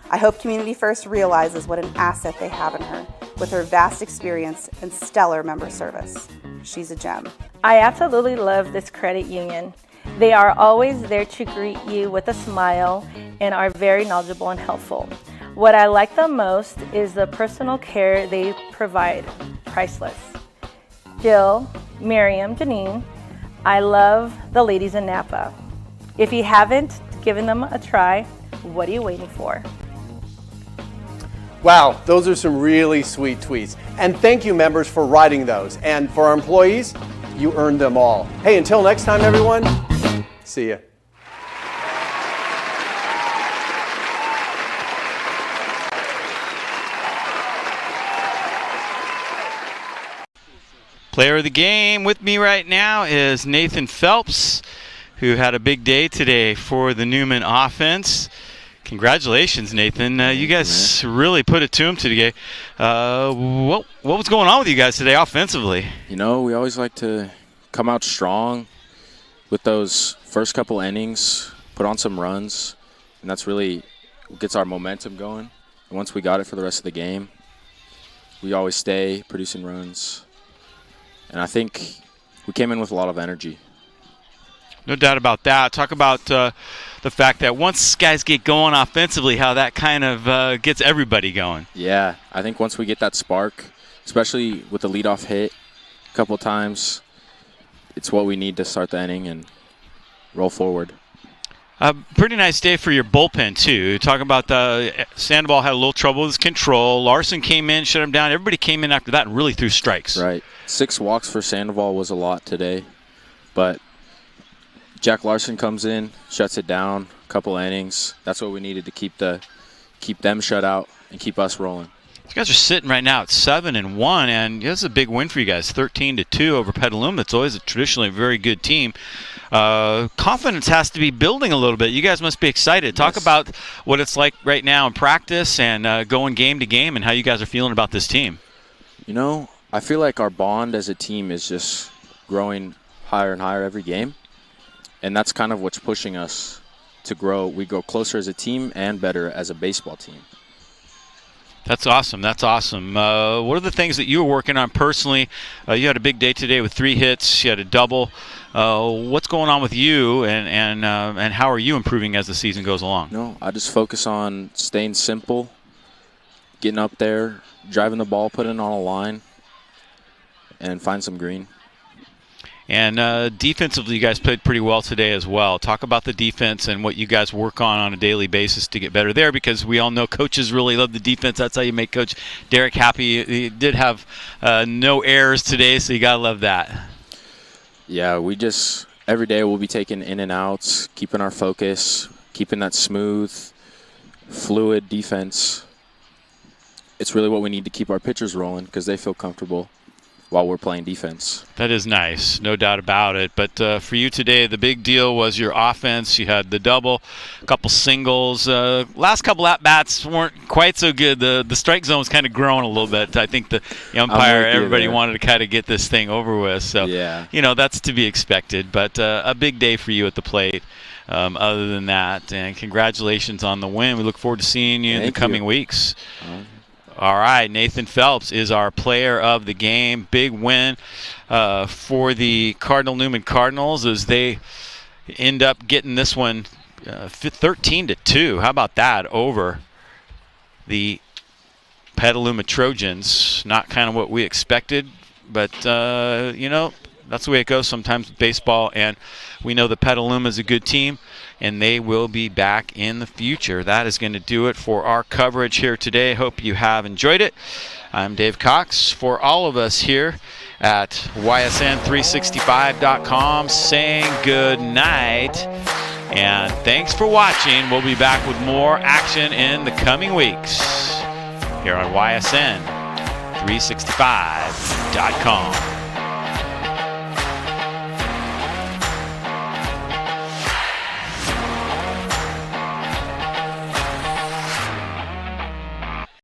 I hope Community First realizes what an asset they have in her, with her vast experience and stellar member service. She's a gem. I absolutely love this credit union. They are always there to greet you with a smile and are very knowledgeable and helpful. What I like the most is the personal care they provide, priceless. Jill, Miriam, Janine, I love the ladies in Napa. If you haven't given them a try, what are you waiting for? Wow, those are some really sweet tweets. And thank you, members, for writing those. And for our employees, you earned them all. Hey, until next time, everyone, see ya. Player of the game with me right now is Nathan Phelps, who had a big day today for the Newman offense. Congratulations, Nathan. You guys really put it to him today. What was going on with you guys today offensively? You know, we always like to come out strong with those first couple innings, put on some runs, and that's really what gets our momentum going. And once we got it for the rest of the game, we always stay producing runs. And I think we came in with a lot of energy. No doubt about that. Talk about the fact that once guys get going offensively, how that kind of gets everybody going. Yeah, I think once we get that spark, especially with the leadoff hit a couple times, it's what we need to start the inning and roll forward. Pretty nice day for your bullpen, too. Talk about Sandoval had a little trouble with his control. Larson came in, shut him down. Everybody came in after that and really threw strikes. Right. 6 walks for Sandoval was a lot today, but Jack Larson comes in, shuts it down, a couple innings. That's what we needed to keep them shut out and keep us rolling. You guys are sitting right now at 7-1, and this is a big win for you guys, 13-2 over Petaluma. It's always traditionally a very good team. Confidence has to be building a little bit. You guys must be excited. Talk about what it's like right now in practice and going game to game and how you guys are feeling about this team. You know, I feel like our bond as a team is just growing higher and higher every game, and that's kind of what's pushing us to grow. We go closer as a team and better as a baseball team. That's awesome. That's awesome. What are the things that you were working on personally? You had a big day today with 3 hits. You had a double. What's going on with you, and how are you improving as the season goes along? No, I just focus on staying simple, getting up there, driving the ball, putting it on a line, and find some green. And defensively, you guys played pretty well today as well. Talk about the defense and what you guys work on a daily basis to get better there, because we all know coaches really love the defense. That's how you make Coach Derek happy. He did have no errors today, so you got to love that. Yeah, we just every day we'll be taking in and outs, keeping our focus, keeping that smooth, fluid defense. It's really what we need to keep our pitchers rolling because they feel comfortable while we're playing defense. That is nice, no doubt about it. But for you today, the big deal was your offense. You had the double, a couple singles. Last couple at-bats weren't quite so good. The strike zone was kind of growing a little bit. I think the umpire, everybody wanted to kind of get this thing over with. So, yeah, you know, that's to be expected. But a big day for you at the plate. Other than that, and congratulations on the win. We look forward to seeing you in the coming weeks. All right, Nathan Phelps is our player of the game. Big win for the Cardinal Newman Cardinals as they end up getting this one 13-2. How about that over the Petaluma Trojans? Not kind of what we expected, but, you know, that's the way it goes sometimes with baseball, and we know that Petaluma is a good team, and they will be back in the future. That is going to do it for our coverage here today. Hope you have enjoyed it. I'm Dave Cox. For all of us here at YSN365.com saying good night, and thanks for watching. We'll be back with more action in the coming weeks here on YSN365.com.